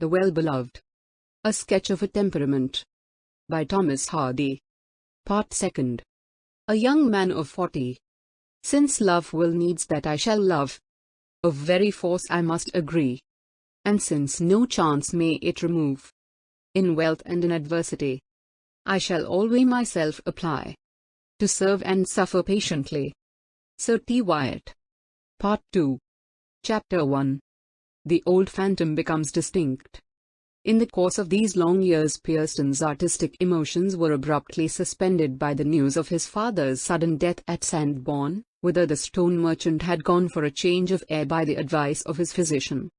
The Well-Beloved. A Sketch of a Temperament. By Thomas Hardy. Part 2nd. A young man of 40. Since love will needs that I shall love, of very force I must agree. And since no chance may it remove, in wealth and in adversity, I shall always myself apply, to serve and suffer patiently. Sir T. Wyatt. Part 2. Chapter 1. The old phantom becomes distinct. In the course of these long years, Pierston's artistic emotions were abruptly suspended by the news of his father's sudden death at Sandbourne, whither the stone merchant had gone for a change of air by the advice of his physician.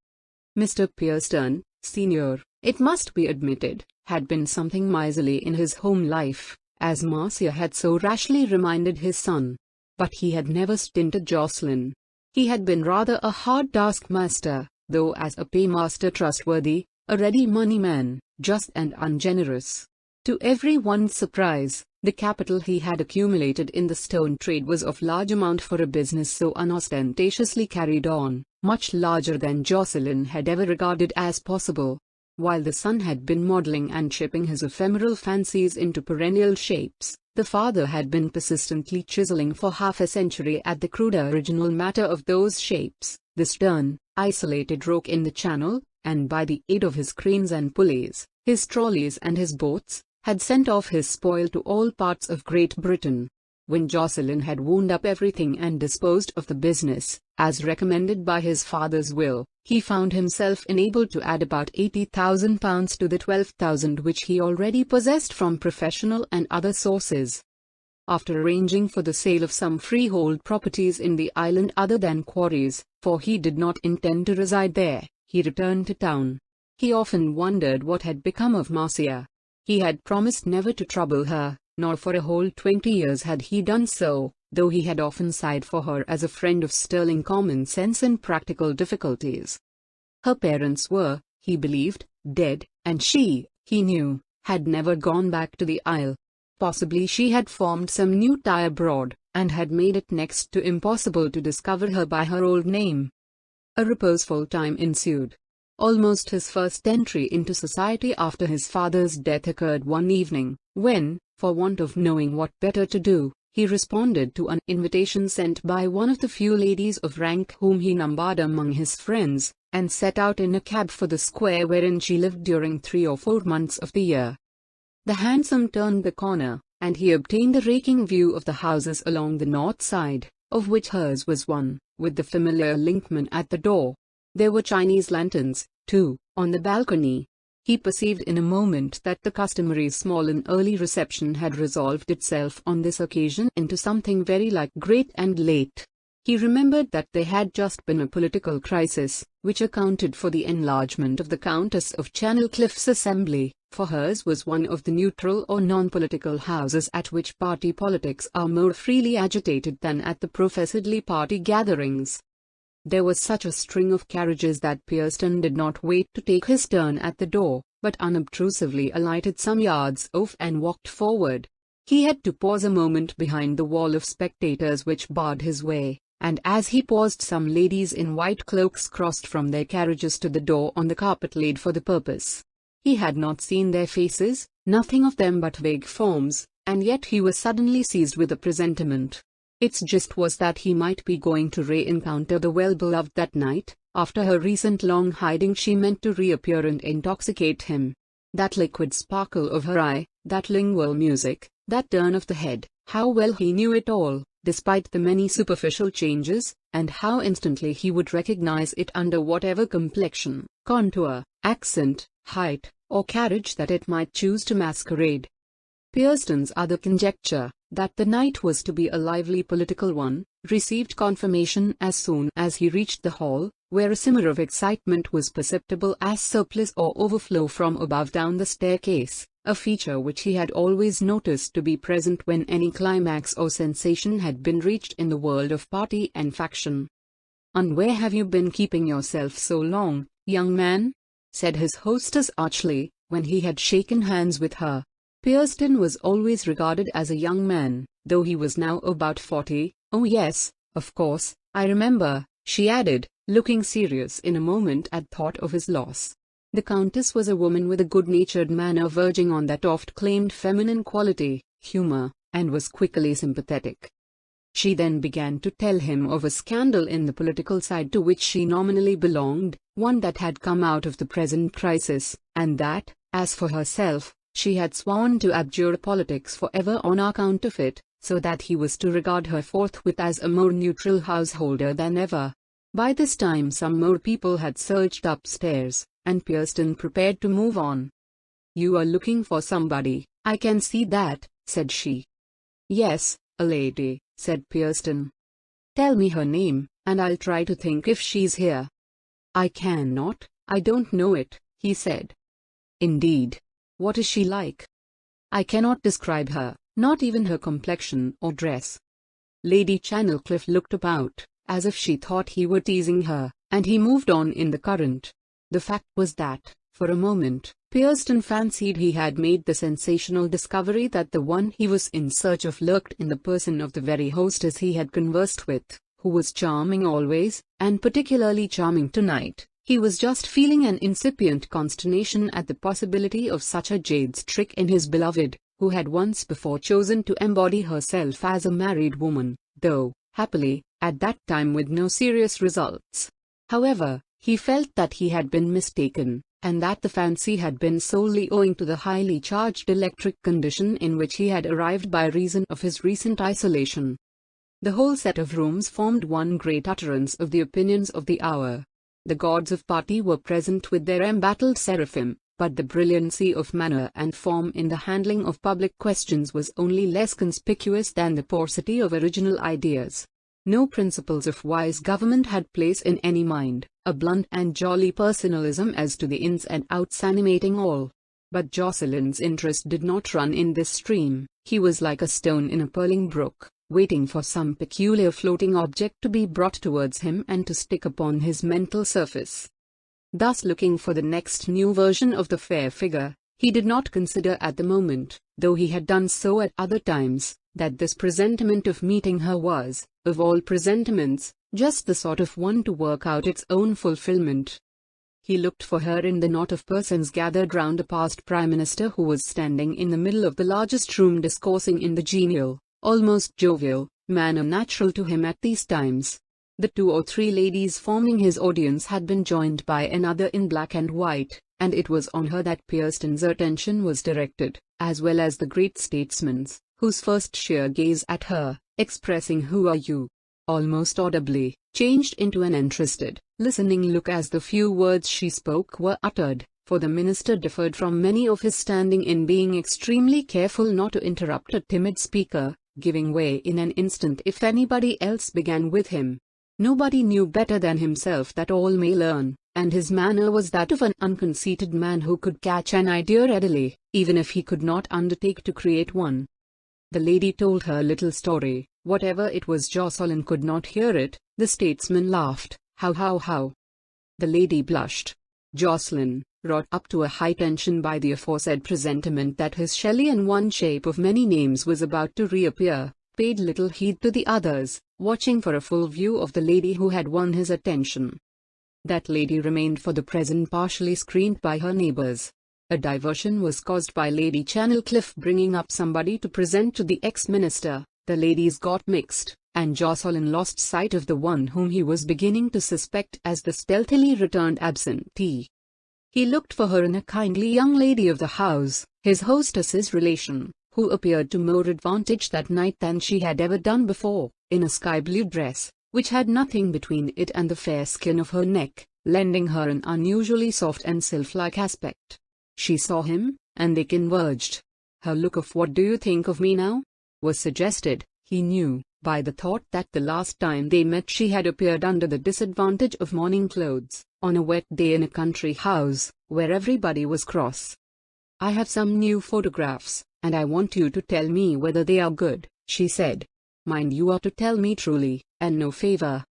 Mr. Pierston, senior, it must be admitted, had been something miserly in his home life, as Marcia had so rashly reminded his son. But he had never stinted Jocelyn. He had been rather a hard taskmaster, though as a paymaster trustworthy, a ready money man, just and ungenerous. To everyone's surprise, the capital he had accumulated in the stone trade was of large amount for a business so unostentatiously carried on, much larger than Jocelyn had ever regarded as possible. While the son had been modelling and shaping his ephemeral fancies into perennial shapes, the father had been persistently chiseling for half a century at the cruder original matter of those shapes, the stern, isolated rock in the channel, and by the aid of his cranes and pulleys, his trolleys and his boats, had sent off his spoil to all parts of Great Britain. When Jocelyn had wound up everything and disposed of the business, as recommended by his father's will, he found himself enabled to add about £80,000 to the £12,000 which he already possessed from professional and other sources. After arranging for the sale of some freehold properties in the island other than quarries, for he did not intend to reside there, he returned to town. He often wondered what had become of Marcia. He had promised never to trouble her, nor for a whole 20 years had he done so, though he had often sighed for her as a friend of sterling common sense in practical difficulties. Her parents were, he believed, dead, and she, he knew, had never gone back to the Isle. Possibly she had formed some new tie abroad, and had made it next to impossible to discover her by her old name. A reposeful time ensued. Almost his first entry into society after his father's death occurred one evening, when, for want of knowing what better to do, he responded to an invitation sent by one of the few ladies of rank whom he numbered among his friends, and set out in a cab for the square wherein she lived during 3 or 4 months of the year. The hansom turned the corner, and he obtained a raking view of the houses along the north side, of which hers was one, with the familiar linkman at the door. There were Chinese lanterns, too, on the balcony. He perceived in a moment that the customary small and early reception had resolved itself on this occasion into something very like great and late. He remembered that there had just been a political crisis, which accounted for the enlargement of the Countess of Channelcliffe's assembly, for hers was one of the neutral or non-political houses at which party politics are more freely agitated than at the professedly party gatherings. There was such a string of carriages that Pierston did not wait to take his turn at the door, but unobtrusively alighted some yards off and walked forward. He had to pause a moment behind the wall of spectators which barred his way, and as he paused some ladies in white cloaks crossed from their carriages to the door on the carpet laid for the purpose. He had not seen their faces, nothing of them but vague forms, and yet he was suddenly seized with a presentiment. Its gist was that he might be going to re-encounter the well-beloved that night. After her recent long hiding she meant to reappear and intoxicate him. That liquid sparkle of her eye, that lingual music, that turn of the head, how well he knew it all, despite the many superficial changes, and how instantly he would recognize it under whatever complexion, contour, accent, height, or carriage that it might choose to masquerade. Pierston's other conjecture, that the night was to be a lively political one, received confirmation as soon as he reached the hall, where a simmer of excitement was perceptible as surplus or overflow from above down the staircase, a feature which he had always noticed to be present when any climax or sensation had been reached in the world of party and faction. "And where have you been keeping yourself so long, young man?" said his hostess archly, when he had shaken hands with her. Pierston was always regarded as a young man, though he was now about 40. "Oh yes, of course, I remember," she added, looking serious in a moment at thought of his loss. The Countess was a woman with a good-natured manner verging on that oft-claimed feminine quality, humor, and was quickly sympathetic. She then began to tell him of a scandal in the political side to which she nominally belonged, one that had come out of the present crisis, and that, as for herself, she had sworn to abjure politics forever on account of it, so that he was to regard her forthwith as a more neutral householder than ever. By this time some more people had surged upstairs, and Pierston prepared to move on. "You are looking for somebody, I can see that," said she. "Yes, a lady," said Pierston. "Tell me her name, and I'll try to think if she's here." "I cannot, I don't know it," he said. "Indeed? What is she like?" "I cannot describe her, not even her complexion or dress." Lady Channicliffe looked about, as if she thought he were teasing her, and he moved on in the current. The fact was that, for a moment, Pierston fancied he had made the sensational discovery that the one he was in search of lurked in the person of the very hostess he had conversed with, who was charming always, and particularly charming tonight. He was just feeling an incipient consternation at the possibility of such a jade's trick in his beloved, who had once before chosen to embody herself as a married woman, though, happily, at that time with no serious results. However, he felt that he had been mistaken, and that the fancy had been solely owing to the highly charged electric condition in which he had arrived by reason of his recent isolation. The whole set of rooms formed one great utterance of the opinions of the hour. The gods of party were present with their embattled seraphim, but the brilliancy of manner and form in the handling of public questions was only less conspicuous than the paucity of original ideas. No principles of wise government had place in any mind, a blunt and jolly personalism as to the ins and outs animating all. But Jocelyn's interest did not run in this stream. He was like a stone in a purling brook, waiting for some peculiar floating object to be brought towards him and to stick upon his mental surface. Thus looking for the next new version of the fair figure, he did not consider at the moment, though he had done so at other times, that this presentiment of meeting her was, of all presentiments, just the sort of one to work out its own fulfillment. He looked for her in the knot of persons gathered round a past Prime Minister who was standing in the middle of the largest room discoursing in the genial, almost jovial, manner natural to him at these times. The 2 or 3 ladies forming his audience had been joined by another in black and white, and it was on her that Pierston's attention was directed, as well as the great statesman's, whose first sheer gaze at her, expressing "Who are you?" almost audibly, changed into an interested, listening look as the few words she spoke were uttered, for the minister differed from many of his standing in being extremely careful not to interrupt a timid speaker, giving way in an instant if anybody else began with him. Nobody knew better than himself that all may learn, and his manner was that of an unconceited man who could catch an idea readily, even if he could not undertake to create one. The lady told her little story. Whatever it was, Jocelyn could not hear it. The statesman laughed. How? The lady blushed. Jocelyn, wrought up to a high tension by the aforesaid presentiment that his Shelley in one shape of many names was about to reappear, paid little heed to the others, watching for a full view of the lady who had won his attention. That lady remained for the present partially screened by her neighbours. A diversion was caused by Lady Channicliffe bringing up somebody to present to the ex-minister. The ladies got mixed, and Jocelyn lost sight of the one whom he was beginning to suspect as the stealthily returned absentee. He looked for her in a kindly young lady of the house, his hostess's relation, who appeared to more advantage that night than she had ever done before, in a sky-blue dress, which had nothing between it and the fair skin of her neck, lending her an unusually soft and sylph-like aspect. She saw him, and they converged. Her look of "What do you think of me now?" was suggested, he knew, by the thought that the last time they met she had appeared under the disadvantage of morning clothes, on a wet day in a country house, where everybody was cross. "I have some new photographs, and I want you to tell me whether they are good," she said. "Mind, you are to tell me truly, and no favor."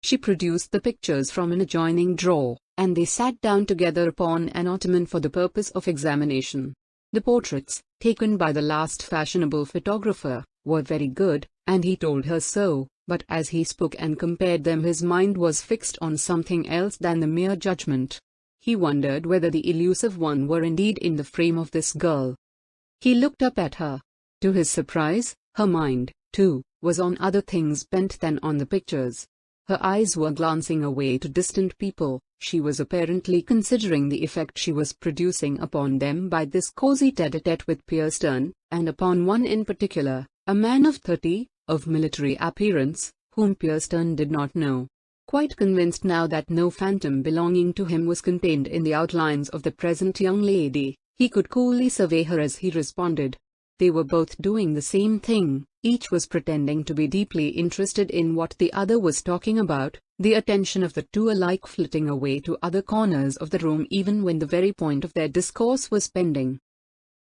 She produced the pictures from an adjoining drawer, and they sat down together upon an ottoman for the purpose of examination. The portraits, taken by the last fashionable photographer, were very good, and he told her so, but as he spoke and compared them his mind was fixed on something else than the mere judgment. He wondered whether the elusive one were indeed in the frame of this girl. He looked up at her. To his surprise, her mind, too, was on other things bent than on the pictures. Her eyes were glancing away to distant people. She was apparently considering the effect she was producing upon them by this cozy tête-à-tête with Pierston, and upon one in particular, a man of 30, of military appearance, whom Pierston did not know. Quite convinced now that no phantom belonging to him was contained in the outlines of the present young lady, he could coolly survey her as he responded. They were both doing the same thing. Each was pretending to be deeply interested in what the other was talking about, the attention of the two alike flitting away to other corners of the room even when the very point of their discourse was pending.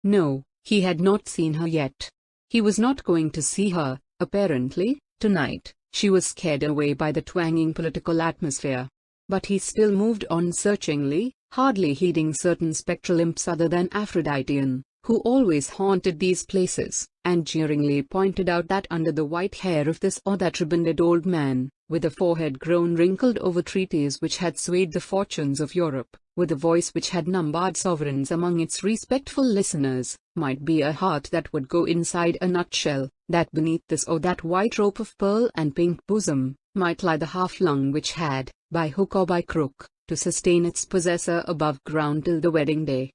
No, he had not seen her yet. He was not going to see her, apparently, tonight. She was scared away by the twanging political atmosphere. But he still moved on searchingly, hardly heeding certain spectral imps other than Aphroditean, who always haunted these places, and jeeringly pointed out that under the white hair of this or that ribanded old man, with a forehead grown wrinkled over treaties which had swayed the fortunes of Europe, with a voice which had numbered sovereigns among its respectful listeners, might be a heart that would go inside a nutshell, that beneath this or that white rope of pearl and pink bosom, might lie the half-lung which had, by hook or by crook, to sustain its possessor above ground till the wedding day.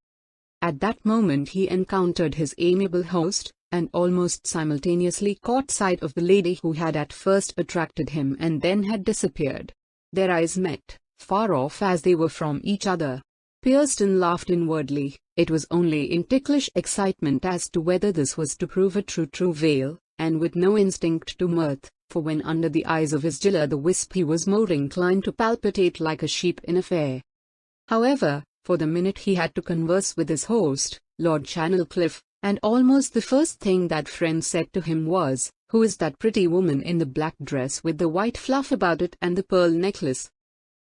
At that moment he encountered his amiable host, and almost simultaneously caught sight of the lady who had at first attracted him and then had disappeared. Their eyes met, far off as they were from each other. Pierston laughed inwardly. It was only in ticklish excitement as to whether this was to prove a true veil, and with no instinct to mirth, for when under the eyes of his will-o'-the-wisp he was more inclined to palpitate like a sheep in a fair. However, for the minute he had to converse with his host, Lord Channicliffe, and almost the first thing that friend said to him was, "Who is that pretty woman in the black dress with the white fluff about it and the pearl necklace?"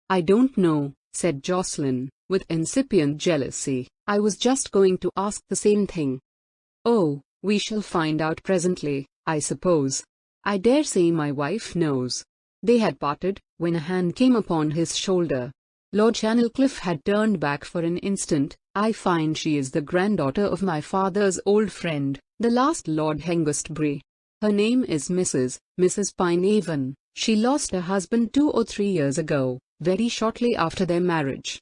"I don't know," said Jocelyn, with incipient jealousy. "I was just going to ask the same thing." "Oh, we shall find out presently, I suppose. I dare say my wife knows." They had parted, when a hand came upon his shoulder. Lord Channicliffe had turned back for an instant. "I find she is the granddaughter of my father's old friend, the last Lord Hengistbury. Her name is Mrs. Pinehaven. She lost her husband 2 or 3 years ago, very shortly after their marriage."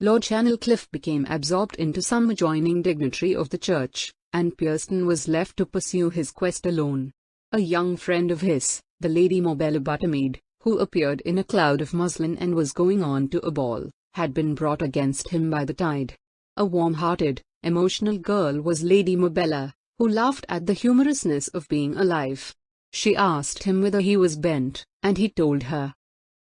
Lord Channicliffe became absorbed into some adjoining dignitary of the church, and Pierston was left to pursue his quest alone. A young friend of his, the Lady Mabella Buttermead, who appeared in a cloud of muslin and was going on to a ball, had been brought against him by the tide. A warm-hearted, emotional girl was Lady Mabella, who laughed at the humorousness of being alive. She asked him whither he was bent, and he told her.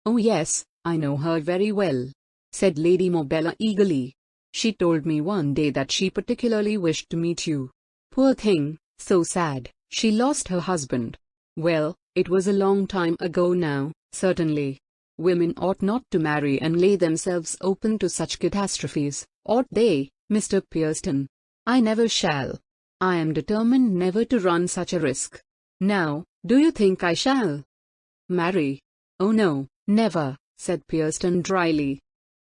"Oh yes, I know her very well," said Lady Mabella eagerly. "She told me one day that she particularly wished to meet you. Poor thing, so sad, she lost her husband. Well, it was a long time ago now, certainly. Women ought not to marry and lay themselves open to such catastrophes, ought they, Mr. Pierston? I never shall. I am determined never to run such a risk. Now, do you think I shall marry?" "Oh no, never," said Pierston dryly.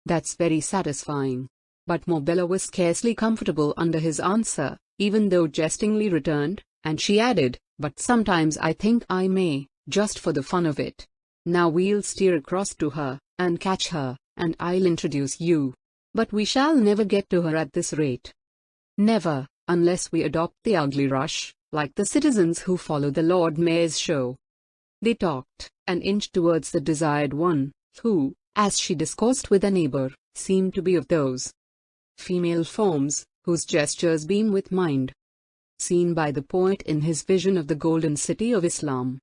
"That's very satisfying." But Mabella was scarcely comfortable under his answer, even though jestingly returned, and she added, "But sometimes I think I may, just for the fun of it. Now we'll steer across to her, and catch her, and I'll introduce you. But we shall never get to her at this rate." "Never, unless we adopt the ugly rush, like the citizens who follow the Lord Mayor's show." They talked, and inched towards the desired one, who, as she discoursed with a neighbor, seemed to be of those female forms, whose gestures beam with mind, seen by the poet in his vision of the golden city of Islam.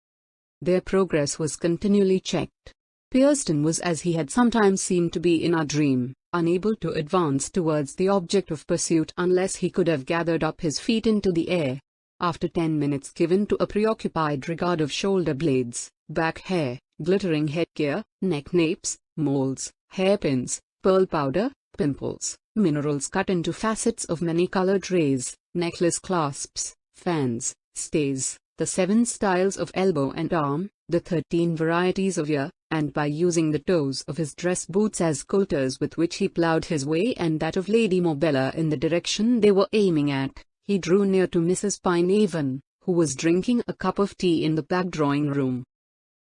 Their progress was continually checked. Pierston was as he had sometimes seemed to be in a dream, unable to advance towards the object of pursuit unless he could have gathered up his feet into the air. After 10 minutes given to a preoccupied regard of shoulder blades, back hair, glittering headgear, neck napes, moles, hairpins, pearl powder, pimples, minerals cut into facets of many-colored rays, necklace clasps, fans, stays, the 7 styles of elbow and arm, the 13 varieties of ear, and by using the toes of his dress boots as coulters with which he ploughed his way and that of Lady Mobella in the direction they were aiming at, he drew near to Mrs. Pinehaven, who was drinking a cup of tea in the back drawing-room.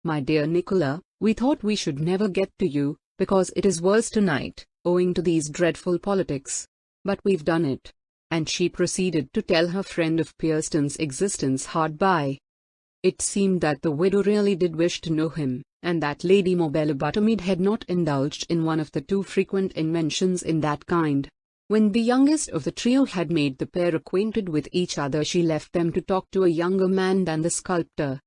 "My dear Nicola, we thought we should never get to you, because it is worse tonight, owing to these dreadful politics. But we've done it." And she proceeded to tell her friend of Pierston's existence hard by. It seemed that the widow really did wish to know him, and that Lady Mobella Buttermead had not indulged in one of the too frequent inventions in that kind. When the youngest of the trio had made the pair acquainted with each other, she left them to talk to a younger man than the sculptor.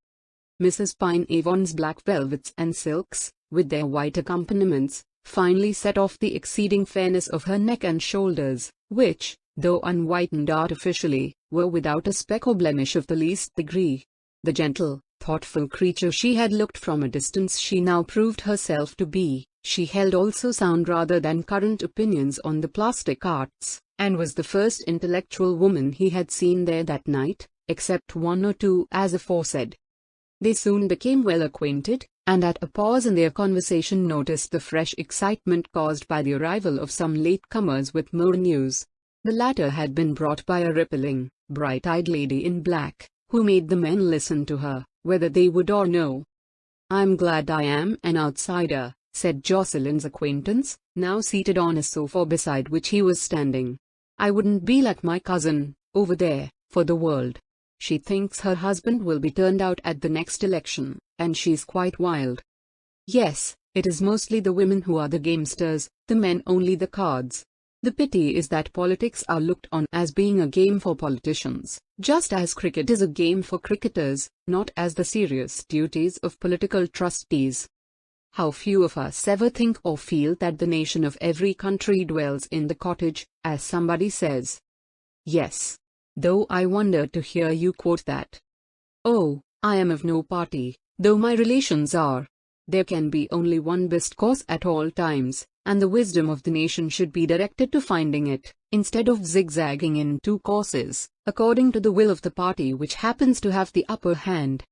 Mrs. Pinehaven's black velvets and silks, with their white accompaniments, finally set off the exceeding fairness of her neck and shoulders, which, though unwhitened artificially, were without a speck or blemish of the least degree. The gentle, thoughtful creature she had looked from a distance she now proved herself to be. She held also sound rather than current opinions on the plastic arts, and was the first intellectual woman he had seen there that night, except one or two as aforesaid. They soon became well acquainted, and at a pause in their conversation noticed the fresh excitement caused by the arrival of some latecomers with more news. The latter had been brought by a rippling, bright-eyed lady in black, who made the men listen to her, whether they would or no. "I'm glad I am an outsider," said Jocelyn's acquaintance, now seated on a sofa beside which he was standing. "I wouldn't be like my cousin, over there, for the world. She thinks her husband will be turned out at the next election, and she's quite wild." "Yes, it is mostly the women who are the gamesters, the men only the cards. The pity is that politics are looked on as being a game for politicians, just as cricket is a game for cricketers, not as the serious duties of political trustees. How few of us ever think or feel that the nation of every country dwells in the cottage, as somebody says." "Yes. Though I wonder to hear you quote that." "Oh, I am of no party, though my relations are. There can be only one best course at all times, and the wisdom of the nation should be directed to finding it, instead of zigzagging in two courses, according to the will of the party which happens to have the upper hand."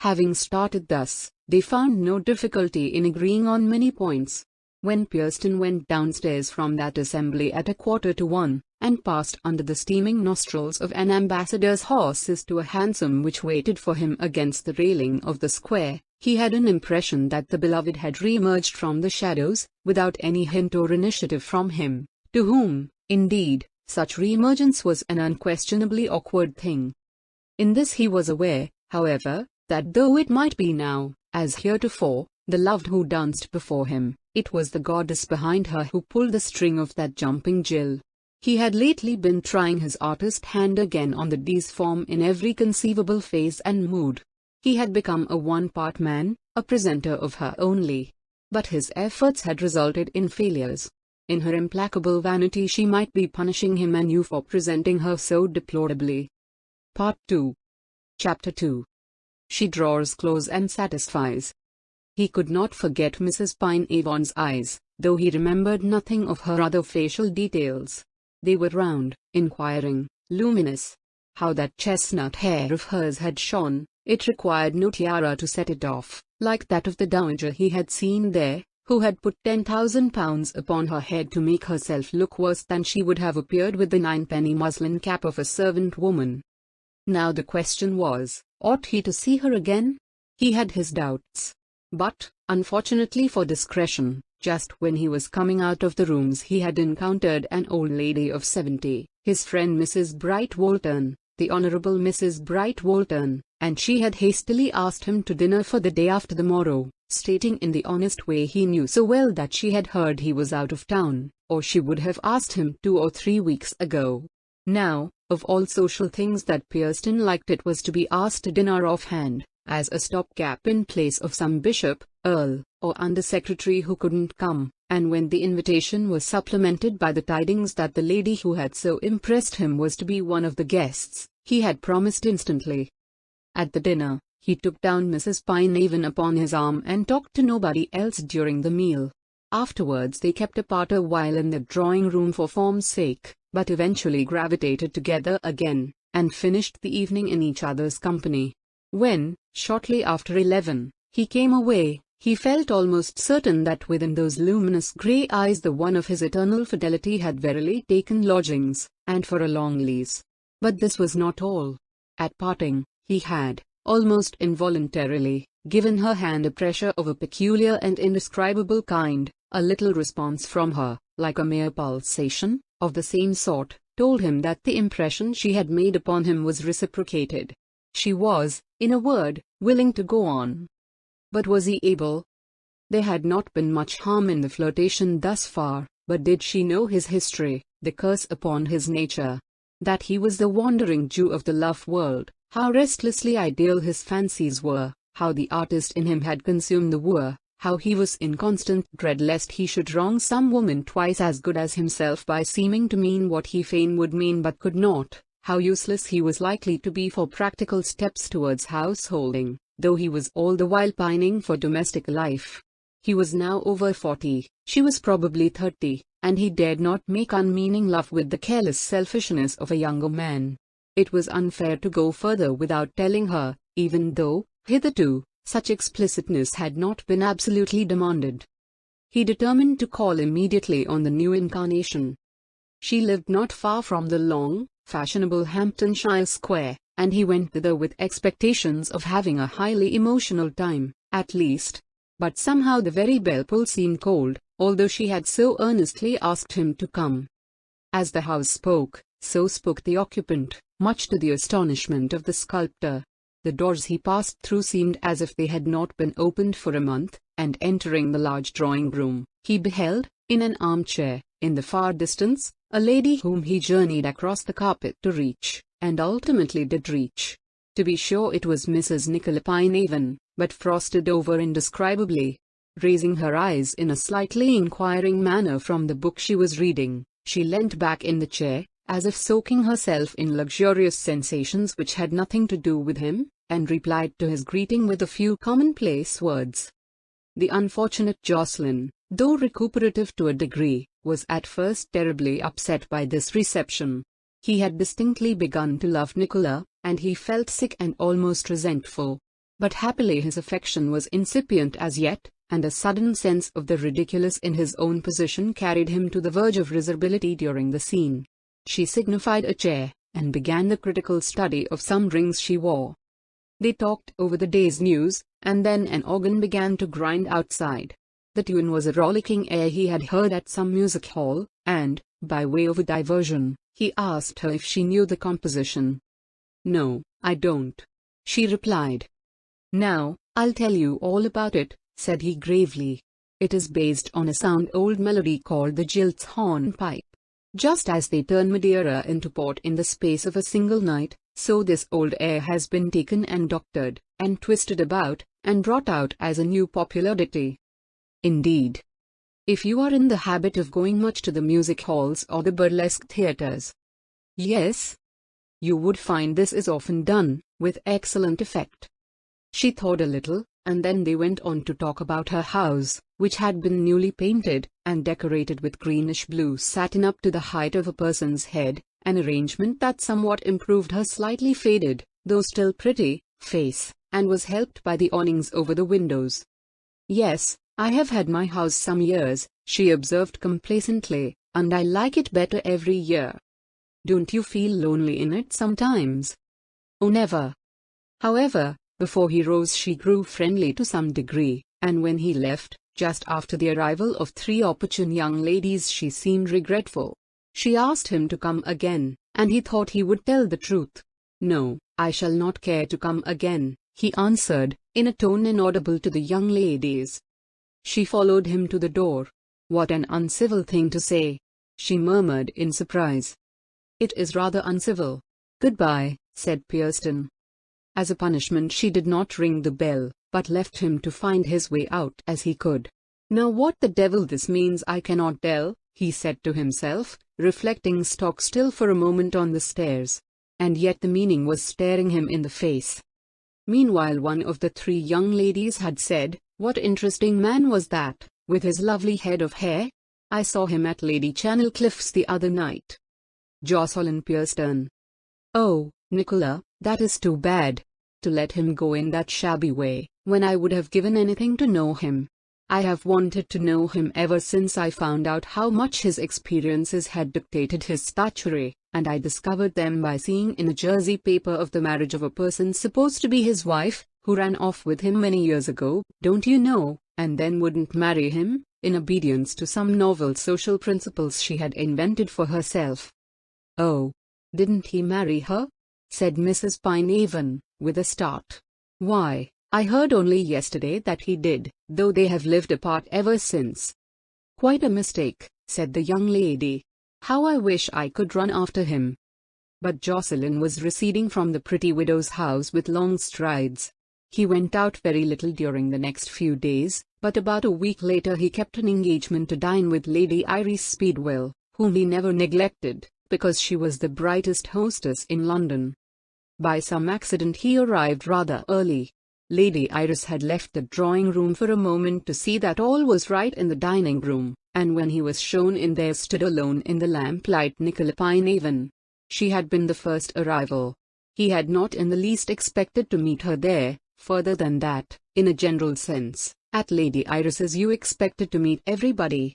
Having started thus, they found no difficulty in agreeing on many points. When Pierston went downstairs from that assembly at 1:15, and passed under the steaming nostrils of an ambassador's horses to a hansom which waited for him against the railing of the square, he had an impression that the beloved had re-emerged from the shadows, without any hint or initiative from him, to whom, indeed, such re-emergence was an unquestionably awkward thing. In this he was aware, however, that though it might be now, as heretofore, the loved who danced before him, it was the goddess behind her who pulled the string of that jumping Jill. He had lately been trying his artist hand again on the D's form in every conceivable phase and mood. He had become a one-part man, a presenter of her only. But his efforts had resulted in failures. In her implacable vanity she might be punishing him anew for presenting her so deplorably. Part 2. Chapter 2. She draws close and satisfies. He could not forget Mrs. Pinehaven's eyes, though he remembered nothing of her other facial details. They were round, inquiring, luminous. How that chestnut hair of hers had shone! It required no tiara to set it off, like that of the dowager he had seen there, who had put £10,000 upon her head to make herself look worse than she would have appeared with the ninepenny muslin cap of a servant woman. Now the question was, ought he to see her again? He had his doubts. But, unfortunately for discretion, just when he was coming out of the rooms he had encountered an old lady of 70, his friend Mrs. Bright Walton, the Honourable Mrs. Bright Walton, and she had hastily asked him to dinner for the day after the morrow, stating in the honest way he knew so well that she had heard he was out of town, or she would have asked him 2 or 3 weeks ago. Now, of all social things that Pierston liked, it was to be asked to dinner offhand, as a stopgap in place of some bishop, earl, or under-secretary who couldn't come, and when the invitation was supplemented by the tidings that the lady who had so impressed him was to be one of the guests, he had promised instantly. At the dinner, he took down Mrs. Pinehaven upon his arm and talked to nobody else during the meal. Afterwards they kept apart a while in the drawing-room for form's sake, but eventually gravitated together again, and finished the evening in each other's company. When, shortly after 11, he came away, He felt almost certain that within those luminous grey eyes the one of his eternal fidelity had verily taken lodgings, and for a long lease. But this was not all. At parting, he had, almost involuntarily, given her hand a pressure of a peculiar and indescribable kind. A little response from her, like a mere pulsation, of the same sort, told him that the impression she had made upon him was reciprocated. She was, in a word, willing to go on. But was he able? There had not been much harm in the flirtation thus far, but did she know his history, the curse upon his nature? That he was the wandering Jew of the love world, how restlessly ideal his fancies were, how the artist in him had consumed the wooer, how he was in constant dread lest he should wrong some woman twice as good as himself by seeming to mean what he fain would mean but could not, how useless he was likely to be for practical steps towards householding, though he was all the while pining for domestic life. He was now over 40, she was probably 30, and he dared not make unmeaning love with the careless selfishness of a younger man. It was unfair to go further without telling her, even though, hitherto, such explicitness had not been absolutely demanded. He determined to call immediately on the new incarnation. She lived not far from the long, fashionable Hamptonshire Square, and he went thither with expectations of having a highly emotional time, at least. But somehow the very bell-pull seemed cold, although she had so earnestly asked him to come. As the house spoke, so spoke the occupant, much to the astonishment of the sculptor. The doors he passed through seemed as if they had not been opened for a month, and entering the large drawing-room, he beheld, in an armchair, in the far distance, a lady whom he journeyed across the carpet to reach, and ultimately did reach. To be sure it was Mrs. Nicola Pinehaven, but frosted over indescribably. Raising her eyes in a slightly inquiring manner from the book she was reading, she leant back in the chair, as if soaking herself in luxurious sensations which had nothing to do with him, and replied to his greeting with a few commonplace words. The unfortunate Jocelyn, though recuperative to a degree, was at first terribly upset by this reception. He had distinctly begun to love Nicola, and he felt sick and almost resentful. But happily his affection was incipient as yet, and a sudden sense of the ridiculous in his own position carried him to the verge of risibility during the scene. She signified a chair, and began the critical study of some rings she wore. They talked over the day's news, and then an organ began to grind outside. The tune was a rollicking air he had heard at some music hall, and, by way of a diversion, he asked her if she knew the composition. "No, I don't," she replied. "Now, I'll tell you all about it," said he gravely. "It is based on a sound old melody called the Jilt's hornpipe. Just as they turn Madeira into port in the space of a single night, so this old air has been taken and doctored, and twisted about, and brought out as a new popular ditty. Indeed, if you are in the habit of going much to the music halls or the burlesque theatres, yes, you would find this is often done, with excellent effect." She thought a little, and then they went on to talk about her house, which had been newly painted, and decorated with greenish-blue satin up to the height of a person's head, an arrangement that somewhat improved her slightly faded, though still pretty, face, and was helped by the awnings over the windows. "Yes, I have had my house some years," she observed complacently, "and I like it better every year." "Don't you feel lonely in it sometimes?" "Oh, never." However, before he rose she grew friendly to some degree, and when he left, just after the arrival of 3 opportune young ladies, she seemed regretful. She asked him to come again, and he thought he would tell the truth. "No, I shall not care to come again," he answered, in a tone inaudible to the young ladies. She followed him to the door. "What an uncivil thing to say," she murmured in surprise. "It is rather uncivil. Goodbye," said Pierston. As a punishment she did not ring the bell, but left him to find his way out as he could. "Now what the devil this means I cannot tell," he said to himself, reflecting stock still for a moment on the stairs. And yet the meaning was staring him in the face. Meanwhile one of the 3 young ladies had said, "What interesting man was that, with his lovely head of hair? I saw him at Lady Chanelcliffe's the other night." "Jocelyn Pierston." "Oh, Nicola, that is too bad. to let him go in that shabby way, when I would have given anything to know him. I have wanted to know him ever since I found out how much his experiences had dictated his statutory, and I discovered them by seeing in a Jersey paper of the marriage of a person supposed to be his wife, who ran off with him many years ago, don't you know, and then wouldn't marry him, in obedience to some novel social principles she had invented for herself." "Oh, didn't he marry her?" said Mrs. Pynaven, with a start. "Why, I heard only yesterday that he did, though they have lived apart ever since." "Quite a mistake," said the young lady. "How I wish I could run after him." But Jocelyn was receding from the pretty widow's house with long strides. He went out very little during the next few days, but about a week later he kept an engagement to dine with Lady Iris Speedwell, whom he never neglected, because she was the brightest hostess in London. By some accident he arrived rather early. Lady Iris had left the drawing-room for a moment to see that all was right in the dining-room, and when he was shown in there stood alone in the lamplight Nicola Pynaven. She had been the first arrival. He had not in the least expected to meet her there, further than that, in a general sense, at Lady Iris's you expected to meet everybody.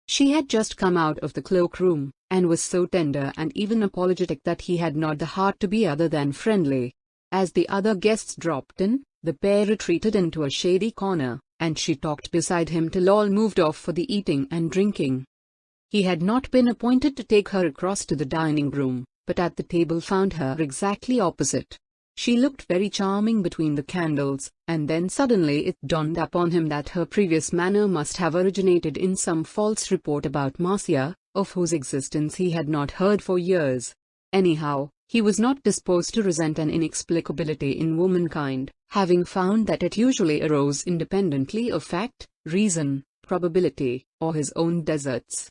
She had just come out of the cloak-room, and was so tender and even apologetic that he had not the heart to be other than friendly. As the other guests dropped in, the pair retreated into a shady corner, and she talked beside him till all moved off for the eating and drinking. He had not been appointed to take her across to the dining-room, but at the table found her exactly opposite. She looked very charming between the candles, and then suddenly it dawned upon him that her previous manner must have originated in some false report about Marcia, of whose existence he had not heard for years. Anyhow, he was not disposed to resent an inexplicability in womankind, having found that it usually arose independently of fact, reason, probability, or his own deserts.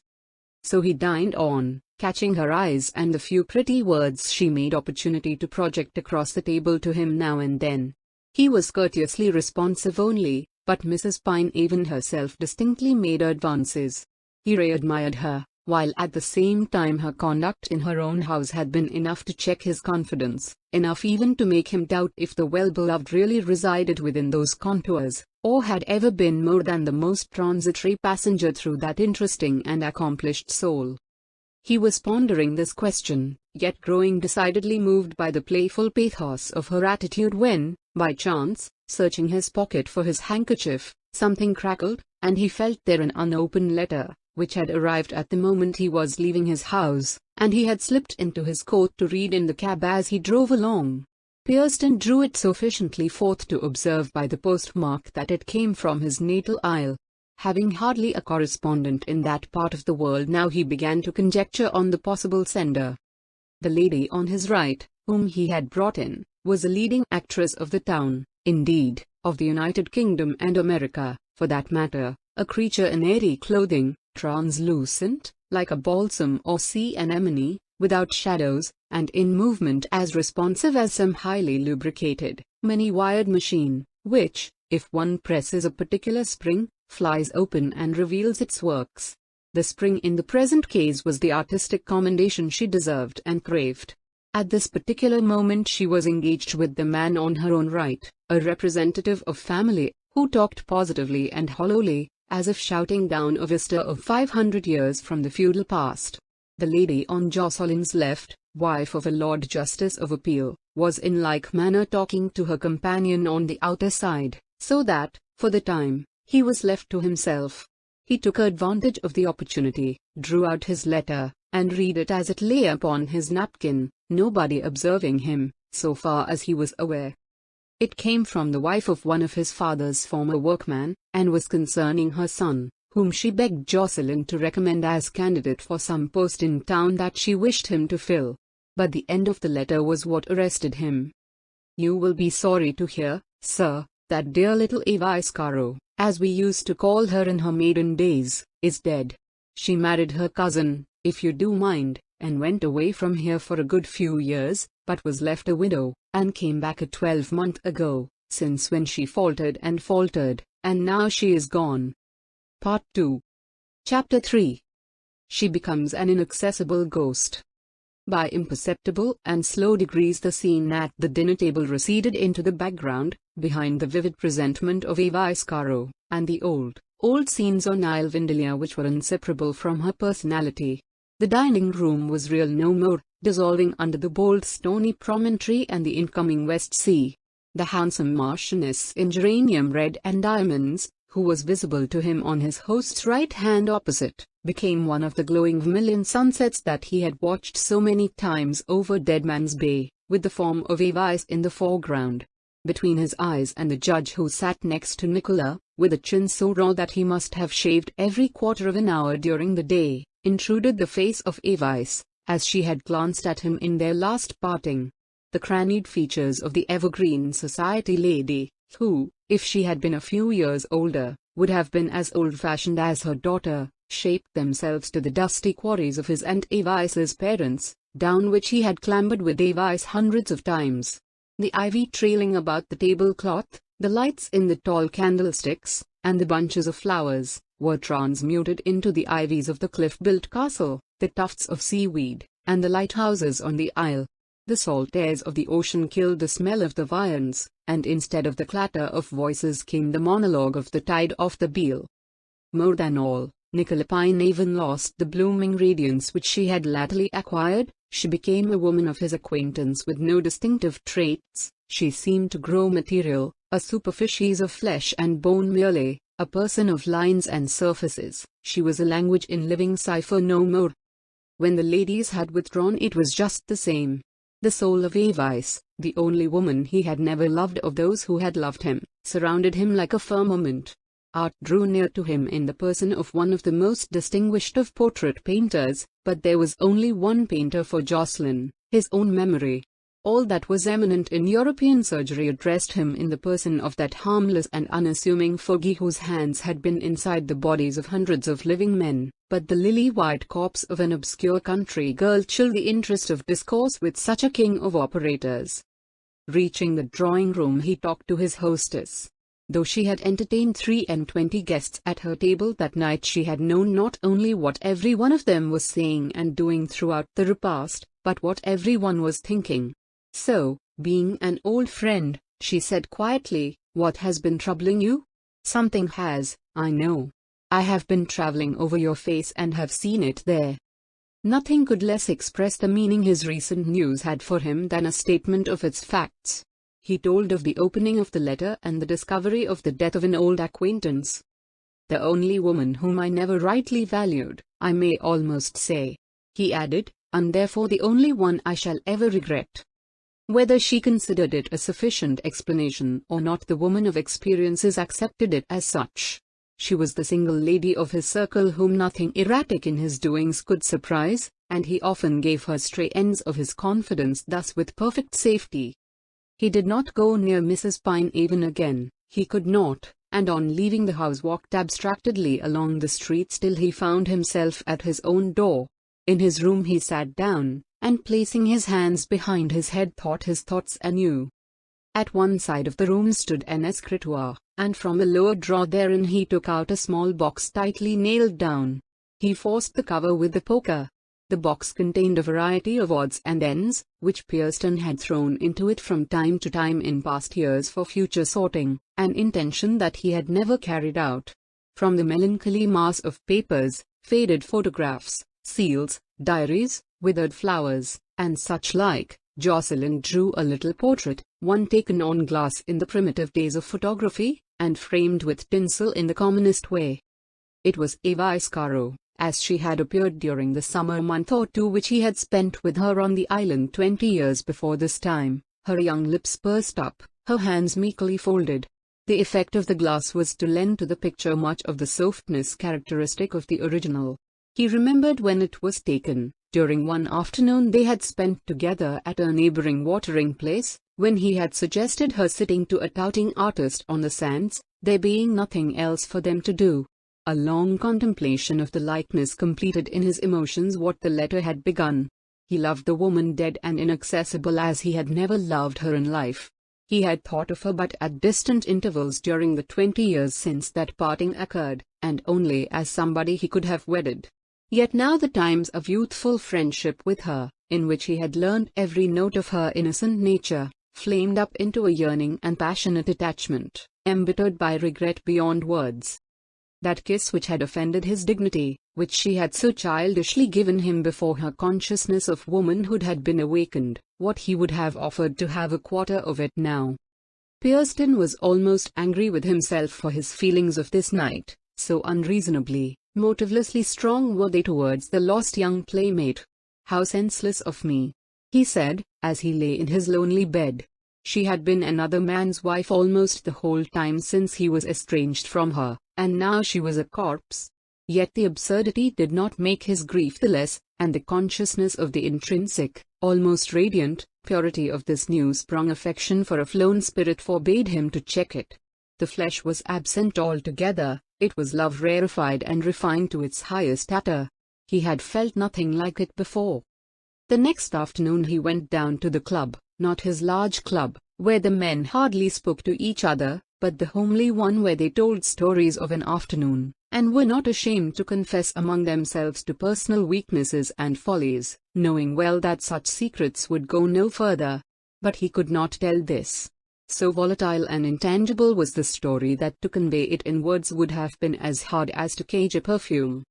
So he dined on, catching her eyes and the few pretty words she made opportunity to project across the table to him now and then. He was courteously responsive only, but Mrs. Pynaven herself distinctly made advances. He re-admired her, while at the same time her conduct in her own house had been enough to check his confidence, enough even to make him doubt if the well-beloved really resided within those contours, or had ever been more than the most transitory passenger through that interesting and accomplished soul. He was pondering this question, yet growing decidedly moved by the playful pathos of her attitude when, by chance, searching his pocket for his handkerchief, something crackled, and he felt there an unopened letter, which had arrived at the moment he was leaving his house, and he had slipped into his coat to read in the cab as he drove along. Pierston drew it sufficiently forth to observe by the postmark that it came from his natal Isle. Having hardly a correspondent in that part of the world now, he began to conjecture on the possible sender. The lady on his right, whom he had brought in, was a leading actress of the town, indeed, of the United Kingdom and America, for that matter, a creature in airy clothing, translucent, like a balsam or sea anemone, without shadows, and in movement as responsive as some highly lubricated, many-wired machine, which, if one presses a particular spring, flies open and reveals its works. The spring in the present case was the artistic commendation she deserved and craved. At this particular moment she was engaged with the man on her own right, a representative of family, who talked positively and hollowly, as if shouting down a vista of 500 years from the feudal past. The lady on Jocelyn's left, wife of a Lord Justice of Appeal, was in like manner talking to her companion on the outer side, so that, for the time, he was left to himself. He took advantage of the opportunity, drew out his letter, and read it as it lay upon his napkin, nobody observing him, so far as he was aware. It came from the wife of one of his father's former workmen, and was concerning her son, whom she begged Jocelyn to recommend as candidate for some post in town that she wished him to fill. But the end of the letter was what arrested him. "You will be sorry to hear, sir, that dear little Avice, as we used to call her in her maiden days, is dead. She married her cousin, if you do mind, and went away from here for a good few years, but was left a widow, and came back a 12-month ago, since when she faltered, and now she is gone." Part 2. Chapter 3. She becomes an inaccessible ghost. By imperceptible and slow degrees the scene at the dinner table receded into the background, behind the vivid presentment of Avice and the old scenes on Isle Windermere which were inseparable from her personality. The dining room was real no more, dissolving under the bold stony promontory and the incoming West Sea. The handsome Marchioness in geranium red and diamonds, who was visible to him on his host's right hand opposite, became one of the glowing vermilion sunsets that he had watched so many times over Dead Man's Bay, with the form of Avice in the foreground. Between his eyes and the judge who sat next to Nicola, with a chin so raw that he must have shaved every quarter of an hour during the day, intruded the face of Avice, as she had glanced at him in their last parting. The crannied features of the evergreen society lady, who, if she had been a few years older, would have been as old-fashioned as her daughter, shaped themselves to the dusty quarries of his and Avice's parents, down which he had clambered with Avice hundreds of times. The ivy trailing about the tablecloth, the lights in the tall candlesticks, and the bunches of flowers, were transmuted into the ivies of the cliff-built castle, the tufts of seaweed, and the lighthouses on the isle. The salt airs of the ocean killed the smell of the viands, and instead of the clatter of voices came the monologue of the tide off the Beale. More than all, Nicola Pine even lost the blooming radiance which she had latterly acquired. She became a woman of his acquaintance with no distinctive traits. She seemed to grow material, a superficies of flesh and bone merely, a person of lines and surfaces. She was a language in living cipher no more. When the ladies had withdrawn it was just the same. The soul of Avice, the only woman he had never loved of those who had loved him, surrounded him like a firmament. Art drew near to him in the person of one of the most distinguished of portrait painters, but there was only one painter for Jocelyn, his own memory. All that was eminent in European surgery addressed him in the person of that harmless and unassuming fogey whose hands had been inside the bodies of hundreds of living men, but the lily-white corpse of an obscure country girl chilled the interest of discourse with such a king of operators. Reaching the drawing-room he talked to his hostess. Though she had entertained 23 guests at her table that night, she had known not only what every one of them was saying and doing throughout the repast, but what every one was thinking. So, being an old friend, she said quietly, "What has been troubling you?" "Something has, I know. I have been traveling over your face and have seen it there." Nothing could less express the meaning his recent news had for him than a statement of its facts. He told of the opening of the letter and the discovery of the death of an old acquaintance. "The only woman whom I never rightly valued, I may almost say," he added, "and therefore the only one I shall ever regret." Whether she considered it a sufficient explanation or not, the woman of experiences accepted it as such. She was the single lady of his circle whom nothing erratic in his doings could surprise, and he often gave her stray ends of his confidence thus with perfect safety. He did not go near Mrs. Pine even again. He could not, and on leaving the house walked abstractedly along the streets till he found himself at his own door. In his room he sat down, and placing his hands behind his head thought his thoughts anew. At one side of the room stood an escritoire, and from a lower drawer therein he took out a small box tightly nailed down. He forced the cover with the poker. The box contained a variety of odds and ends, which Pierston had thrown into it from time to time in past years for future sorting, an intention that he had never carried out. From the melancholy mass of papers, faded photographs, seals, diaries, withered flowers, and such like, Jocelyn drew a little portrait, one taken on glass in the primitive days of photography, and framed with tinsel in the commonest way. It was Avice, as she had appeared during the summer month or two which he had spent with her on the island 20 years before this time, her young lips pursed up, her hands meekly folded. The effect of the glass was to lend to the picture much of the softness characteristic of the original. He remembered when it was taken, during one afternoon they had spent together at a neighboring watering place, when he had suggested her sitting to a touting artist on the sands, there being nothing else for them to do. A long contemplation of the likeness completed in his emotions what the letter had begun. He loved the woman dead and inaccessible as he had never loved her in life. He had thought of her but at distant intervals during the 20 years since that parting occurred, and only as somebody he could have wedded. Yet now the times of youthful friendship with her, in which he had learned every note of her innocent nature, flamed up into a yearning and passionate attachment, embittered by regret beyond words. That kiss which had offended his dignity, which she had so childishly given him before her consciousness of womanhood had been awakened, what he would have offered to have a quarter of it now. Pierston was almost angry with himself for his feelings of this night, so unreasonably, motivelessly strong were they towards the lost young playmate. "How senseless of me," he said, as he lay in his lonely bed. She had been another man's wife almost the whole time since he was estranged from her, and now she was a corpse. Yet the absurdity did not make his grief the less, and the consciousness of the intrinsic, almost radiant, purity of this new-sprung affection for a flown spirit forbade him to check it. The flesh was absent altogether, it was love rarefied and refined to its highest atter. He had felt nothing like it before. The next afternoon he went down to the club, not his large club, where the men hardly spoke to each other, but the homely one where they told stories of an afternoon, and were not ashamed to confess among themselves to personal weaknesses and follies, knowing well that such secrets would go no further. But he could not tell this. So volatile and intangible was the story that to convey it in words would have been as hard as to cage a perfume.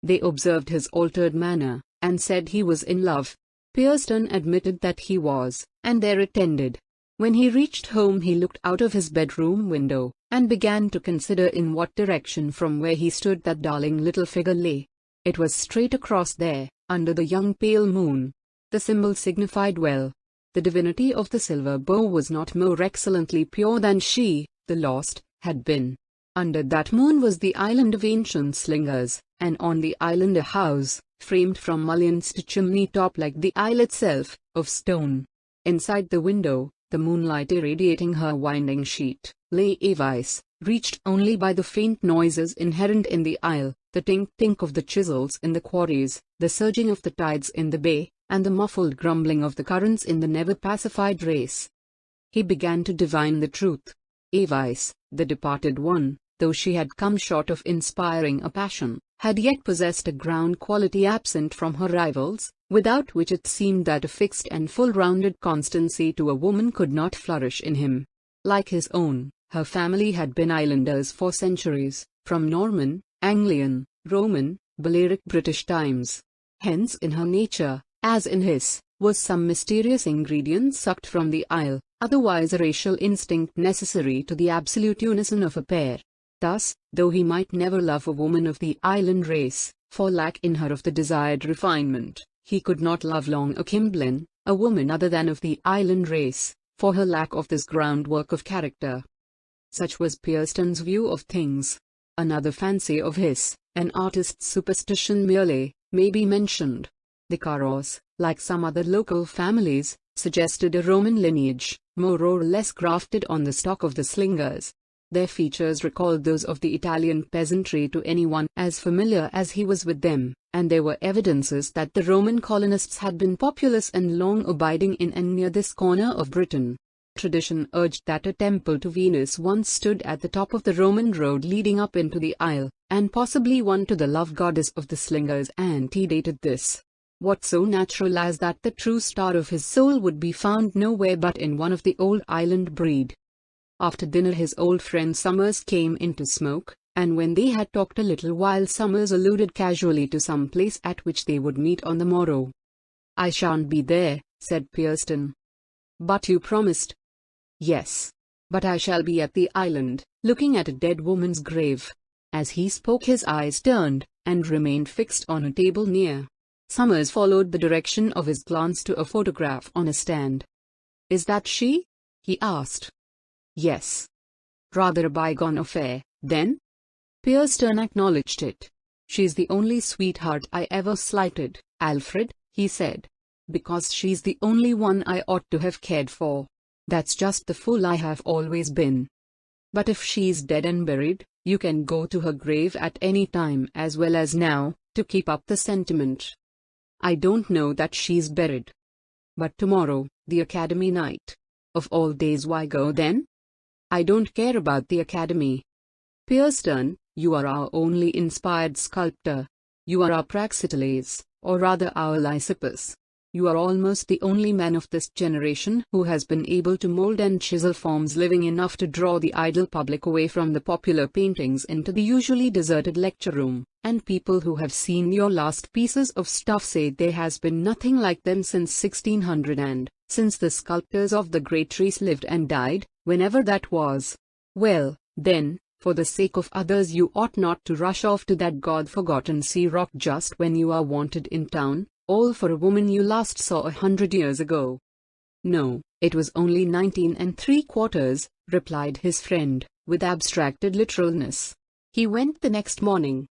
They observed his altered manner, and said he was in love. Pierston admitted that he was, and there it ended. When he reached home he looked out of his bedroom window, and began to consider in what direction from where he stood that darling little figure lay. It was straight across there, under the young pale moon. The symbol signified well. The divinity of the silver bow was not more excellently pure than she, the lost, had been. Under that moon was the island of ancient slingers, and on the island a house, framed from mullions to chimney top like the isle itself, of stone. Inside the window, the moonlight irradiating her winding sheet, lay Avice, reached only by the faint noises inherent in the isle, the tink-tink of the chisels in the quarries, the surging of the tides in the bay, and the muffled grumbling of the currents in the never-pacified race. He began to divine the truth. Avice, the departed one, though she had come short of inspiring a passion, had yet possessed a ground quality absent from her rivals, without which it seemed that a fixed and full-rounded constancy to a woman could not flourish in him. Like his own, her family had been islanders for centuries, from Norman, Anglian, Roman, Balearic British times. Hence in her nature, as in his, was some mysterious ingredient sucked from the isle, otherwise a racial instinct necessary to the absolute unison of a pair. Thus, though he might never love a woman of the island race, for lack in her of the desired refinement, he could not love Long Akimblin, a woman other than of the island race, for her lack of this groundwork of character. Such was Pierston's view of things. Another fancy of his, an artist's superstition merely, may be mentioned. The Carros, like some other local families, suggested a Roman lineage, more or less grafted on the stock of the Slingers. Their features recalled those of the Italian peasantry to anyone as familiar as he was with them, and there were evidences that the Roman colonists had been populous and long abiding in and near this corner of Britain. Tradition urged that a temple to Venus once stood at the top of the Roman road leading up into the isle, and possibly one to the love goddess of the Slingers antedated this. What so natural as that the true star of his soul would be found nowhere but in one of the old island breed. After dinner his old friend Summers came in to smoke, and when they had talked a little while Summers alluded casually to some place at which they would meet on the morrow. "I shan't be there," said Pierston. "But you promised." "Yes. But I shall be at the island, looking at a dead woman's grave." As he spoke his eyes turned, and remained fixed on a table near. Summers followed the direction of his glance to a photograph on a stand. "Is that she?" he asked. "Yes." "Rather a bygone affair, then?" Pierston acknowledged it. "She's the only sweetheart I ever slighted, Alfred," he said. "Because she's the only one I ought to have cared for. That's just the fool I have always been. But if she's dead and buried, you can go to her grave at any time as well as now, to keep up the sentiment. I don't know that she's buried. But tomorrow, the Academy night. Of all days, why go then?" "I don't care about the Academy. Pierston, you are our only inspired sculptor. You are our Praxiteles, or rather our Lysippus. You are almost the only man of this generation who has been able to mold and chisel forms living enough to draw the idle public away from the popular paintings into the usually deserted lecture room, and people who have seen your last pieces of stuff say there has been nothing like them since 1600 and, since the sculptors of the great trees lived and died, whenever that was. Well, then, for the sake of others you ought not to rush off to that God-forgotten sea rock just when you are wanted in town, all for a woman you last saw 100 years ago. No, it was only 19¾ replied his friend, with abstracted literalness. He went the next morning.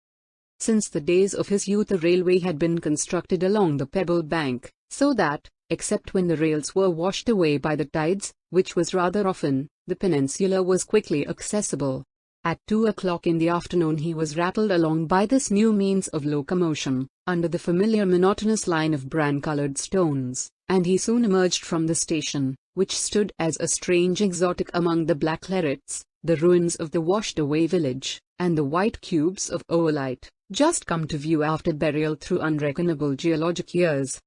Since the days of his youth a railway had been constructed along the pebble bank, so that, except when the rails were washed away by the tides, which was rather often, the peninsula was quickly accessible. At 2 o'clock in the afternoon he was rattled along by this new means of locomotion, under the familiar monotonous line of bran-colored stones, and he soon emerged from the station, which stood as a strange exotic among the black clarets, the ruins of the washed-away village, and the white cubes of oolite, just come to view after burial through unreckonable geologic years.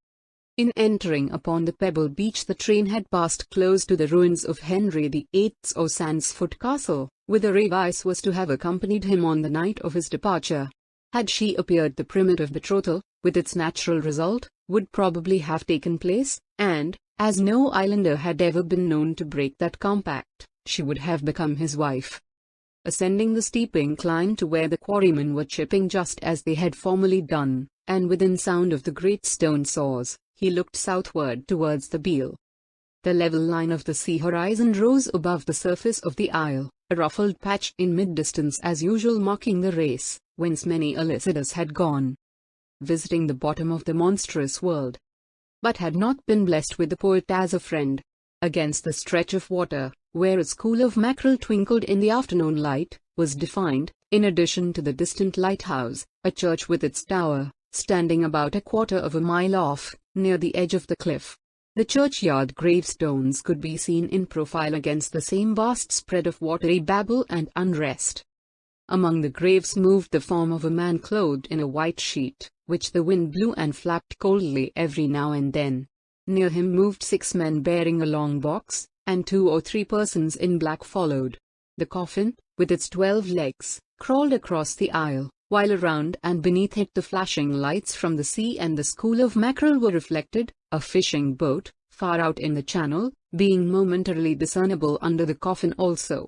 In entering upon the pebble beach the train had passed close to the ruins of Henry VIII's Sandsfoot Castle, whither Avice was to have accompanied him on the night of his departure. Had she appeared, the primitive betrothal, with its natural result, would probably have taken place, and, as no islander had ever been known to break that compact, she would have become his wife. Ascending the steep incline to where the quarrymen were chipping just as they had formerly done, and within sound of the great stone saws, he looked southward towards the Beale. The level line of the sea horizon rose above the surface of the isle, a ruffled patch in mid-distance as usual marking the race, whence many a Lycidas had gone, visiting the bottom of the monstrous world, but had not been blessed with the poet as a friend. Against the stretch of water, where a school of mackerel twinkled in the afternoon light, was defined, in addition to the distant lighthouse, a church with its tower, standing about 1/4 mile off, near the edge of the cliff. The churchyard gravestones could be seen in profile against the same vast spread of watery babble and unrest. Among the graves moved the form of a man clothed in a white sheet, which the wind blew and flapped coldly every now and then. Near him moved 6 men bearing a long box, and 2 or 3 persons in black followed. The coffin, with its 12 legs, crawled across the aisle, while around and beneath it the flashing lights from the sea and the school of mackerel were reflected, a fishing boat, far out in the channel, being momentarily discernible under the coffin also.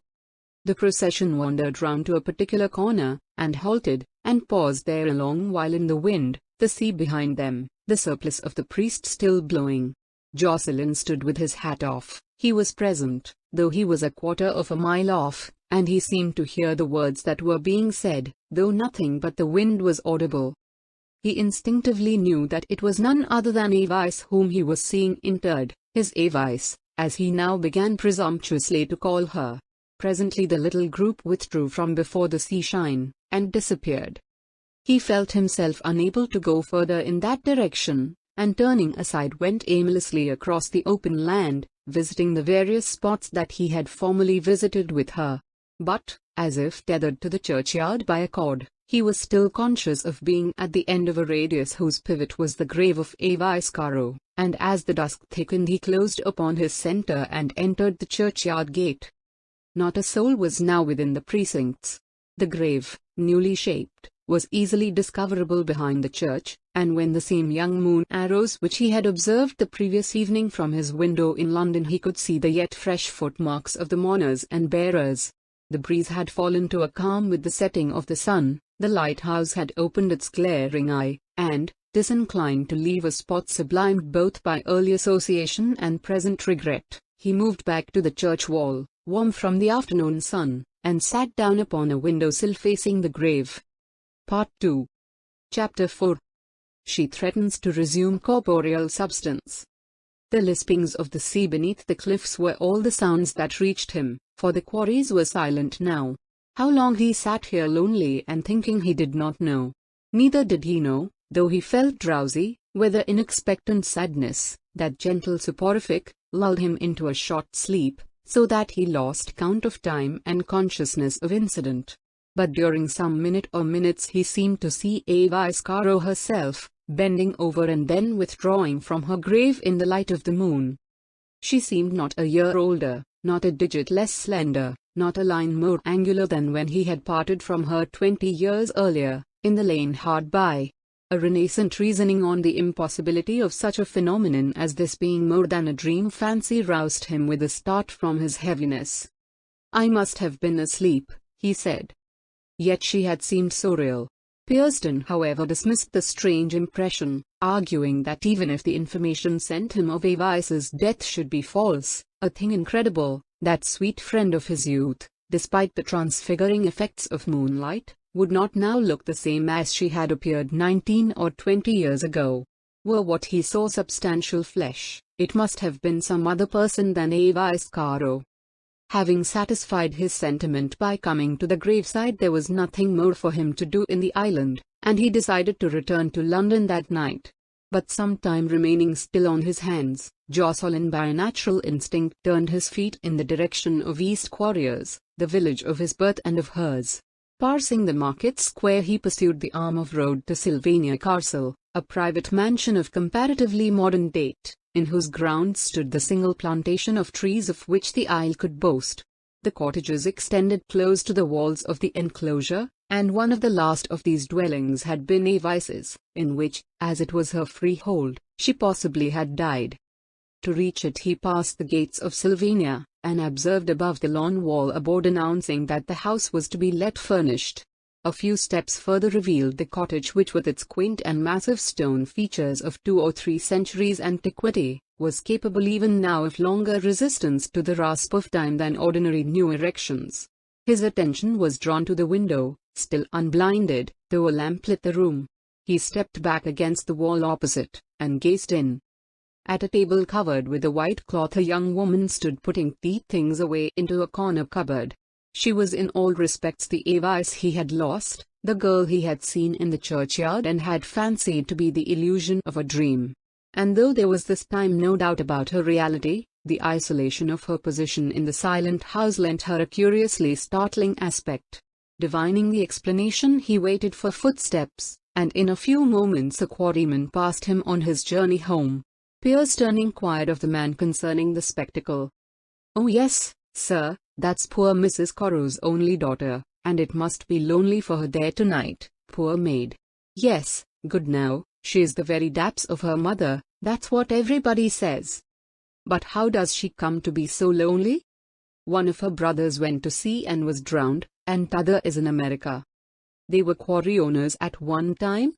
The procession wandered round to a particular corner, and halted, and paused there a long while in the wind, the sea behind them, the surplice of the priest still blowing. Jocelyn stood with his hat off. He was present, though he was 1/4 mile off, and he seemed to hear the words that were being said, though nothing but the wind was audible. He instinctively knew that it was none other than Avice whom he was seeing interred, his Avice, as he now began presumptuously to call her. Presently the little group withdrew from before the sea shine, and disappeared. He felt himself unable to go further in that direction, and turning aside went aimlessly across the open land, visiting the various spots that he had formerly visited with her. But, as if tethered to the churchyard by a cord, he was still conscious of being at the end of a radius whose pivot was the grave of Avice Caro, and as the dusk thickened he closed upon his centre and entered the churchyard gate. Not a soul was now within the precincts. The grave, newly shaped, was easily discoverable behind the church, and when the same young moon arose which he had observed the previous evening from his window in London he could see the yet fresh footmarks of the mourners and bearers. The breeze had fallen to a calm with the setting of the sun, the lighthouse had opened its glaring eye, and, disinclined to leave a spot sublimed both by early association and present regret, he moved back to the church wall, warm from the afternoon sun, and sat down upon a window-sill facing the grave. Part 2. Chapter 4. She threatens to resume corporeal substance. The lispings of the sea beneath the cliffs were all the sounds that reached him, for the quarries were silent now. How long he sat here lonely and thinking he did not know. Neither did he know, though he felt drowsy, whether in expectant sadness, that gentle soporific, lulled him into a short sleep, so that he lost count of time and consciousness of incident. But during some minute or minutes he seemed to see Avice Caro herself, bending over and then withdrawing from her grave in the light of the moon. She seemed not a year older, not a digit less slender, not a line more angular than when he had parted from her 20 years earlier, in the lane hard by. A renascent reasoning on the impossibility of such a phenomenon as this being more than a dream fancy roused him with a start from his heaviness. "I must have been asleep," he said. Yet she had seemed so real. Pierston, however, dismissed the strange impression, arguing that even if the information sent him of Avice's death should be false, a thing incredible, that sweet friend of his youth, despite the transfiguring effects of moonlight, would not now look the same as she had appeared 19 or 20 years ago. Were what he saw substantial flesh, it must have been some other person than Avice Caro. Having satisfied his sentiment by coming to the graveside, there was nothing more for him to do in the island, and he decided to return to London that night. But some time remaining still on his hands, Jocelyn by a natural instinct turned his feet in the direction of East Quarriers, the village of his birth and of hers. Passing the market square, he pursued the arm of road to Sylvania Castle, a private mansion of comparatively modern date, in whose grounds stood the single plantation of trees of which the Isle could boast. The cottages extended close to the walls of the enclosure, and one of the last of these dwellings had been Avice's, in which, as it was her freehold, she possibly had died. To reach it he passed the gates of Sylvania, and observed above the lawn wall a board announcing that the house was to be let furnished. A few steps further revealed the cottage, which with its quaint and massive stone features of 2 or 3 centuries antiquity, was capable even now of longer resistance to the rasp of time than ordinary new erections. His attention was drawn to the window, still unblinded, though a lamp lit the room. He stepped back against the wall opposite, and gazed in. At a table covered with a white cloth a young woman stood putting tea things away into a corner cupboard. She was in all respects the Avice he had lost, the girl he had seen in the churchyard and had fancied to be the illusion of a dream. And though there was this time no doubt about her reality, the isolation of her position in the silent house lent her a curiously startling aspect. Divining the explanation, he waited for footsteps, and in a few moments a quarryman passed him on his journey home. Pierston inquired of the man concerning the spectacle. "Oh yes, sir, that's poor Mrs. Caro's only daughter, and it must be lonely for her there tonight, poor maid. Yes, good now, she is the very daps of her mother, that's what everybody says. But how does she come to be so lonely? One of her brothers went to sea and was drowned, and t'other is in America. They were quarry owners at one time?"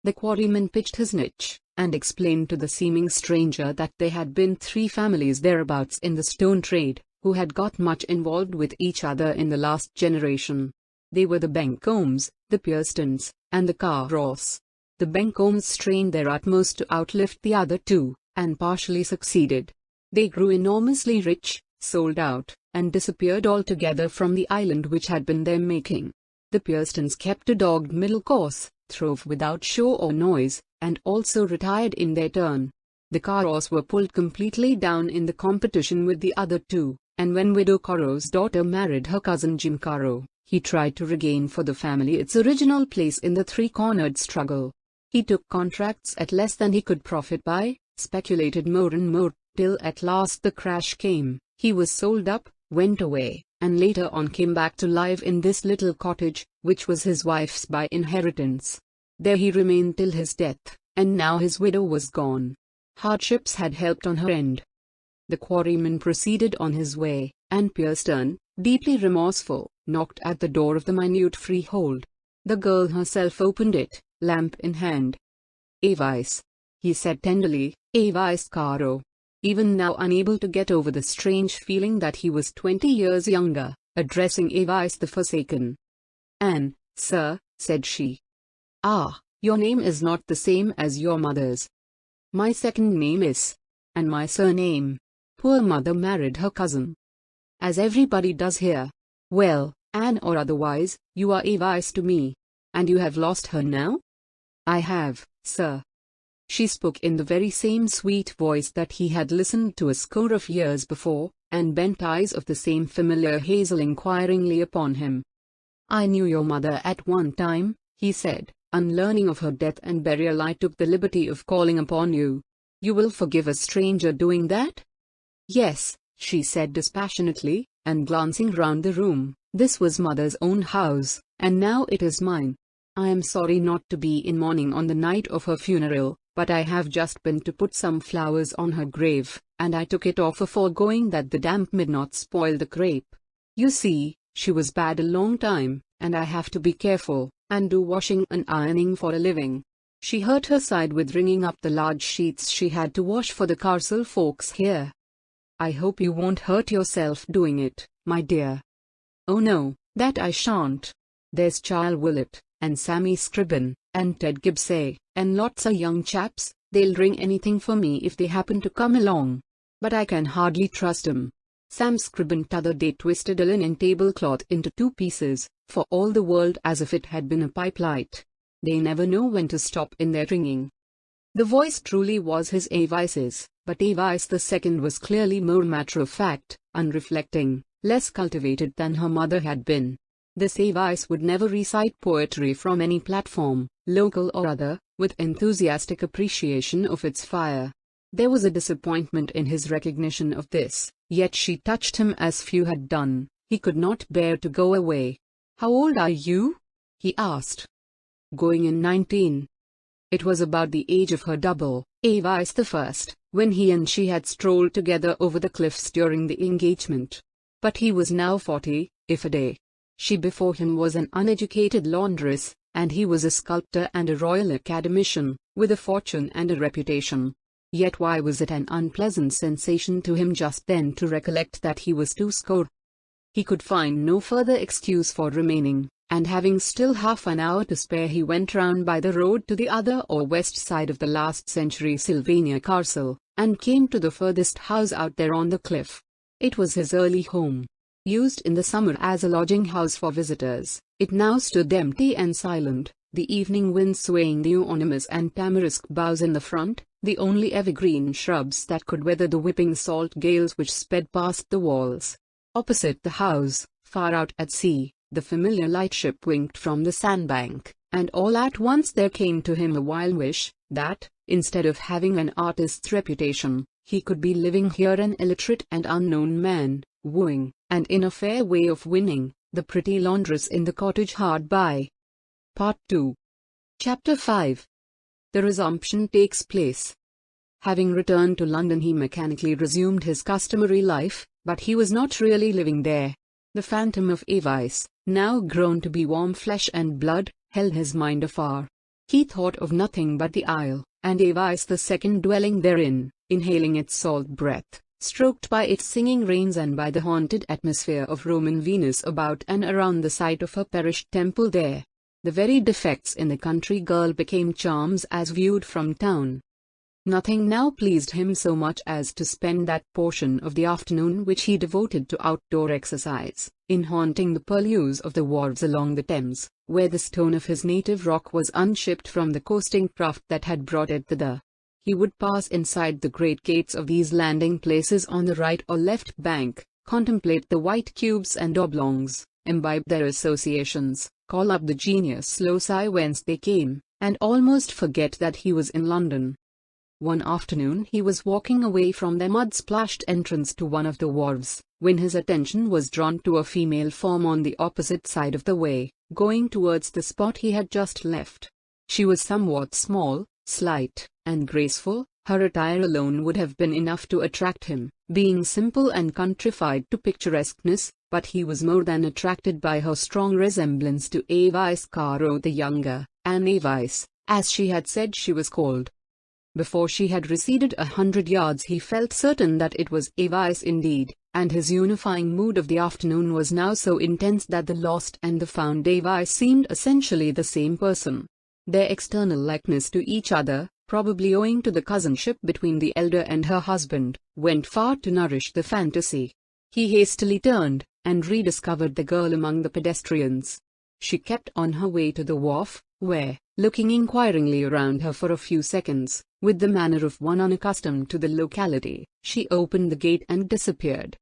The quarryman pitched his niche, and explained to the seeming stranger that there had been 3 families thereabouts in the stone trade, who had got much involved with each other in the last generation. They were the Bencombe's, the Pierstons, and the Caros. The Bencombe's strained their utmost to outlift the other 2, and partially succeeded. They grew enormously rich, sold out, and disappeared altogether from the island which had been their making. The Pierstons kept a dogged middle course, throve without show or noise, and also retired in their turn. The Caros were pulled completely down in the competition with the other 2, and when Widow Caro's daughter married her cousin Jim Caro, he tried to regain for the family its original place in the 3-cornered struggle. He took contracts at less than he could profit by, speculated more and more, till at last the crash came. He was sold up, went away, and later on came back to live in this little cottage, which was his wife's by inheritance. There he remained till his death, and now his widow was gone. Hardships had helped on her end. The quarryman proceeded on his way, and Pierston, deeply remorseful, knocked at the door of the minute freehold. The girl herself opened it, lamp in hand. "Avice," he said tenderly, "Avice Caro." Even now unable to get over the strange feeling that he was 20 years younger, addressing Avice the Forsaken. "Anne, sir," said she. "Ah, your name is not the same as your mother's." "My second name is, and my surname. Poor mother married her cousin, as everybody does here. Well, Anne or otherwise, you are Avice to me. And you have lost her now?" "I have, sir." She spoke in the very same sweet voice that he had listened to a score of years before, and bent eyes of the same familiar hazel inquiringly upon him. "I knew your mother at one time," he said, unlearning of her death and burial, I took the liberty of calling upon you. You will forgive a stranger doing that?" "Yes," she said dispassionately, and glancing round the room. This was Mother's own house, and now it is mine. I am sorry not to be in mourning on the night of her funeral, but I have just been to put some flowers on her grave, and I took it off foregoing that the damp might not spoil the crape. You see, she was bad a long time, and I have to be careful, and do washing and ironing for a living." She hurt her side with wringing up the large sheets she had to wash for the Castle folks here. "I hope you won't hurt yourself doing it, my dear." "Oh no, that I shan't. There's Charles Willett, and Sammy Scribben, and Ted Gibbsay, and lots of young chaps. They'll ring anything for me if they happen to come along. But I can hardly trust 'em." Sam Scribben t'other day twisted a linen tablecloth into two pieces, for all the world as if it had been a pipe light. They never know when to stop in their ringing. The voice truly was his Avice's, but Avice the second was clearly more matter-of-fact, unreflecting, less cultivated than her mother had been. This Avice would never recite poetry from any platform, local or other, with enthusiastic appreciation of its fire. There was a disappointment in his recognition of this, yet she touched him as few had done. He could not bear to go away. "How old are you?" he asked. "Going in 19. It was about the age of her double, Avice the first, when he and she had strolled together over the cliffs during the engagement. But he was now 40, if a day. She before him was an uneducated laundress, and he was a sculptor and a Royal Academician, with a fortune and a reputation. Yet why was it an unpleasant sensation to him just then to recollect that he was 20? He could find no further excuse for remaining, and having still half an hour to spare he went round by the road to the other or west side of the last-century Sylvania Castle, and came to the furthest house out there on the cliff. It was his early home. Used in the summer as a lodging house for visitors, it now stood empty and silent, the evening wind swaying the euonymus and tamarisk boughs in the front, the only evergreen shrubs that could weather the whipping salt gales which sped past the walls. Opposite the house, far out at sea, the familiar lightship winked from the sandbank, and all at once there came to him a wild wish, that, instead of having an artist's reputation, he could be living here an illiterate and unknown man, wooing, and in a fair way of winning, the pretty laundress in the cottage hard by. Part 2. Chapter 5. The resumption takes place. Having returned to London he mechanically resumed his customary life, but he was not really living there. The phantom of Avice, now grown to be warm flesh and blood, held his mind afar. He thought of nothing but the Isle, and Avice the second dwelling therein, inhaling its salt breath, stroked by its singing rains and by the haunted atmosphere of Roman Venus about and around the site of her perished temple there. The very defects in the country girl became charms as viewed from town. Nothing now pleased him so much as to spend that portion of the afternoon which he devoted to outdoor exercise, in haunting the purlieus of the wharves along the Thames, where the stone of his native rock was unshipped from the coasting craft that had brought it thither. He would pass inside the great gates of these landing places on the right or left bank, contemplate the white cubes and oblongs, imbibe their associations, call up the genius loci whence they came, and almost forget that he was in London. One afternoon he was walking away from the mud-splashed entrance to one of the wharves, when his attention was drawn to a female form on the opposite side of the way, going towards the spot he had just left. She was somewhat small, slight, and graceful. Her attire alone would have been enough to attract him, being simple and countrified to picturesqueness, but he was more than attracted by her strong resemblance to Avice Caro the younger, Anne Avice, as she had said she was called. Before she had receded 100 yards he felt certain that it was Avice indeed, and his unifying mood of the afternoon was now so intense that the lost and the found Avice seemed essentially the same person. Their external likeness to each other, probably owing to the cousinship between the elder and her husband, went far to nourish the fantasy. He hastily turned, and rediscovered the girl among the pedestrians. She kept on her way to the wharf, where, looking inquiringly around her for a few seconds, with the manner of one unaccustomed to the locality, she opened the gate and disappeared.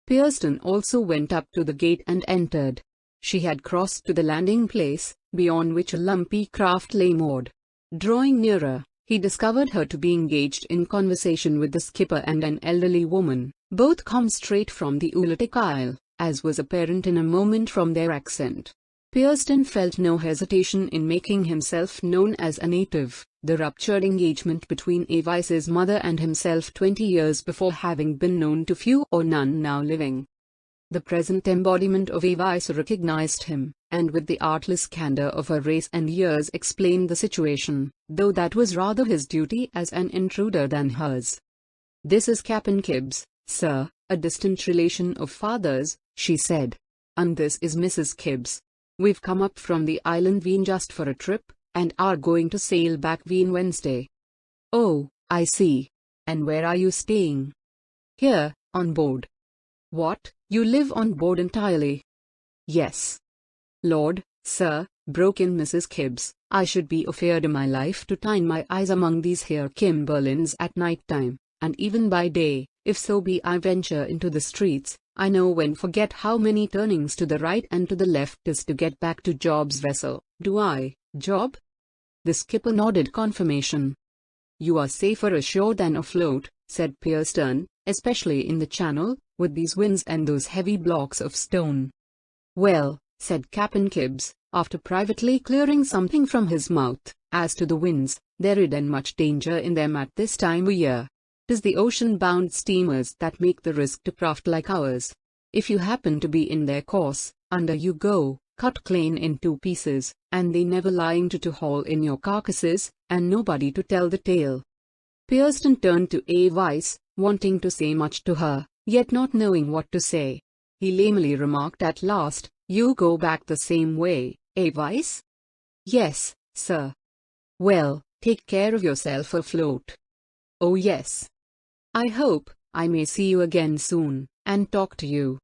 Pierston also went up to the gate and entered. she had crossed to the landing place, beyond which a lumpy craft lay moored. Drawing nearer, he discovered her to be engaged in conversation with the skipper and an elderly woman, both come straight from the Ultic Isle, as was apparent in a moment from their accent. Pierston felt no hesitation in making himself known as a native, the ruptured engagement between Avice's mother and himself 20 years before having been known to few or none now living. The present embodiment of Avice recognized him, and with the artless candor of her race and years explained the situation, though that was rather his duty as an intruder than hers. "This is Captain Gibbs, sir, a distant relation of father's," she said. "And this is Mrs. Gibbs. We've come up from the island Veen just for a trip, and are going to sail back Veen Wednesday." "Oh, I see. And where are you staying?" "Here, on board." "What, you live on board entirely?" "Yes." "Lord, sir," broke in Mrs. Gibbs, "I should be afeard of my life to tine my eyes among these here Kimberlins at night time, and even by day, if so be I venture into the streets. I know when forget how many turnings to the right and to the left is to get back to Job's vessel, do I, Job?" The skipper nodded confirmation. "You are safer ashore than afloat," said Pierston, "especially in the channel, with these winds and those heavy blocks of stone." "Well," said Captain Gibbs, after privately clearing something from his mouth, "as to the winds, there isn't much danger in them at this time o' year. 'Tis the ocean-bound steamers that make the risk to craft like ours. If you happen to be in their course, under you go, cut clean in 2 pieces, and they never lying to haul in your carcasses, and nobody to tell the tale." Pierston turned to Avice, wanting to say much to her, yet not knowing what to say. He lamely remarked at last, "You go back the same way, Avice?" "Yes, sir." "Well, take care of yourself afloat." "Oh yes. I hope I may see you again soon, and talk to you."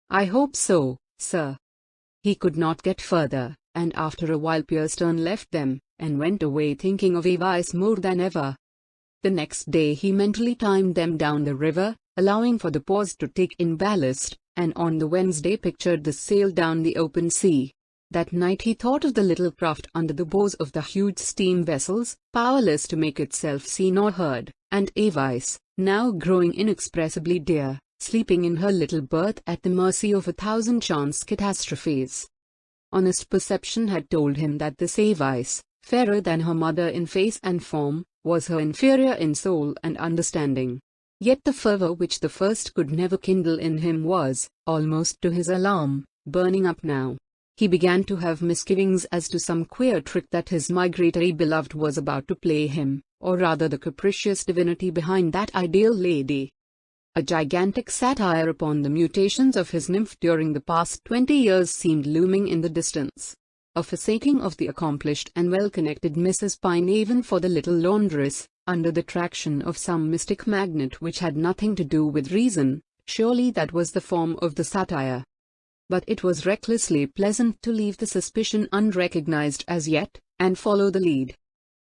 "I hope so, sir." He could not get further, and after a while Pierston left them, and went away thinking of Avice more than ever. The next day he mentally timed them down the river, allowing for the pause to take in ballast, and on the Wednesday pictured the sail down the open sea. That night he thought of the little craft under the bows of the huge steam vessels, powerless to make itself seen or heard, and Avice, now growing inexpressibly dear, sleeping in her little berth at the mercy of 1,000 chance catastrophes. Honest perception had told him that this Avice, fairer than her mother in face and form, was her inferior in soul and understanding. Yet the fervor which the first could never kindle in him was, almost to his alarm, burning up now. He began to have misgivings as to some queer trick that his migratory beloved was about to play him, or rather the capricious divinity behind that ideal lady. A gigantic satire upon the mutations of his nymph during the past 20 years seemed looming in the distance. A forsaking of the accomplished and well-connected Mrs. Pinehaven for the little laundress, under the traction of some mystic magnet which had nothing to do with reason, surely that was the form of the satire. But it was recklessly pleasant to leave the suspicion unrecognized as yet, and follow the lead.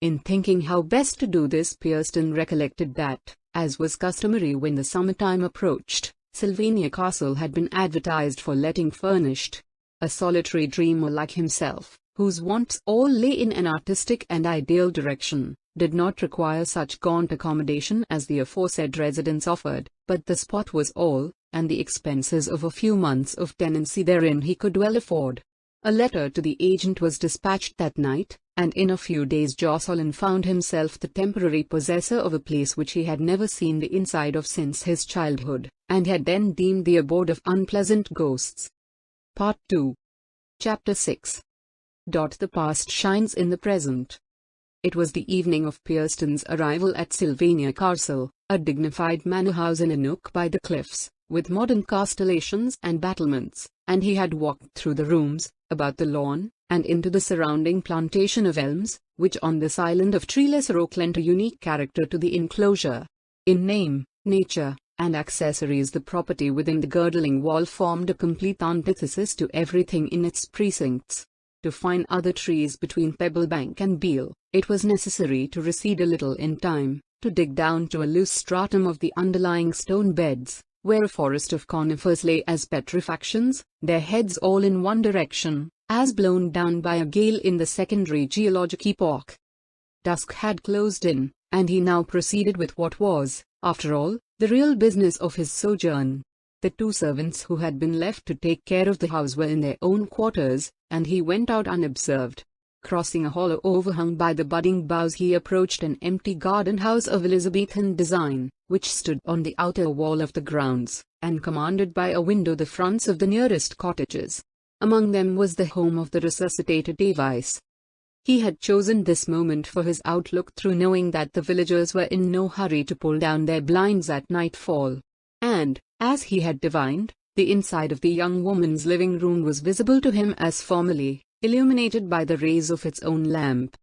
In thinking how best to do this, Pierston recollected that, as was customary when the summertime approached, Sylvania Castle had been advertised for letting furnished. A solitary dreamer like himself, whose wants all lay in an artistic and ideal direction, did not require such gaunt accommodation as the aforesaid residence offered, but the spot was all, and the expenses of a few months of tenancy therein he could well afford. A letter to the agent was dispatched that night, and in a few days Jocelyn found himself the temporary possessor of a place which he had never seen the inside of since his childhood, and had then deemed the abode of unpleasant ghosts. Part 2. Chapter 6. The past shines in the present. It was the evening of Pierston's arrival at Sylvania Castle, a dignified manor house in a nook by the cliffs, with modern castellations and battlements, and he had walked through the rooms, about the lawn, and into the surrounding plantation of elms, which on this island of treeless rock lent a unique character to the enclosure. In name, nature, and accessories the property within the girdling wall formed a complete antithesis to everything in its precincts. To find other trees between Pebblebank and Beale, it was necessary to recede a little in time, to dig down to a loose stratum of the underlying stone beds, where a forest of conifers lay as petrifactions, their heads all in one direction, as blown down by a gale in the secondary geologic epoch. Dusk had closed in, and he now proceeded with what was, after all, the real business of his sojourn. The two servants who had been left to take care of the house were in their own quarters, and he went out unobserved. Crossing a hollow overhung by the budding boughs, he approached an empty garden house of Elizabethan design, which stood on the outer wall of the grounds, and commanded by a window the fronts of the nearest cottages. Among them was the home of the resuscitated Avice. He had chosen this moment for his outlook through knowing that the villagers were in no hurry to pull down their blinds at nightfall. And, as he had divined, the inside of the young woman's living room was visible to him as formerly, illuminated by the rays of its own lamp.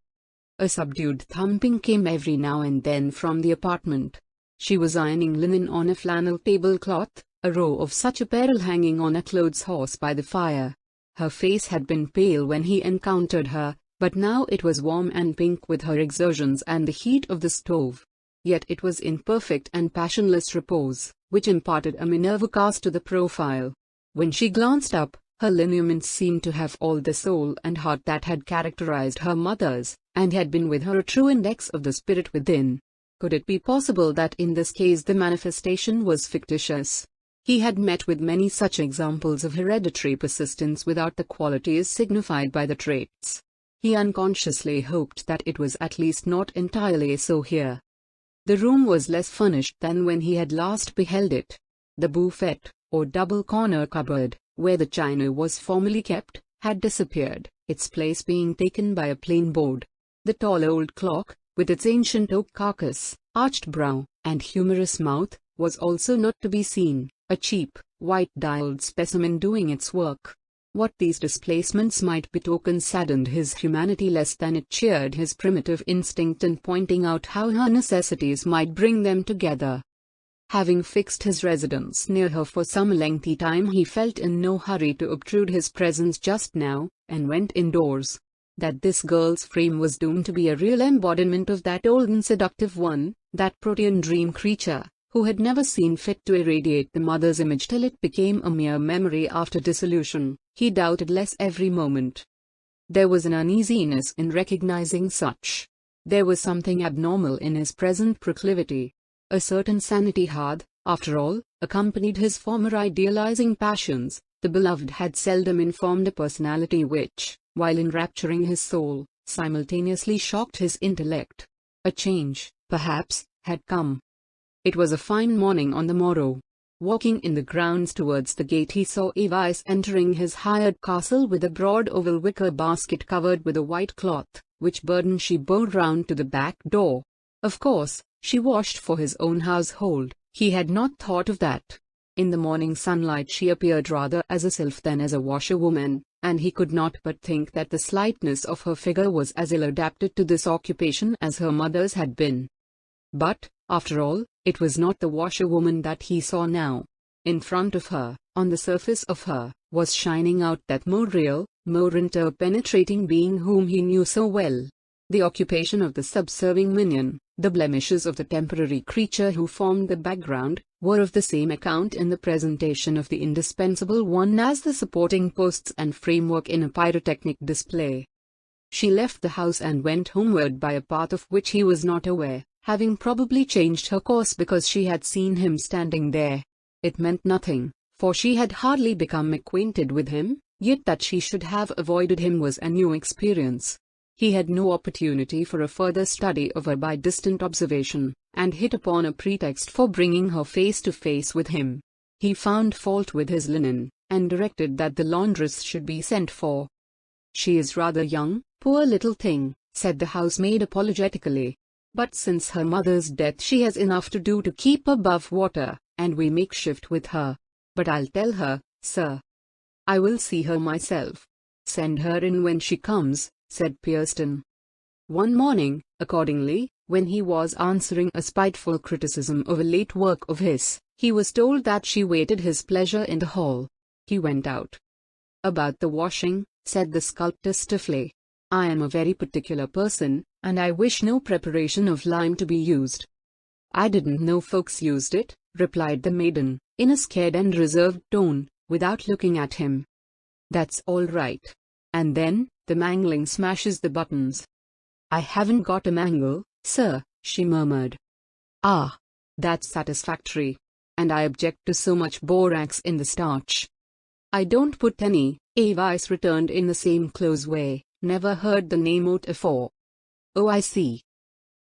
A subdued thumping came every now and then from the apartment. She was ironing linen on a flannel tablecloth, a row of such apparel hanging on a clothes horse by the fire. Her face had been pale when he encountered her, but now it was warm and pink with her exertions and the heat of the stove. Yet it was in perfect and passionless repose, which imparted a Minerva cast to the profile. When she glanced up, her lineaments seemed to have all the soul and heart that had characterized her mother's, and had been with her a true index of the spirit within. Could it be possible that in this case the manifestation was fictitious? He had met with many such examples of hereditary persistence without the qualities signified by the traits. He unconsciously hoped that it was at least not entirely so here. The room was less furnished than when he had last beheld it. The buffet, or double corner cupboard, where the china was formerly kept, had disappeared, its place being taken by a plain board. The tall old clock, with its ancient oak carcass, arched brow, and humorous mouth, was also not to be seen, a cheap, white-dialed specimen doing its work. What these displacements might betoken saddened his humanity less than it cheered his primitive instinct in pointing out how her necessities might bring them together. Having fixed his residence near her for some lengthy time, he felt in no hurry to obtrude his presence just now, and went indoors. That this girl's frame was doomed to be a real embodiment of that old and seductive one, that protean dream creature, who had never seen fit to irradiate the mother's image till it became a mere memory after dissolution, he doubted less every moment. There was an uneasiness in recognizing such. There was something abnormal in his present proclivity. A certain sanity had, after all, accompanied his former idealizing passions. The beloved had seldom informed a personality which, while enrapturing his soul, simultaneously shocked his intellect. A change, perhaps, had come. It was a fine morning on the morrow. Walking in the grounds towards the gate, he saw Avice entering his hired castle with a broad oval wicker basket covered with a white cloth, which burden she bore round to the back door. Of course, she washed for his own household. He had not thought of that. In the morning sunlight she appeared rather as a sylph than as a washerwoman, and he could not but think that the slightness of her figure was as ill adapted to this occupation as her mother's had been. But, after all, it was not the washerwoman that he saw now. In front of her, on the surface of her, was shining out that more real, more interpenetrating being whom he knew so well. The occupation of the subserving minion, the blemishes of the temporary creature who formed the background, were of the same account in the presentation of the indispensable one as the supporting posts and framework in a pyrotechnic display. She left the house and went homeward by a path of which he was not aware, having probably changed her course because she had seen him standing there. It meant nothing, for she had hardly become acquainted with him, yet that she should have avoided him was a new experience. He had no opportunity for a further study of her by distant observation, and hit upon a pretext for bringing her face to face with him. He found fault with his linen, and directed that the laundress should be sent for. "She is rather young, poor little thing," said the housemaid apologetically. "But since her mother's death she has enough to do to keep above water, and we make shift with her. But I'll tell her, sir. I will see her myself." "Send her in when she comes," said Pierston. One morning, accordingly, when he was answering a spiteful criticism of a late work of his, he was told that she waited his pleasure in the hall. He went out. "About the washing," said the sculptor stiffly. "I am a very particular person, and I wish no preparation of lime to be used." "I didn't know folks used it," replied the maiden. in a scared and reserved tone, without looking at him. "That's all right." And then, the mangling smashes the buttons. "I haven't got a mangle, sir," she murmured. "Ah. That's satisfactory. And I object to so much borax in the starch." "I don't put any," Avice returned in the same close way. "Never heard the name out afore." "Oh, I see."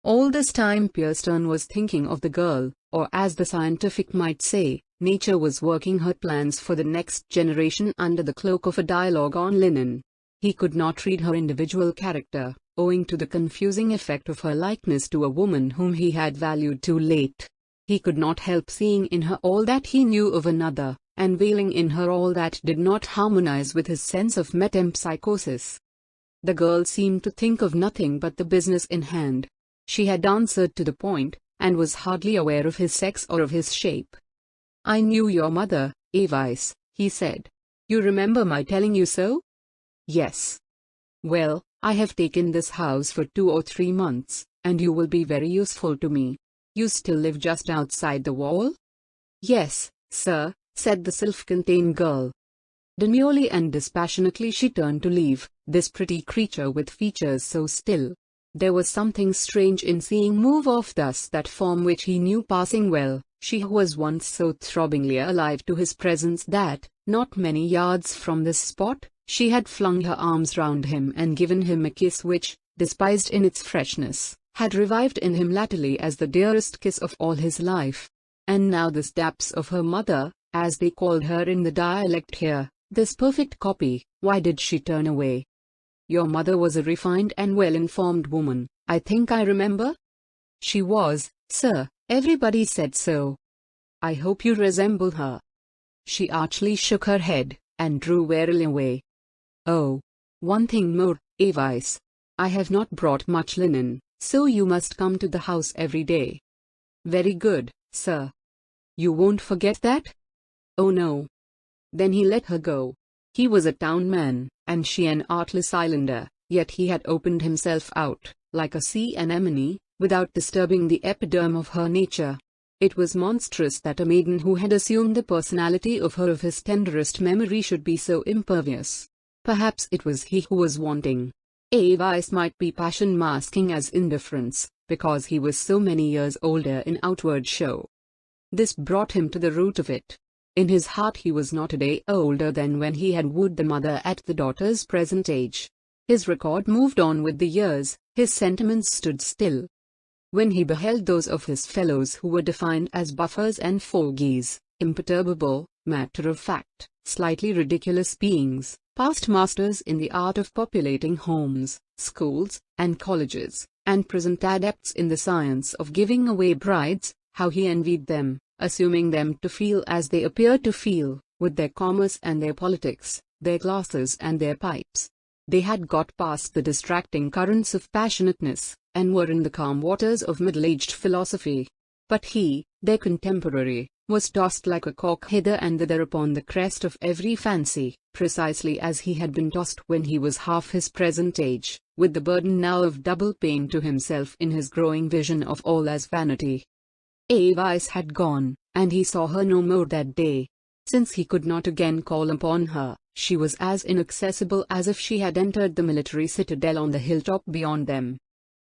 All this time Pierston was thinking of the girl, or as the scientific might say, nature was working her plans for the next generation under the cloak of a dialogue on linen. He could not read her individual character, owing to the confusing effect of her likeness to a woman whom he had valued too late. He could not help seeing in her all that he knew of another, and veiling in her all that did not harmonize with his sense of metempsychosis. The girl seemed to think of nothing but the business in hand. She had answered to the point, and was hardly aware of his sex or of his shape. "I knew your mother, Avice," he said. "You remember my telling you so?" "Yes." "Well, I have taken this house for 2 or 3 months, and you will be very useful to me. You still live just outside the wall?" "Yes, sir," said the self-contained girl. Demurely and dispassionately she turned to leave, this pretty creature with features so still. There was something strange in seeing move off thus that form which he knew passing well, she who was once so throbbingly alive to his presence that, not many yards from this spot, she had flung her arms round him and given him a kiss which, despised in its freshness, had revived in him latterly as the dearest kiss of all his life. And now this daps of her mother, as they called her in the dialect here, this perfect copy, why did she turn away? "Your mother was a refined and well-informed woman, I think I remember?" "She was, sir, everybody said so." "I hope you resemble her." She archly shook her head, and drew warily away. "Oh, one thing more, Avice. I have not brought much linen, so you must come to the house every day." "Very good, sir." "You won't forget that?" "Oh no." Then he let her go. He was a town man, and she an artless islander, yet he had opened himself out, like a sea anemone, without disturbing the epiderm of her nature. It was monstrous that a maiden who had assumed the personality of her of his tenderest memory should be so impervious. Perhaps it was he who was wanting. Avice might be passion masking as indifference, because he was so many years older in outward show. This brought him to the root of it. In his heart he was not a day older than when he had wooed the mother at the daughter's present age. His record moved on with the years, his sentiments stood still. When he beheld those of his fellows who were defined as buffers and fogies, imperturbable, matter-of-fact, slightly ridiculous beings, past masters in the art of populating homes, schools, and colleges, and present adepts in the science of giving away brides, how he envied them, assuming them to feel as they appeared to feel, with their commerce and their politics, their glasses and their pipes. They had got past the distracting currents of passionateness, and were in the calm waters of middle-aged philosophy. But he, their contemporary, was tossed like a cork hither and thither upon the crest of every fancy, precisely as he had been tossed when he was half his present age, with the burden now of double pain to himself in his growing vision of all as vanity. Avice had gone, and he saw her no more that day. Since he could not again call upon her, she was as inaccessible as if she had entered the military citadel on the hilltop beyond them.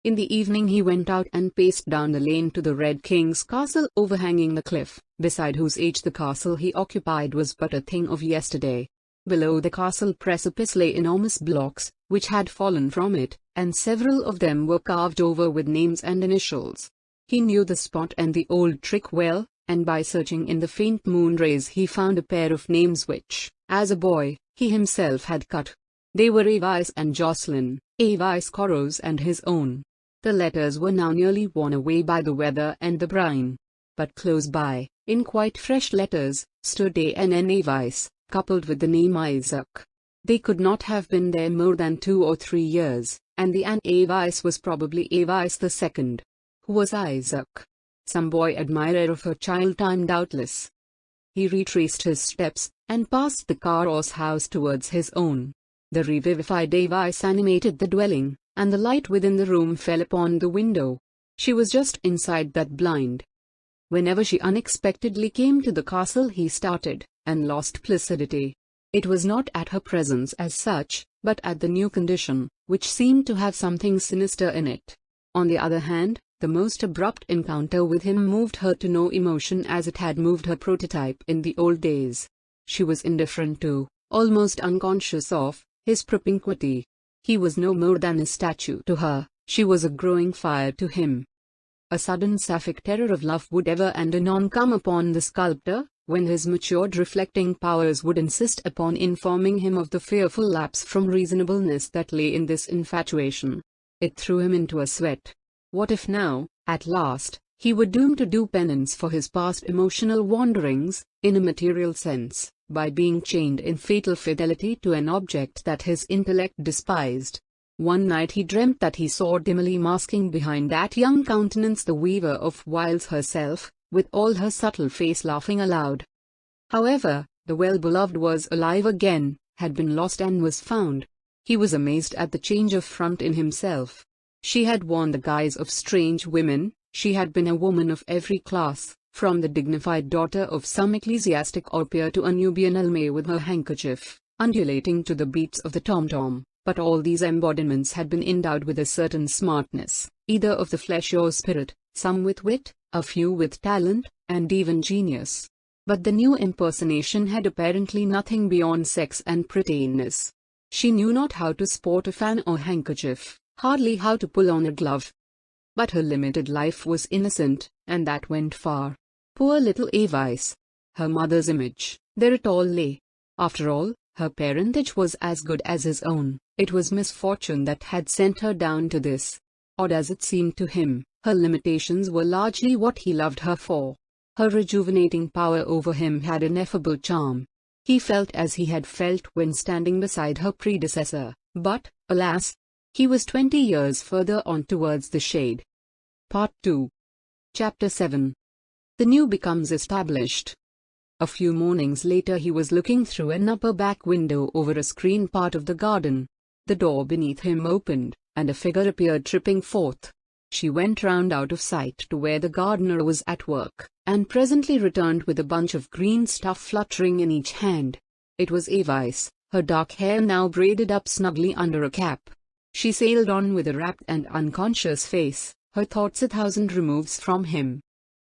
In the evening he went out and paced down the lane to the Red King's castle overhanging the cliff, beside whose age the castle he occupied was but a thing of yesterday. Below the castle precipice lay enormous blocks, which had fallen from it, and several of them were carved over with names and initials. He knew the spot and the old trick well, and by searching in the faint moon rays he found a pair of names which, as a boy, he himself had cut. They were Avice and Jocelyn, Avice Corrows and his own. The letters were now nearly worn away by the weather and the brine. But close by, in quite fresh letters, stood A.N. Avice, coupled with the name Isaac. They could not have been there more than 2 or 3 years, and the An Avice was probably Avice II. Who was Isaac? Some boy admirer of her child time doubtless. He retraced his steps, and passed the Carros house towards his own. The revivified Avice animated the dwelling, and the light within the room fell upon the window. She was just inside that blind. Whenever she unexpectedly came to the castle he started, and lost placidity. It was not at her presence as such, but at the new condition, which seemed to have something sinister in it. On the other hand, the most abrupt encounter with him moved her to no emotion as it had moved her prototype in the old days. She was indifferent to, almost unconscious of, his propinquity. He was no more than a statue to her, she was a growing fire to him. A sudden sapphic terror of love would ever and anon come upon the sculptor, when his matured reflecting powers would insist upon informing him of the fearful lapse from reasonableness that lay in this infatuation. It threw him into a sweat. What if now, at last, he were doomed to do penance for his past emotional wanderings, in a material sense, by being chained in fatal fidelity to an object that his intellect despised? One night he dreamt that he saw dimly masking behind that young countenance the weaver of wiles herself, with all her subtle face laughing aloud. However, the well-beloved was alive again, had been lost and was found. He was amazed at the change of front in himself. She had worn the guise of strange women, she had been a woman of every class, from the dignified daughter of some ecclesiastic or peer to a Nubian almay with her handkerchief, undulating to the beats of the tom-tom. But all these embodiments had been endowed with a certain smartness, either of the flesh or spirit, some with wit, a few with talent, and even genius. But the new impersonation had apparently nothing beyond sex and prettiness. She knew not how to sport a fan or handkerchief, hardly how to pull on a glove. But her limited life was innocent, and that went far. Poor little Avice! Her mother's image, there it all lay. After all, her parentage was as good as his own. It was misfortune that had sent her down to this. Odd as it seemed to him, her limitations were largely what he loved her for. Her rejuvenating power over him had ineffable charm. He felt as he had felt when standing beside her predecessor, but, alas, he was 20 years further on towards the shade. Part 2. Chapter 7. The new becomes established. A few mornings later he was looking through an upper back window over a screened part of the garden. The door beneath him opened, and a figure appeared tripping forth. She went round out of sight to where the gardener was at work, and presently returned with a bunch of green stuff fluttering in each hand. It was Avice, her dark hair now braided up snugly under a cap. She sailed on with a rapt and unconscious face, her thoughts 1,000 removes from him.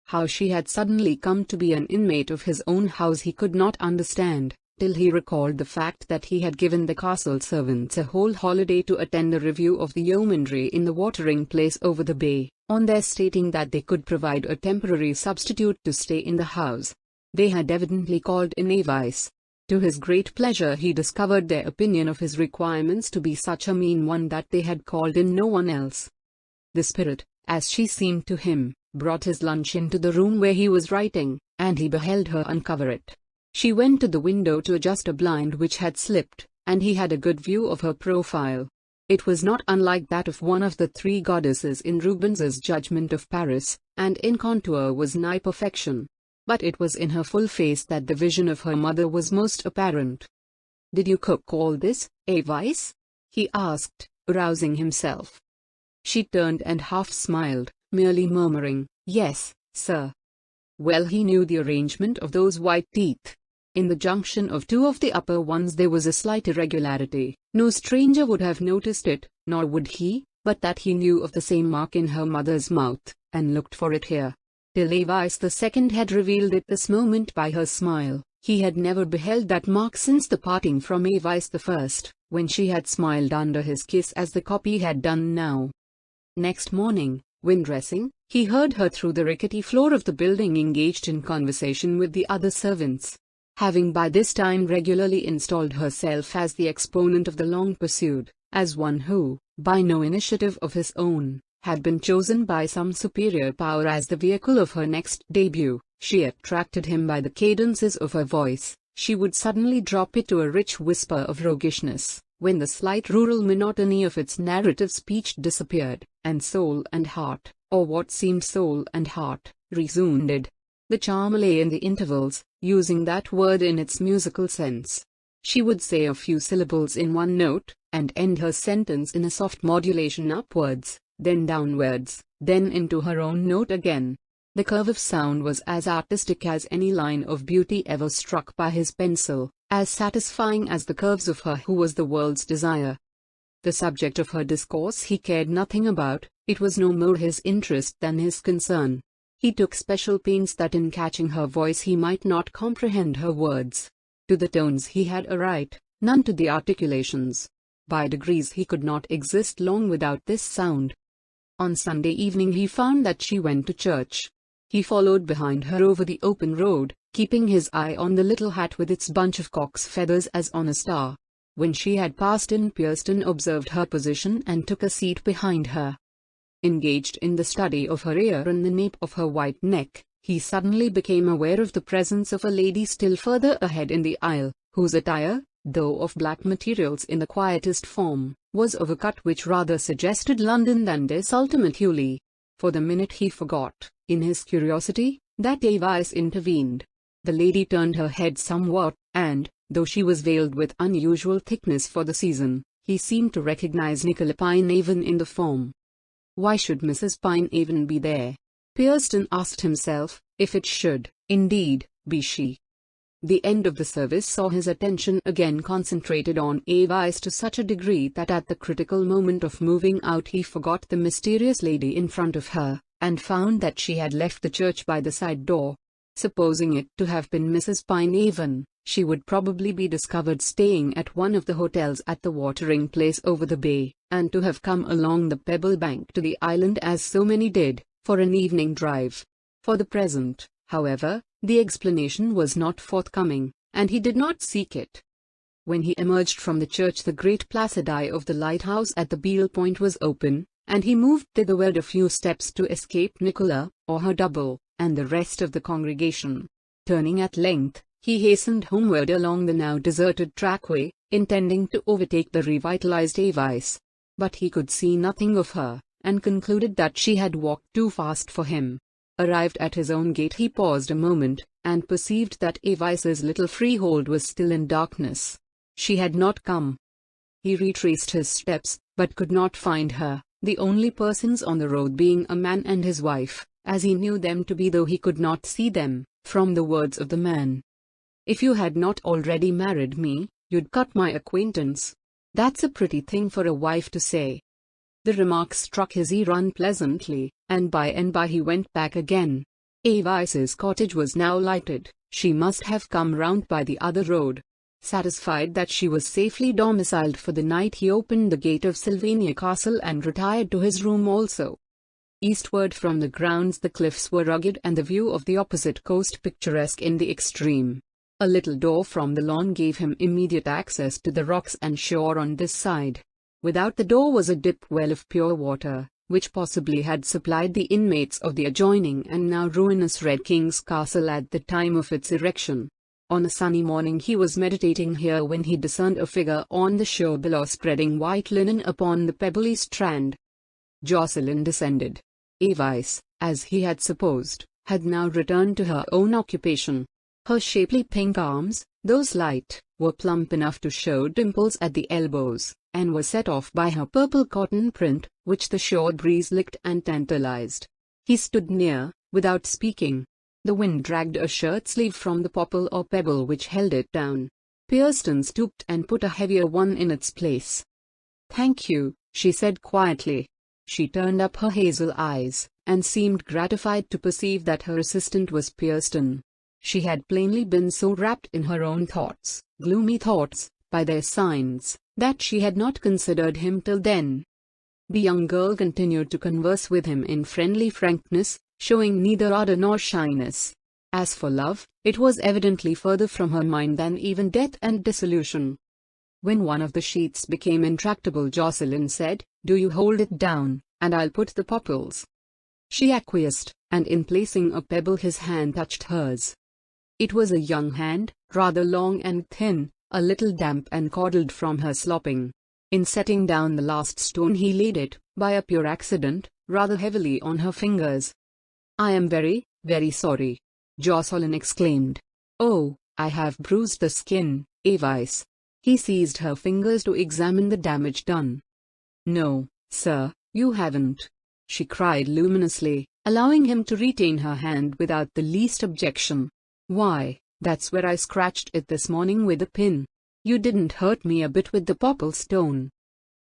How she had suddenly come to be an inmate of his own house he could not understand, till he recalled the fact that he had given the castle servants a whole holiday to attend a review of the yeomanry in the watering place over the bay, on their stating that they could provide a temporary substitute to stay in the house. They had evidently called in Avice. To his great pleasure he discovered their opinion of his requirements to be such a mean one that they had called in no one else. The spirit, as she seemed to him, brought his lunch into the room where he was writing, and he beheld her uncover it. She went to the window to adjust a blind which had slipped, and he had a good view of her profile. It was not unlike that of one of the three goddesses in Rubens's Judgment of Paris, and in contour was nigh perfection. But it was in her full face that the vision of her mother was most apparent. "Did you cook all this, Avice?" he asked, arousing himself. She turned and half smiled, merely murmuring, "Yes, sir." Well he knew the arrangement of those white teeth. In the junction of two of the upper ones there was a slight irregularity. No stranger would have noticed it, nor would he, but that he knew of the same mark in her mother's mouth, and looked for it here. Till Avice the second had revealed it this moment by her smile. He had never beheld that mark since the parting from Avice the first, when she had smiled under his kiss as the copy had done now. Next morning, when dressing, he heard her through the rickety floor of the building engaged in conversation with the other servants. Having by this time regularly installed herself as the exponent of the long pursued, as one who, by no initiative of his own, had been chosen by some superior power as the vehicle of her next debut, she attracted him by the cadences of her voice. She would suddenly drop it to a rich whisper of roguishness, when the slight rural monotony of its narrative speech disappeared, and soul and heart, or what seemed soul and heart, resounded. The charm lay in the intervals, using that word in its musical sense. She would say a few syllables in one note, and end her sentence in a soft modulation upwards, then downwards, then into her own note again. The curve of sound was as artistic as any line of beauty ever struck by his pencil, as satisfying as the curves of her who was the world's desire. The subject of her discourse he cared nothing about, it was no more his interest than his concern. He took special pains that in catching her voice he might not comprehend her words. To the tones he had a right, none to the articulations. By degrees he could not exist long without this sound. On Sunday evening he found that she went to church. He followed behind her over the open road, keeping his eye on the little hat with its bunch of cock's feathers as on a star. When she had passed in, Pierston observed her position and took a seat behind her. Engaged in the study of her ear and the nape of her white neck, he suddenly became aware of the presence of a lady still further ahead in the aisle, whose attire, though of black materials in the quietest form, was of a cut which rather suggested London than this ultimate Hewley. For the minute he forgot, in his curiosity, that Avice intervened. The lady turned her head somewhat, and, though she was veiled with unusual thickness for the season, he seemed to recognize Nicola Pinehaven in the form. Why should Mrs. Pinehaven be there? Pierston asked himself, if it should, indeed, be she. The end of the service saw his attention again concentrated on Avice to such a degree that at the critical moment of moving out he forgot the mysterious lady in front of her, and found that she had left the church by the side door. Supposing it to have been Mrs. Pinehaven, she would probably be discovered staying at one of the hotels at the watering place over the bay, and to have come along the pebble bank to the island as so many did, for an evening drive. For the present, however, the explanation was not forthcoming, and he did not seek it. When he emerged from the church, the great placid eye of the lighthouse at the Beale Point was open, and he moved thitherward a few steps to escape Nicola, or her double, and the rest of the congregation. Turning at length, he hastened homeward along the now deserted trackway, intending to overtake the revitalized Avice. But he could see nothing of her, and concluded that she had walked too fast for him. Arrived at his own gate he paused a moment, and perceived that Avice's little freehold was still in darkness. She had not come. He retraced his steps, but could not find her, the only persons on the road being a man and his wife, as he knew them to be though he could not see them, from the words of the man. If you had not already married me, you'd cut my acquaintance. That's a pretty thing for a wife to say. The remark struck his ear unpleasantly, and by he went back again. Avice's cottage was now lighted. She must have come round by the other road. Satisfied that she was safely domiciled for the night, he opened the gate of Sylvania Castle and retired to his room also. Eastward from the grounds the cliffs were rugged and the view of the opposite coast picturesque in the extreme. A little door from the lawn gave him immediate access to the rocks and shore on this side. Without the door was a dip well of pure water, which possibly had supplied the inmates of the adjoining and now ruinous Red King's Castle at the time of its erection. On a sunny morning he was meditating here when he discerned a figure on the shore below spreading white linen upon the pebbly strand. Jocelyn descended. Avice, as he had supposed, had now returned to her own occupation. Her shapely pink arms, though slight, were plump enough to show dimples at the elbows, and were set off by her purple cotton print, which the shore breeze licked and tantalized. He stood near, without speaking. The wind dragged a shirt sleeve from the popple or pebble which held it down. Pierston stooped and put a heavier one in its place. "Thank you," she said quietly. She turned up her hazel eyes, and seemed gratified to perceive that her assistant was Pierston. She had plainly been so wrapped in her own thoughts, gloomy thoughts, by their signs, that she had not considered him till then. The young girl continued to converse with him in friendly frankness, showing neither ardor nor shyness. As for love, it was evidently further from her mind than even death and dissolution. When one of the sheets became intractable, Jocelyn said, "Do you hold it down, and I'll put the popples." She acquiesced, and in placing a pebble his hand touched hers. It was a young hand, rather long and thin, a little damp and cordled from her slopping. In setting down the last stone he laid it, by a pure accident, rather heavily on her fingers. "I am very, very sorry," Jocelyn exclaimed. "Oh, I have bruised the skin, Avice." He seized her fingers to examine the damage done. "No, sir, you haven't," she cried luminously, allowing him to retain her hand without the least objection. "Why, that's where I scratched it this morning with a pin. You didn't hurt me a bit with the popple stone."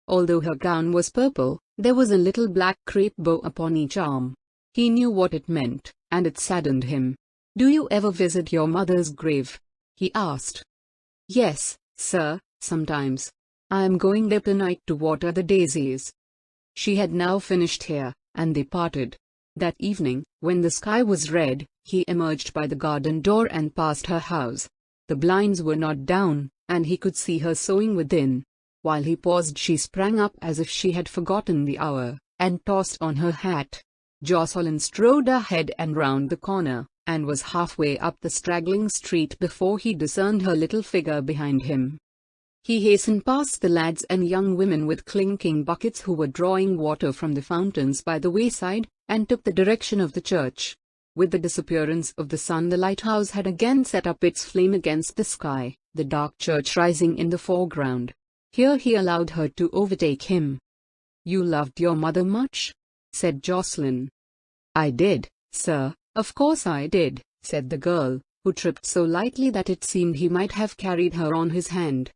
Although her gown was purple, there was a little black crepe bow upon each arm. He knew what it meant, and it saddened him. "Do you ever visit your mother's grave?" he asked. "Yes, sir, sometimes. I am going there tonight to water the daisies." She had now finished here, and they parted. That evening, when the sky was red, he emerged by the garden door and passed her house. The blinds were not down, and he could see her sewing within. While he paused, she sprang up as if she had forgotten the hour, and tossed on her hat. Jocelyn strode ahead and round the corner, and was halfway up the straggling street before he discerned her little figure behind him. He hastened past the lads and young women with clinking buckets who were drawing water from the fountains by the wayside, and took the direction of the church. With the disappearance of the sun, the lighthouse had again set up its flame against the sky, the dark church rising in the foreground. Here he allowed her to overtake him. "You loved your mother much?" said Jocelyn. "I did, sir, of course I did," said the girl, who tripped so lightly that it seemed he might have carried her on his hand.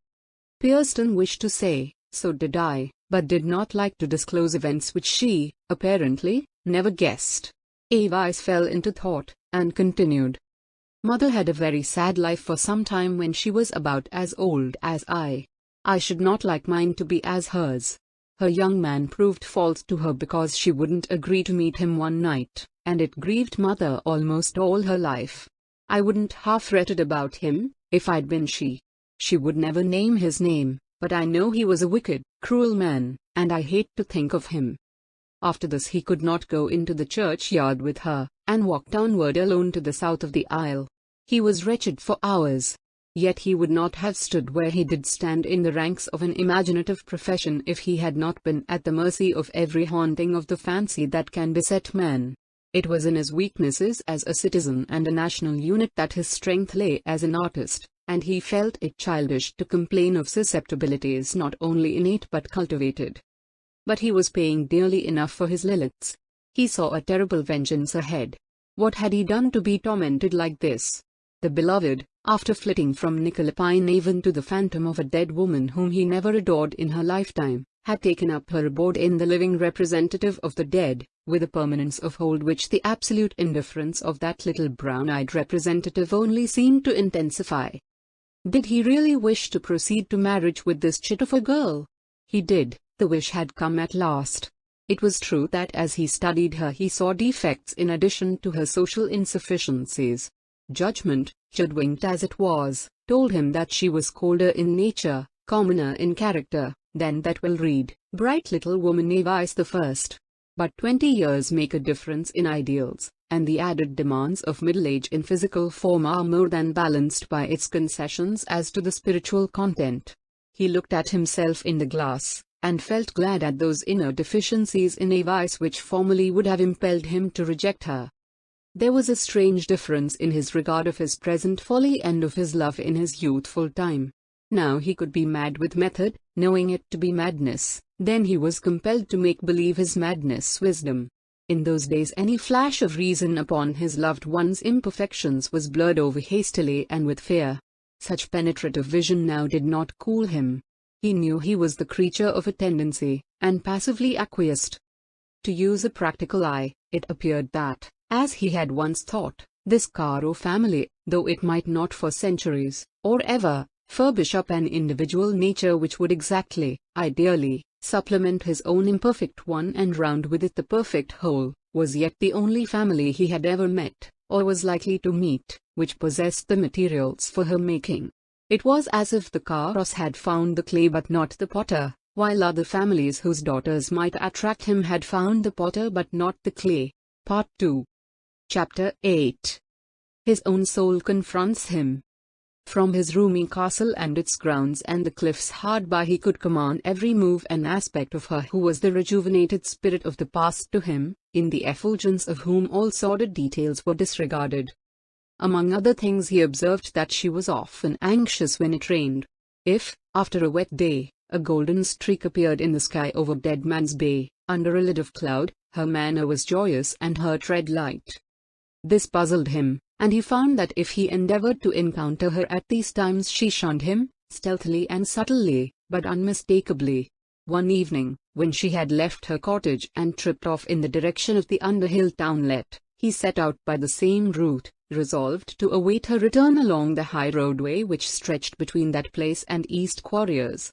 Pierston wished to say, "So did I," but did not like to disclose events which she, apparently, never guessed. Avice fell into thought, and continued. "Mother had a very sad life for some time when she was about as old as I. I should not like mine to be as hers. Her young man proved false to her because she wouldn't agree to meet him one night, and it grieved Mother almost all her life. I wouldn't have fretted about him, if I'd been she. She would never name his name, but I know he was a wicked, cruel man, and I hate to think of him." After this he could not go into the churchyard with her, and walked downward alone to the south of the Isle. He was wretched for hours. Yet he would not have stood where he did stand in the ranks of an imaginative profession if he had not been at the mercy of every haunting of the fancy that can beset man. It was in his weaknesses as a citizen and a national unit that his strength lay as an artist, and he felt it childish to complain of susceptibilities not only innate but cultivated. But he was paying dearly enough for his Liliths. He saw a terrible vengeance ahead. What had he done to be tormented like this? The beloved, after flitting from Nicolipine Haven to the phantom of a dead woman whom he never adored in her lifetime, had taken up her abode in the living representative of the dead, with a permanence of hold which the absolute indifference of that little brown-eyed representative only seemed to intensify. Did he really wish to proceed to marriage with this chit of a girl? He did. The wish had come at last. It was true that as he studied her he saw defects in addition to her social insufficiencies. Judgment, hoodwinked as it was, told him that she was colder in nature, commoner in character, than that well-read, bright little woman Avice the First. But 20 years make a difference in ideals, and the added demands of middle age in physical form are more than balanced by its concessions as to the spiritual content. He looked at himself in the glass, and felt glad at those inner deficiencies in Avice which formerly would have impelled him to reject her. There was a strange difference in his regard of his present folly and of his love in his youthful time. Now he could be mad with method, knowing it to be madness, then he was compelled to make believe his madness wisdom. In those days any flash of reason upon his loved one's imperfections was blurred over hastily and with fear. Such penetrative vision now did not cool him. He knew he was the creature of a tendency, and passively acquiesced. To use a practical eye, it appeared that, as he had once thought, this Caro family, though it might not for centuries, or ever, furbish up an individual nature which would exactly, ideally, supplement his own imperfect one and round with it the perfect whole, was yet the only family he had ever met, or was likely to meet, which possessed the materials for her making. It was as if the Caros had found the clay but not the potter, while other families whose daughters might attract him had found the potter but not the clay. Part 2. Chapter 8. His own soul confronts him. From his roomy castle and its grounds and the cliffs hard by he could command every move and aspect of her who was the rejuvenated spirit of the past to him, in the effulgence of whom all sordid details were disregarded. Among other things he observed that she was often anxious when it rained. If, after a wet day, a golden streak appeared in the sky over Dead Man's Bay, under a lid of cloud, Her manner was joyous and her tread light. This puzzled him, and he found that if he endeavored to encounter her at these times she shunned him, stealthily and subtly, but unmistakably. One evening, when she had left her cottage and tripped off in the direction of the Underhill townlet, he set out by the same route, resolved to await her return along the high roadway which stretched between that place and East Quarriers.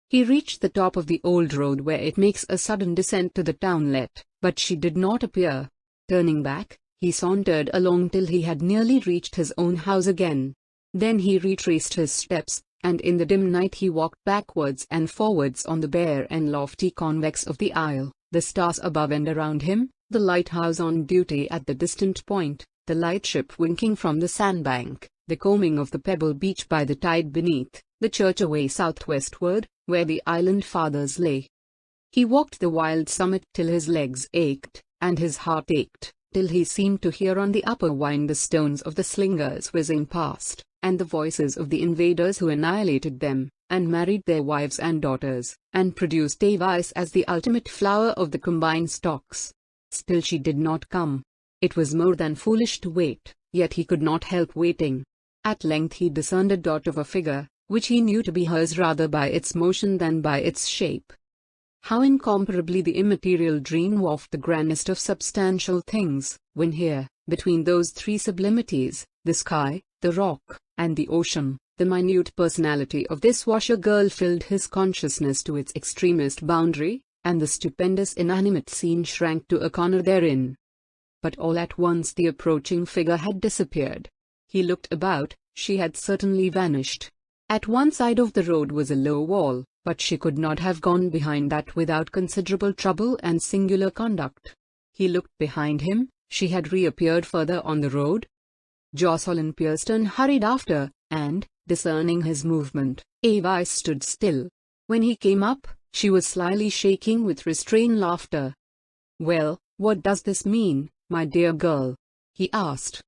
He reached the top of the old road where it makes a sudden descent to the townlet, but she did not appear. Turning back, he sauntered along till he had nearly reached his own house again. Then he retraced his steps, and in the dim night he walked backwards and forwards on the bare and lofty convex of the isle, the stars above and around him, the lighthouse on duty at the distant point, the lightship winking from the sandbank, the combing of the pebble beach by the tide beneath, the church away southwestward, where the island fathers lay. He walked the wild summit till his legs ached, and his heart ached, till he seemed to hear on the upper wind the stones of the slingers whizzing past, and the voices of the invaders who annihilated them, and married their wives and daughters, and produced Avice as the ultimate flower of the combined stocks. Still she did not come. It was more than foolish to wait, yet he could not help waiting. At length he discerned a dot of a figure, which he knew to be hers rather by its motion than by its shape. How incomparably the immaterial dream dwarfed the grandest of substantial things, when here, between those three sublimities, the sky, the rock, and the ocean, the minute personality of this washer-girl filled his consciousness to its extremest boundary, and the stupendous inanimate scene shrank to a corner therein. But all at once the approaching figure had disappeared. He looked about, she had certainly vanished. At one side of the road was a low wall, but she could not have gone behind that without considerable trouble and singular conduct. He looked behind him, she had reappeared further on the road. Jocelyn Pierston hurried after, and, discerning his movement, Avice stood still. When he came up, she was slyly shaking with restrained laughter. "Well, what does this mean, my dear girl?" he asked.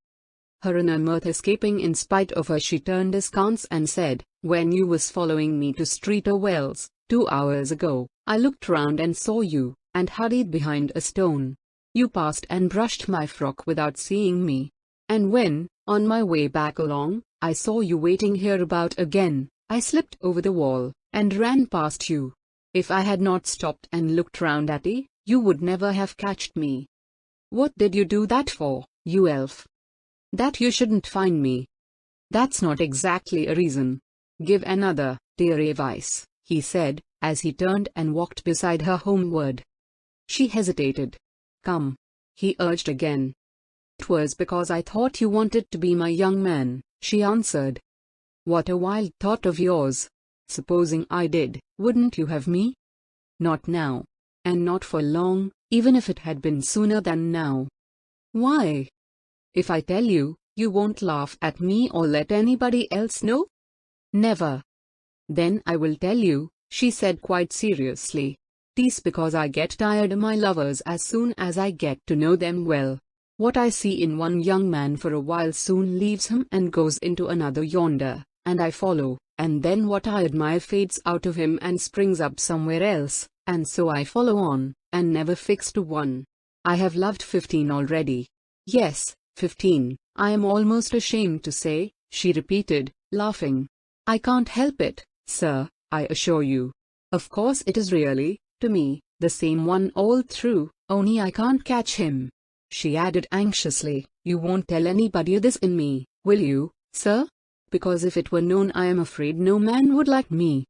Her inner mirth escaping in spite of her, she turned askance and said, "When you was following me to Streeter Wells, 2 hours ago, I looked round and saw you, and hurried behind a stone. You passed and brushed my frock without seeing me. And when, on my way back along, I saw you waiting hereabout again, I slipped over the wall, and ran past you. If I had not stopped and looked round at ye, you would never have catched me." "What did you do that for, you elf?" "That you shouldn't find me." "That's not exactly a reason." "Give another, dear Avice," he said, as he turned and walked beside her homeward. She hesitated. "Come," he urged again. "'Twas because I thought you wanted to be my young man," she answered. "What a wild thought of yours! Supposing I did, wouldn't you have me?" "Not now. And not for long, even if it had been sooner than now." "Why?" "If I tell you, you won't laugh at me or let anybody else know?" "Never." "Then I will tell you," she said quite seriously. "'Tis because I get tired of my lovers as soon as I get to know them well. What I see in one young man for a while soon leaves him and goes into another yonder, and I follow, and then what I admire fades out of him and springs up somewhere else, and so I follow on, and never fix to one. I have loved 15 already. Yes, 15, I am almost ashamed to say," she repeated, laughing. "I can't help it, sir, I assure you. Of course it is really, to me, the same one all through, only I can't catch him." She added anxiously, "You won't tell anybody this in me, will you, sir? Because if it were known I am afraid no man would like me."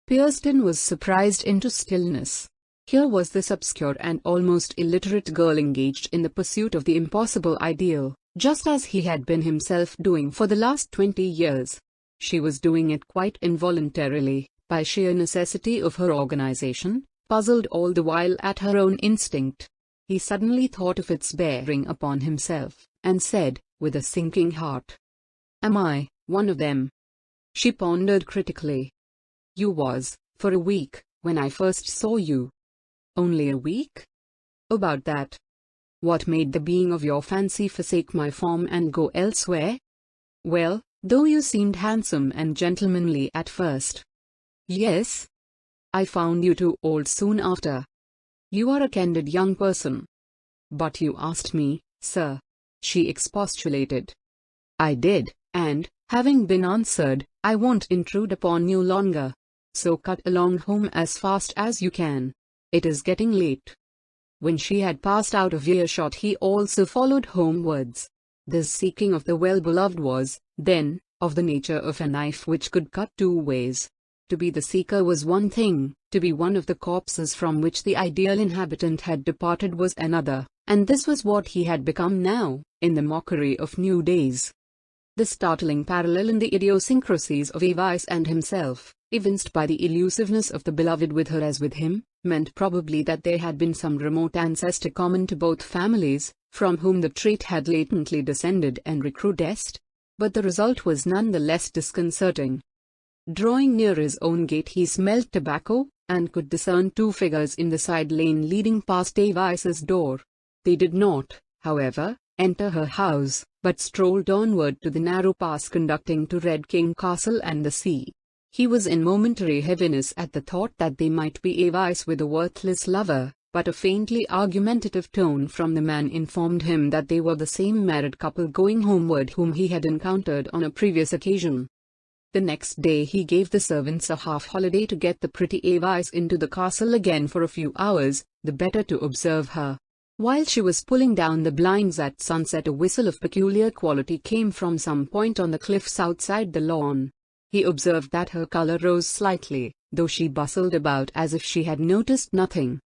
Pierston was surprised into stillness. Here was this obscure and almost illiterate girl engaged in the pursuit of the impossible ideal, just as he had been himself doing for the last 20 years. She was doing it quite involuntarily, by sheer necessity of her organization, puzzled all the while at her own instinct. He suddenly thought of its bearing upon himself, and said, with a sinking heart, "Am I one of them?" She pondered critically. "You was, for a week, when I first saw you." "Only a week?" "About that." "What made the being of your fancy forsake my form and go elsewhere?" "Well, though you seemed handsome and gentlemanly at first." "Yes?" "I found you too old soon after." You are a candid young person. But you asked me, sir, she expostulated. I did, and, having been answered, I won't intrude upon you longer. So cut along home as fast as you can. It is getting late. When she had passed out of earshot, he also followed homewards. This seeking of the well-beloved was, then, of the nature of a knife which could cut two ways. To be the seeker was one thing, to be one of the corpses from which the ideal inhabitant had departed was another, and this was what he had become now, in the mockery of new days. The startling parallel in the idiosyncrasies of Avice and himself, evinced by the elusiveness of the beloved with her as with him, meant probably that there had been some remote ancestor common to both families, from whom the trait had latently descended and recrudesced. But the result was none the less disconcerting. Drawing near his own gate, he smelt tobacco, and could discern two figures in the side lane leading past Avice's door. They did not, however, enter her house, but strolled onward to the narrow pass conducting to Red King Castle and the sea. He was in momentary heaviness at the thought that they might be Avice with a worthless lover, but a faintly argumentative tone from the man informed him that they were the same married couple going homeward whom he had encountered on a previous occasion. The next day he gave the servants a half-holiday to get the pretty Avice into the castle again for a few hours, the better to observe her. While she was pulling down the blinds at sunset, a whistle of peculiar quality came from some point on the cliffs outside the lawn. He observed that her color rose slightly, though she bustled about as if she had noticed nothing.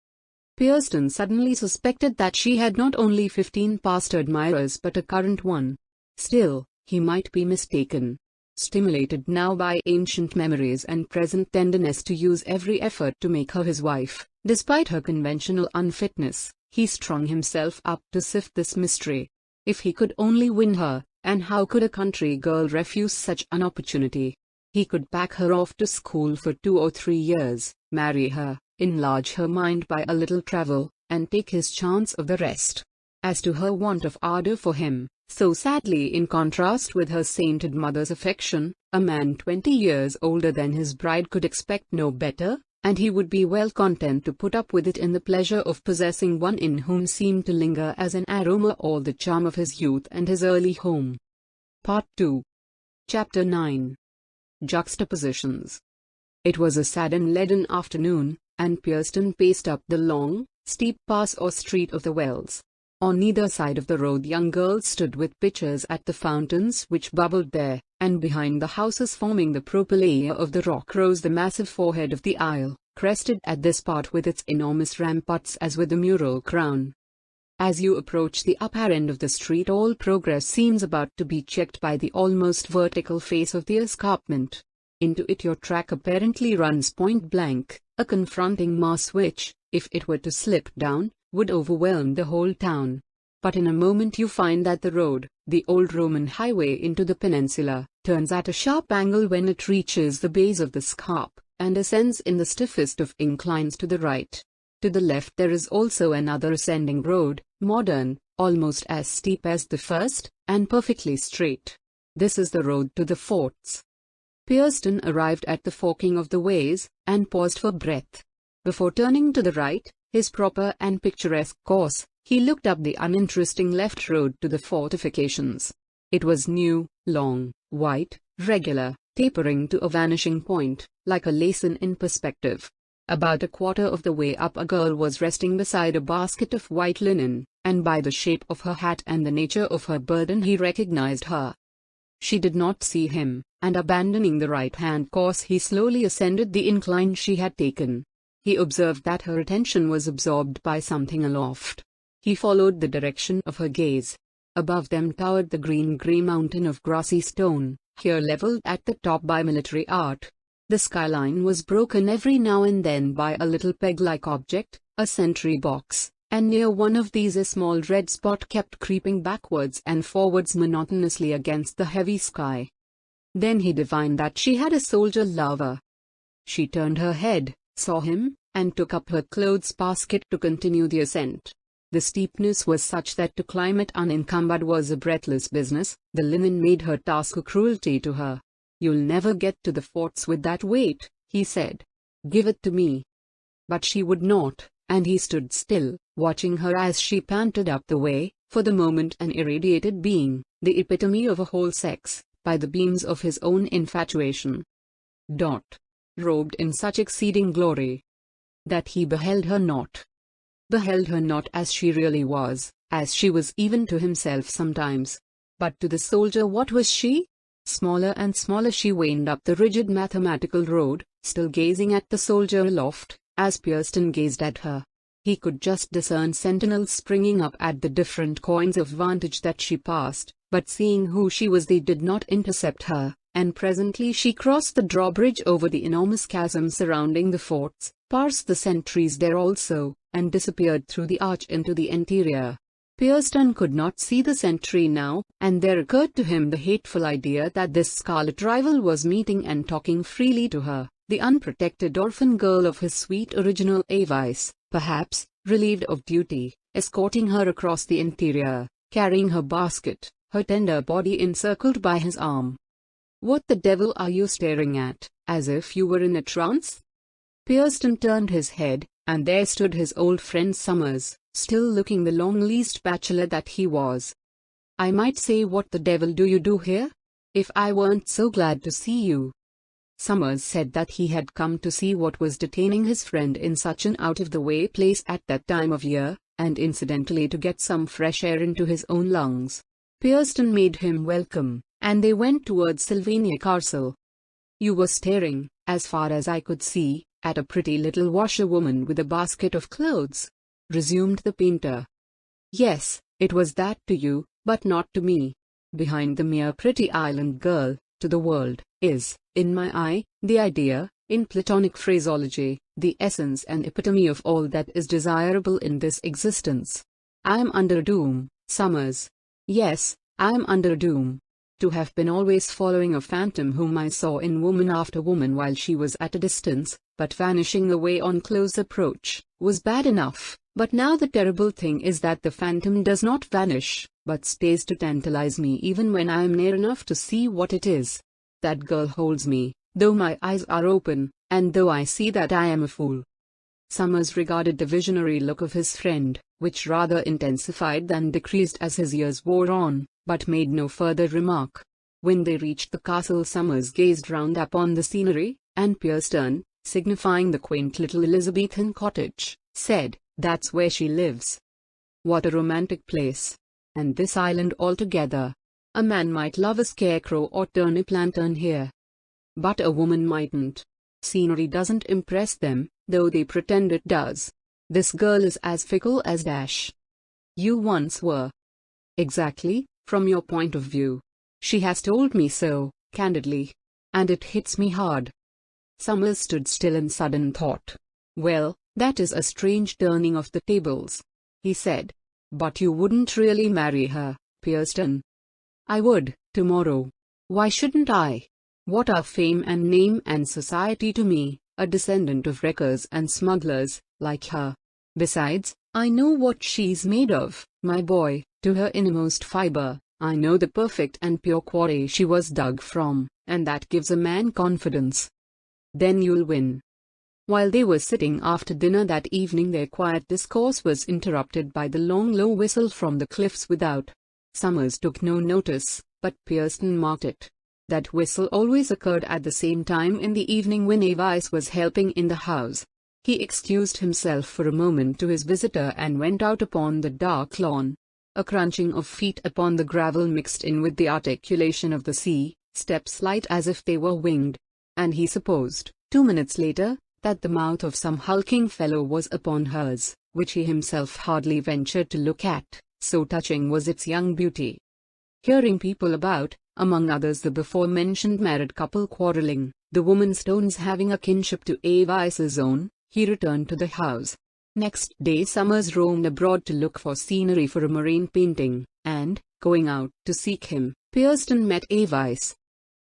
Pierston suddenly suspected that she had not only 15 past admirers but a current one. Still, he might be mistaken. Stimulated now by ancient memories and present tenderness to use every effort to make her his wife, despite her conventional unfitness, he strung himself up to sift this mystery. If he could only win her, and how could a country girl refuse such an opportunity? He could pack her off to school for 2 or 3 years, marry her, enlarge her mind by a little travel, and take his chance of the rest. As to her want of ardor for him, so sadly in contrast with her sainted mother's affection, a man 20 years older than his bride could expect no better, and he would be well content to put up with it in the pleasure of possessing one in whom seemed to linger as an aroma all the charm of his youth and his early home. Part 2. Chapter 9. Juxtapositions. It was a sad and leaden afternoon, and Pierston paced up the long, steep pass or street of the Wells. On either side of the road young girls stood with pitchers at the fountains which bubbled there, and behind the houses forming the propylaea of the rock rose the massive forehead of the Isle, crested at this part with its enormous ramparts as with a mural crown. As you approach the upper end of the street, all progress seems about to be checked by the almost vertical face of the escarpment. Into it your track apparently runs point blank, a confronting mass which, if it were to slip down, would overwhelm the whole town. But in a moment you find that the road, the old Roman highway into the peninsula, turns at a sharp angle when it reaches the base of the scarp, and ascends in the stiffest of inclines to the right. To the left there is also another ascending road, modern, almost as steep as the first, and perfectly straight. This is the road to the forts. Pierston arrived at the forking of the ways, and paused for breath. Before turning to the right, his proper and picturesque course, he looked up the uninteresting left road to the fortifications. It was new, long, white, regular, tapering to a vanishing point, like a lacein in perspective. About a quarter of the way up a girl was resting beside a basket of white linen, and by the shape of her hat and the nature of her burden he recognized her. She did not see him, and abandoning the right-hand course he slowly ascended the incline she had taken. He observed that her attention was absorbed by something aloft. He followed the direction of her gaze. Above them towered the green-grey mountain of grassy stone, here levelled at the top by military art. The skyline was broken every now and then by a little peg-like object, a sentry box, and near one of these a small red spot kept creeping backwards and forwards monotonously against the heavy sky. Then he divined that she had a soldier lover. She turned her head, saw him, and took up her clothes basket to continue the ascent. The steepness was such that to climb it unencumbered was a breathless business. The linen made her task a cruelty to her. "You'll never get to the forts with that weight," he said. "Give it to me." But she would not, and he stood still, watching her as she panted up the way, for the moment an irradiated being, the epitome of a whole sex, by the beams of his own infatuation. Robed in such exceeding glory that he beheld her not as she really was, as she was even to himself sometimes. But to the soldier, what was she? Smaller and smaller she waned up the rigid mathematical road, still gazing at the soldier aloft, as Pierston gazed at her. He could just discern sentinels springing up at the different coigns of vantage that she passed, but seeing who she was they did not intercept her, and presently she crossed the drawbridge over the enormous chasm surrounding the forts, passed the sentries there also, and disappeared through the arch into the interior. Pierston could not see the sentry now, and there occurred to him the hateful idea that this scarlet rival was meeting and talking freely to her, the unprotected orphan girl of his sweet original Avice, perhaps, relieved of duty, escorting her across the interior, carrying her basket, her tender body encircled by his arm. "What the devil are you staring at, as if you were in a trance?" Pierston turned his head, and there stood his old friend Summers, still looking the long-leased bachelor that he was. "I might say, what the devil do you do here? If I weren't so glad to see you." Summers said that he had come to see what was detaining his friend in such an out-of-the-way place at that time of year, and incidentally to get some fresh air into his own lungs. Pierston made him welcome, and they went towards Sylvania Castle. "You were staring, as far as I could see, at a pretty little washerwoman with a basket of clothes," resumed the painter. "Yes, it was that to you, but not to me. Behind the mere pretty island girl, to the world, is, in my eye, the idea, in Platonic phraseology, the essence and epitome of all that is desirable in this existence. I am under doom, Summers. Yes, I am under doom. To have been always following a phantom whom I saw in woman after woman while she was at a distance, but vanishing away on close approach, was bad enough, but now the terrible thing is that the phantom does not vanish, but stays to tantalize me even when I am near enough to see what it is. That girl holds me, though my eyes are open, and though I see that I am a fool." Summers regarded the visionary look of his friend, which rather intensified than decreased as his years wore on, but made no further remark. When they reached the castle, Summers gazed round upon the scenery, and Pierston, signifying the quaint little Elizabethan cottage, said, "That's where she lives. What a romantic place! And this island altogether. A man might love a scarecrow or turnip lantern here, but a woman mightn't. Scenery doesn't impress them, though they pretend it does. This girl is as fickle as dash. You once were." "Exactly, from your point of view. She has told me so, candidly. And it hits me hard." Summers stood still in sudden thought. "Well, that is a strange turning of the tables," he said. "But you wouldn't really marry her, Pierston?" "I would, tomorrow. Why shouldn't I? What are fame and name and society to me, a descendant of wreckers and smugglers, like her? Besides, I know what she's made of, my boy, to her innermost fibre. I know the perfect and pure quarry she was dug from, and that gives a man confidence." "Then you'll win." While they were sitting after dinner that evening, their quiet discourse was interrupted by the long low whistle from the cliffs without. Summers took no notice, but Pierston marked it. That whistle always occurred at the same time in the evening when Avice was helping in the house. He excused himself for a moment to his visitor and went out upon the dark lawn. A crunching of feet upon the gravel mixed in with the articulation of the sea, steps light as if they were winged. And he supposed, 2 minutes later, that the mouth of some hulking fellow was upon hers, which he himself hardly ventured to look at, so touching was its young beauty. Hearing people about, among others the before-mentioned married couple quarrelling, the woman's tones having a kinship to Avice's own, he returned to the house. Next day Summers roamed abroad to look for scenery for a marine painting, and, going out to seek him, Pierston met Avice.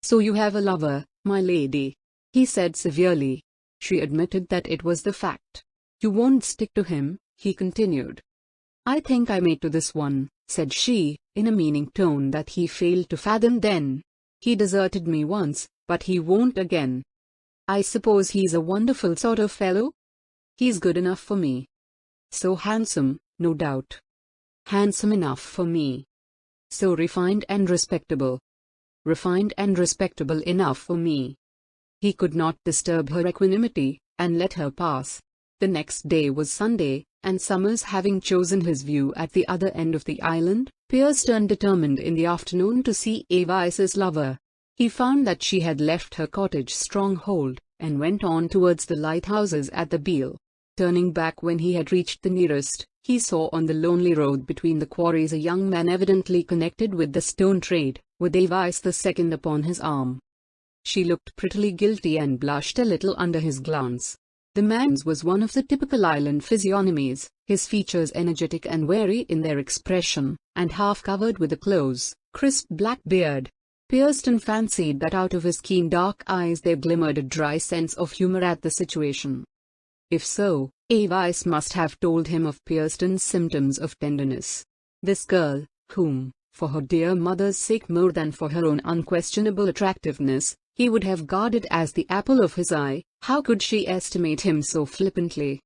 "So you have a lover, my lady," he said severely. She admitted that it was the fact. "You won't stick to him," he continued. "I think I may to this one," said she, in a meaning tone that he failed to fathom then. "He deserted me once, but he won't again." "I suppose he's a wonderful sort of fellow?" "He's good enough for me. So handsome, no doubt. Handsome enough for me. So refined and respectable. Refined and respectable enough for me. He could not disturb her equanimity, and let her pass. The next day was Sunday, and Summers having chosen his view at the other end of the island, Pierston determined in the afternoon to see Avice's lover. He found that she had left her cottage stronghold, and went on towards the lighthouses at the Beale. Turning back when he had reached the nearest, he saw on the lonely road between the quarries a young man evidently connected with the stone trade, with Avice the second upon his arm. She looked prettily guilty and blushed a little under his glance. The man's was one of the typical island physiognomies, his features energetic and wary in their expression, and half covered with a close, crisp black beard. Pierston fancied that out of his keen dark eyes there glimmered a dry sense of humor at the situation. If so, Avice must have told him of Pierston's symptoms of tenderness. This girl, whom, for her dear mother's sake more than for her own unquestionable attractiveness, he would have guarded as the apple of his eye, how could she estimate him so flippantly?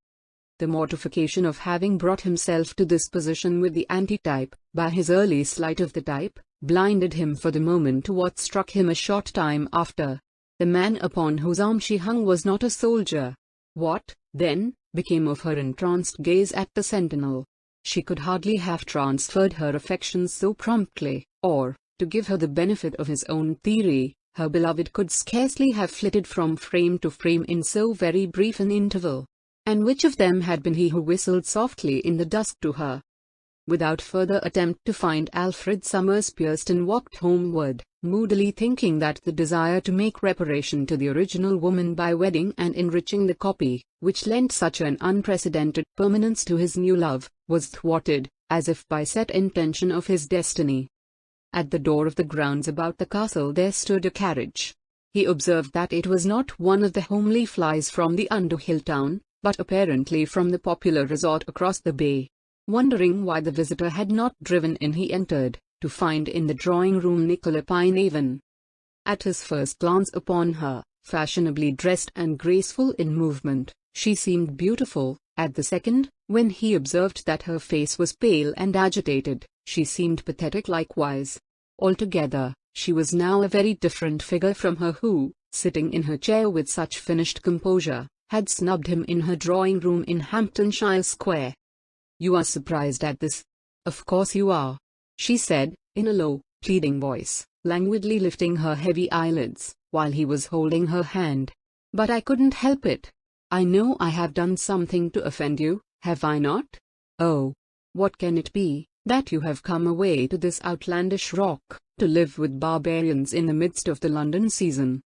The mortification of having brought himself to this position with the antitype, by his early slight of the type, blinded him for the moment to what struck him a short time after. The man upon whose arm she hung was not a soldier. What, then, became of her entranced gaze at the sentinel? She could hardly have transferred her affections so promptly, or, to give her the benefit of his own theory, her beloved could scarcely have flitted from frame to frame in so very brief an interval. And which of them had been he who whistled softly in the dusk to her? Without further attempt to find Alfred Summers, Pierston walked homeward, moodily thinking that the desire to make reparation to the original woman by wedding and enriching the copy, which lent such an unprecedented permanence to his new love, was thwarted, as if by set intention of his destiny. At the door of the grounds about the castle there stood a carriage. He observed that it was not one of the homely flies from the Underhill town, but apparently from the popular resort across the bay. Wondering why the visitor had not driven in, he entered, to find in the drawing-room Nicola Pinehaven. At his first glance upon her, fashionably dressed and graceful in movement, she seemed beautiful. At the second, when he observed that her face was pale and agitated, she seemed pathetic likewise. Altogether, she was now a very different figure from her who, sitting in her chair with such finished composure, had snubbed him in her drawing-room in Hamptonshire Square. "You are surprised at this? Of course you are," she said, in a low, pleading voice, languidly lifting her heavy eyelids, while he was holding her hand. "But I couldn't help it. I know I have done something to offend you, have I not? Oh, what can it be, that you have come away to this outlandish rock, to live with barbarians in the midst of the London season?"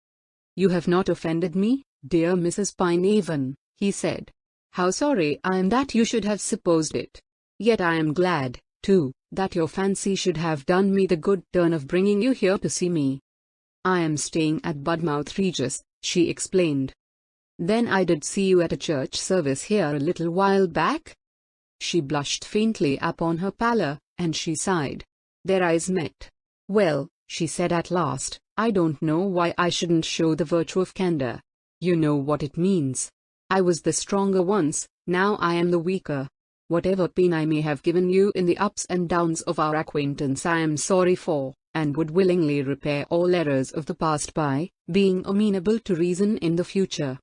"You have not offended me, dear Mrs. Pinehaven," he said. "How sorry I am that you should have supposed it. Yet I am glad, too, that your fancy should have done me the good turn of bringing you here to see me. I am staying at Budmouth Regis," she explained. "Then I did see you at a church service here a little while back?" She blushed faintly upon her pallor, and she sighed. Their eyes met. "Well," she said at last, "I don't know why I shouldn't show the virtue of candor. You know what it means. I was the stronger once, now I am the weaker. Whatever pain I may have given you in the ups and downs of our acquaintance I am sorry for, and would willingly repair all errors of the past by being amenable to reason in the future."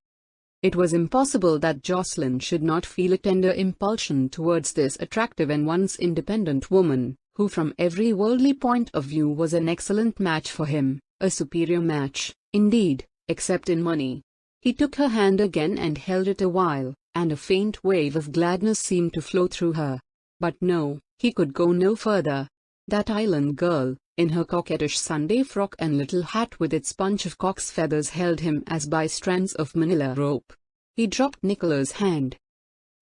It was impossible that Jocelyn should not feel a tender impulsion towards this attractive and once independent woman, who from every worldly point of view was an excellent match for him, a superior match, indeed, except in money. He took her hand again and held it a while, and a faint wave of gladness seemed to flow through her. But no, he could go no further. That island girl, in her coquettish Sunday frock and little hat with its bunch of cock's feathers, held him as by strands of manila rope. He dropped Nicola's hand.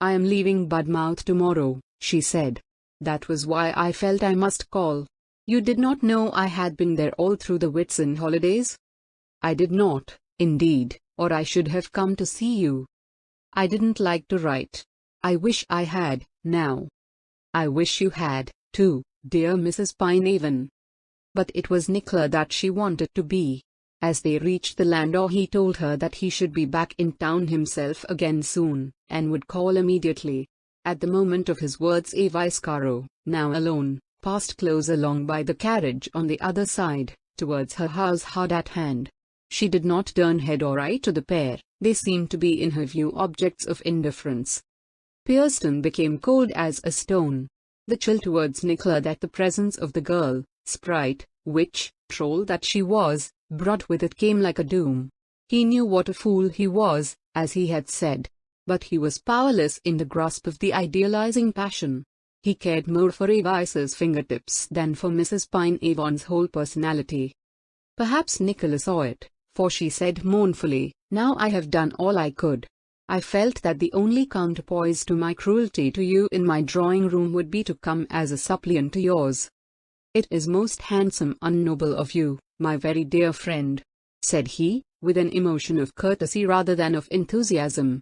"I am leaving Budmouth tomorrow," she said. "That was why I felt I must call. You did not know I had been there all through the Whitsun holidays?" "I did not, indeed, or I should have come to see you. I didn't like to write. I wish I had, now." "I wish you had, too, dear Mrs. Pinehaven." But it was Nicola that she wanted to be. As they reached the landau he told her that he should be back in town himself again soon, and would call immediately. At the moment of his words Avice, now alone, passed close along by the carriage on the other side, towards her house hard at hand. She did not turn head or eye to the pair, they seemed to be in her view objects of indifference. Pierston became cold as a stone. The chill towards Nicola that the presence of the girl, sprite, witch, troll that she was, brought with it came like a doom. He knew what a fool he was, as he had said. But he was powerless in the grasp of the idealizing passion. He cared more for Avice's fingertips than for Mrs. Pine-Avon's whole personality. Perhaps Nicola saw it, for she said mournfully, "Now I have done all I could. I felt that the only counterpoise to my cruelty to you in my drawing-room would be to come as a suppliant to yours." "It is most handsome and noble of you, my very dear friend," said he, with an emotion of courtesy rather than of enthusiasm.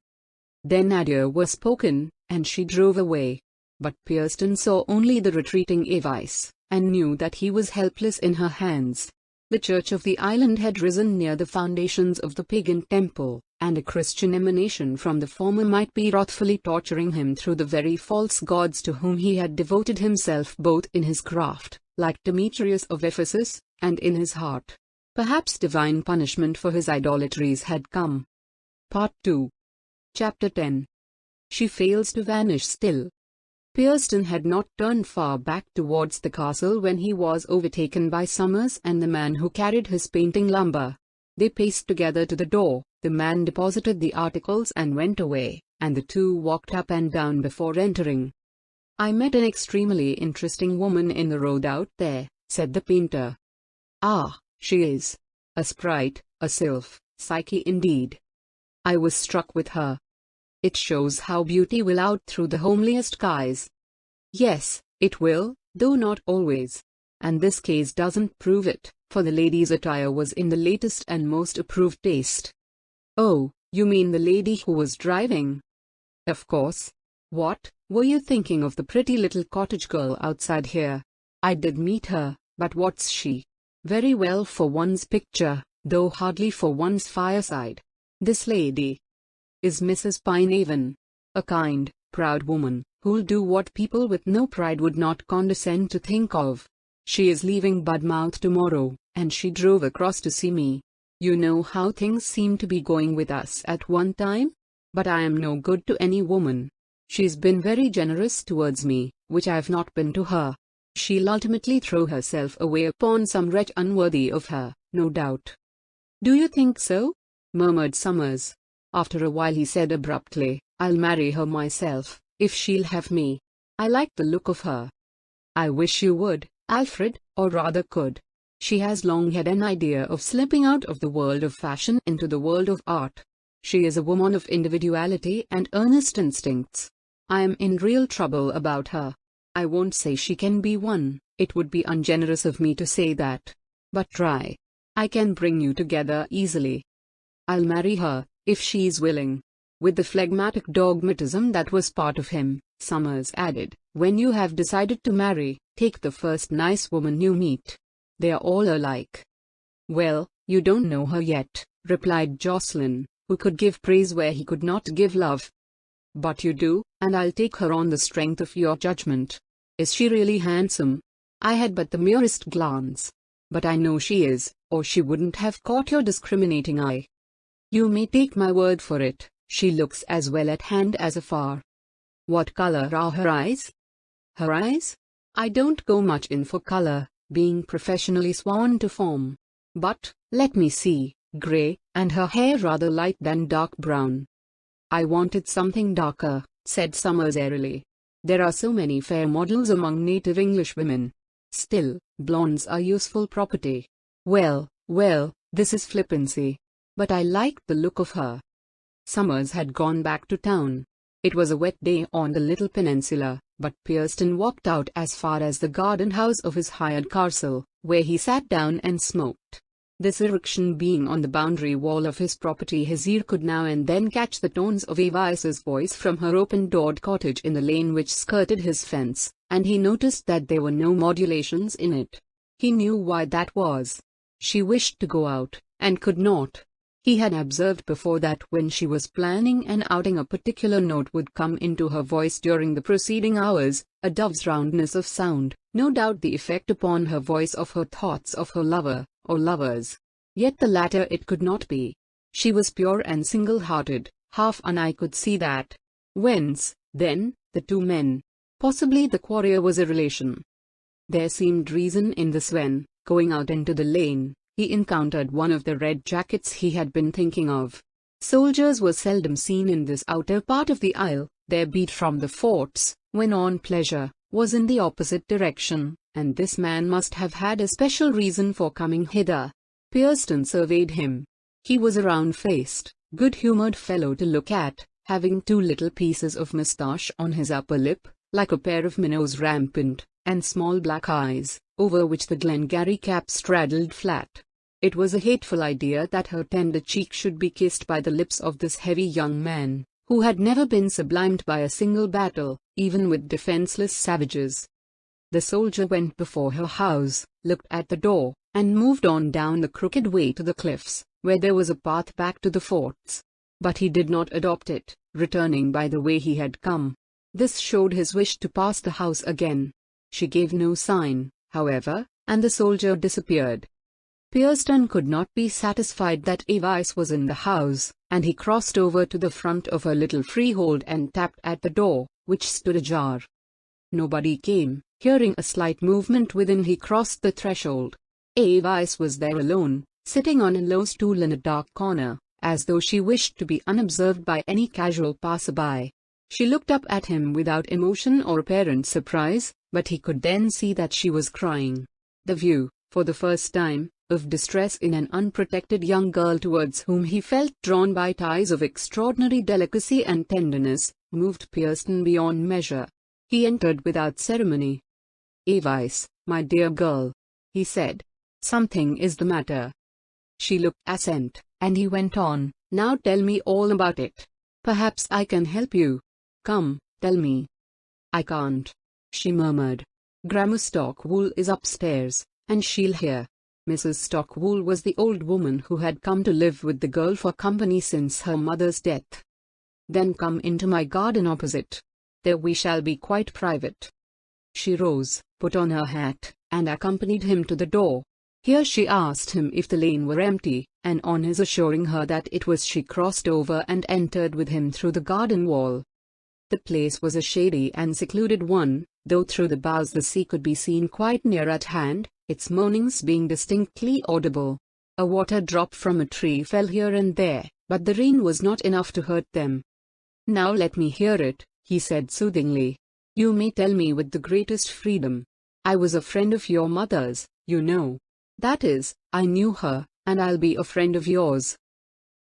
Then adieux was spoken, and she drove away. But Pierston saw only the retreating Avice, and knew that he was helpless in her hands. The church of the island had risen near the foundations of the pagan temple, and a Christian emanation from the former might be wrathfully torturing him through the very false gods to whom he had devoted himself both in his craft, like Demetrius of Ephesus, and in his heart. Perhaps divine punishment for his idolatries had come. Part 2. Chapter 10. She fails to vanish still. Pierston had not turned far back towards the castle when he was overtaken by Summers and the man who carried his painting lumber. They paced together to the door, the man deposited the articles and went away, and the two walked up and down before entering. "I met an extremely interesting woman in the road out there," said the painter. "Ah, she is a sprite, a sylph, Psyche indeed. I was struck with her. It shows how beauty will out through the homeliest guise." "Yes, it will, though not always. And this case doesn't prove it, for the lady's attire was in the latest and most approved taste." "Oh, you mean the lady who was driving?" "Of course. What, were you thinking of the pretty little cottage girl outside here?" "I did meet her, but what's she?" "Very well for one's picture, though hardly for one's fireside. This lady is Mrs. Pine-Avon, a kind, proud woman, who'll do what people with no pride would not condescend to think of. She is leaving Budmouth tomorrow, and she drove across to see me. You know how things seem to be going with us at one time? But I am no good to any woman. She's been very generous towards me, which I have not been to her. She'll ultimately throw herself away upon some wretch unworthy of her, no doubt." "Do you think so?" murmured Summers. After a while he said abruptly, "I'll marry her myself, if she'll have me. I like the look of her." "I wish you would, Alfred, or rather could. She has long had an idea of slipping out of the world of fashion into the world of art. She is a woman of individuality and earnest instincts. I am in real trouble about her. I won't say she can be won, it would be ungenerous of me to say that. But try. I can bring you together easily. I'll marry her, if she's willing." With the phlegmatic dogmatism that was part of him, Summers added, "When you have decided to marry, take the first nice woman you meet. They're all alike." "Well, you don't know her yet," replied Jocelyn, who could give praise where he could not give love. "But you do, and I'll take her on the strength of your judgment. Is she really handsome?" "I had but the merest glance. But I know she is, or she wouldn't have caught your discriminating eye." "You may take my word for it, she looks as well at hand as afar." "What color are her eyes?" "Her eyes? I don't go much in for color, being professionally sworn to form. But, let me see, gray, and her hair rather light than dark brown." "I wanted something darker," said Summers airily. "There are so many fair models among native English women. Still, blondes are useful property." Well, this is flippancy. But I liked the look of her." Summers had gone back to town. It was a wet day on the little peninsula, but Pierston walked out as far as the garden house of his hired castle, where he sat down and smoked. This erection being on the boundary wall of his property, his ear could now and then catch the tones of Avice's voice from her open-doored cottage in the lane which skirted his fence, and he noticed that there were no modulations in it. He knew why that was. She wished to go out, and could not. He had observed before that when she was planning an outing a particular note would come into her voice during the preceding hours, a dove's roundness of sound, no doubt the effect upon her voice of her thoughts of her lover, or lovers. Yet the latter it could not be. She was pure and single-hearted, and I could see that. Whence, then, the two men? Possibly the courier was a relation. There seemed reason in this when, going out into the lane, he encountered one of the red jackets he had been thinking of. Soldiers were seldom seen in this outer part of the isle. Their beat from the forts, when on pleasure, was in the opposite direction, and this man must have had a special reason for coming hither. Pierston surveyed him. He was a round-faced, good-humoured fellow to look at, having two little pieces of moustache on his upper lip, like a pair of minnows rampant, and small black eyes, over which the Glengarry cap straddled flat. It was a hateful idea that her tender cheek should be kissed by the lips of this heavy young man, who had never been sublimed by a single battle, even with defenseless savages. The soldier went before her house, looked at the door, and moved on down the crooked way to the cliffs, where there was a path back to the forts. But he did not adopt it, returning by the way he had come. This showed his wish to pass the house again. She gave no sign, however, and the soldier disappeared. Pierston could not be satisfied that Avice was in the house, and he crossed over to the front of her little freehold and tapped at the door, which stood ajar. Nobody came. Hearing a slight movement within, he crossed the threshold. Avice was there alone, sitting on a low stool in a dark corner, as though she wished to be unobserved by any casual passer-by. She looked up at him without emotion or apparent surprise, but he could then see that she was crying. The view, for the first time, of distress in an unprotected young girl towards whom he felt drawn by ties of extraordinary delicacy and tenderness, moved Pierston beyond measure. He entered without ceremony. "Avice, my dear girl," he said. "Something is the matter." She looked assent, and he went on, "Now tell me all about it. Perhaps I can help you. Come, tell me." "I can't," she murmured. "Grandma Stockwool is upstairs, and she'll hear." Mrs. Stockwool was the old woman who had come to live with the girl for company since her mother's death. "Then come into my garden opposite. There we shall be quite private." She rose, put on her hat, and accompanied him to the door. Here she asked him if the lane were empty, and on his assuring her that it was, she crossed over and entered with him through the garden wall. The place was a shady and secluded one, though through the boughs the sea could be seen quite near at hand, its moanings being distinctly audible. A water drop from a tree fell here and there, but the rain was not enough to hurt them. "Now let me hear it," he said soothingly. "You may tell me with the greatest freedom. I was a friend of your mother's, you know. That is, I knew her, and I'll be a friend of yours."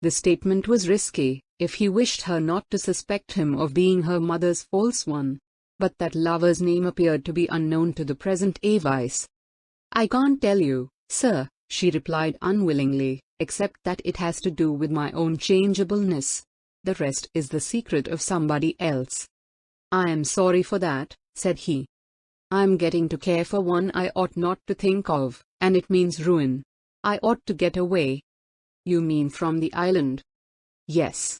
The statement was risky, if he wished her not to suspect him of being her mother's false one. But that lover's name appeared to be unknown to the present Avice. "I can't tell you, sir," she replied unwillingly, "except that it has to do with my own changeableness. The rest is the secret of somebody else." "I am sorry for that," said he. "I'm getting to care for one I ought not to think of, and it means ruin. I ought to get away." "You mean from the island?" "Yes."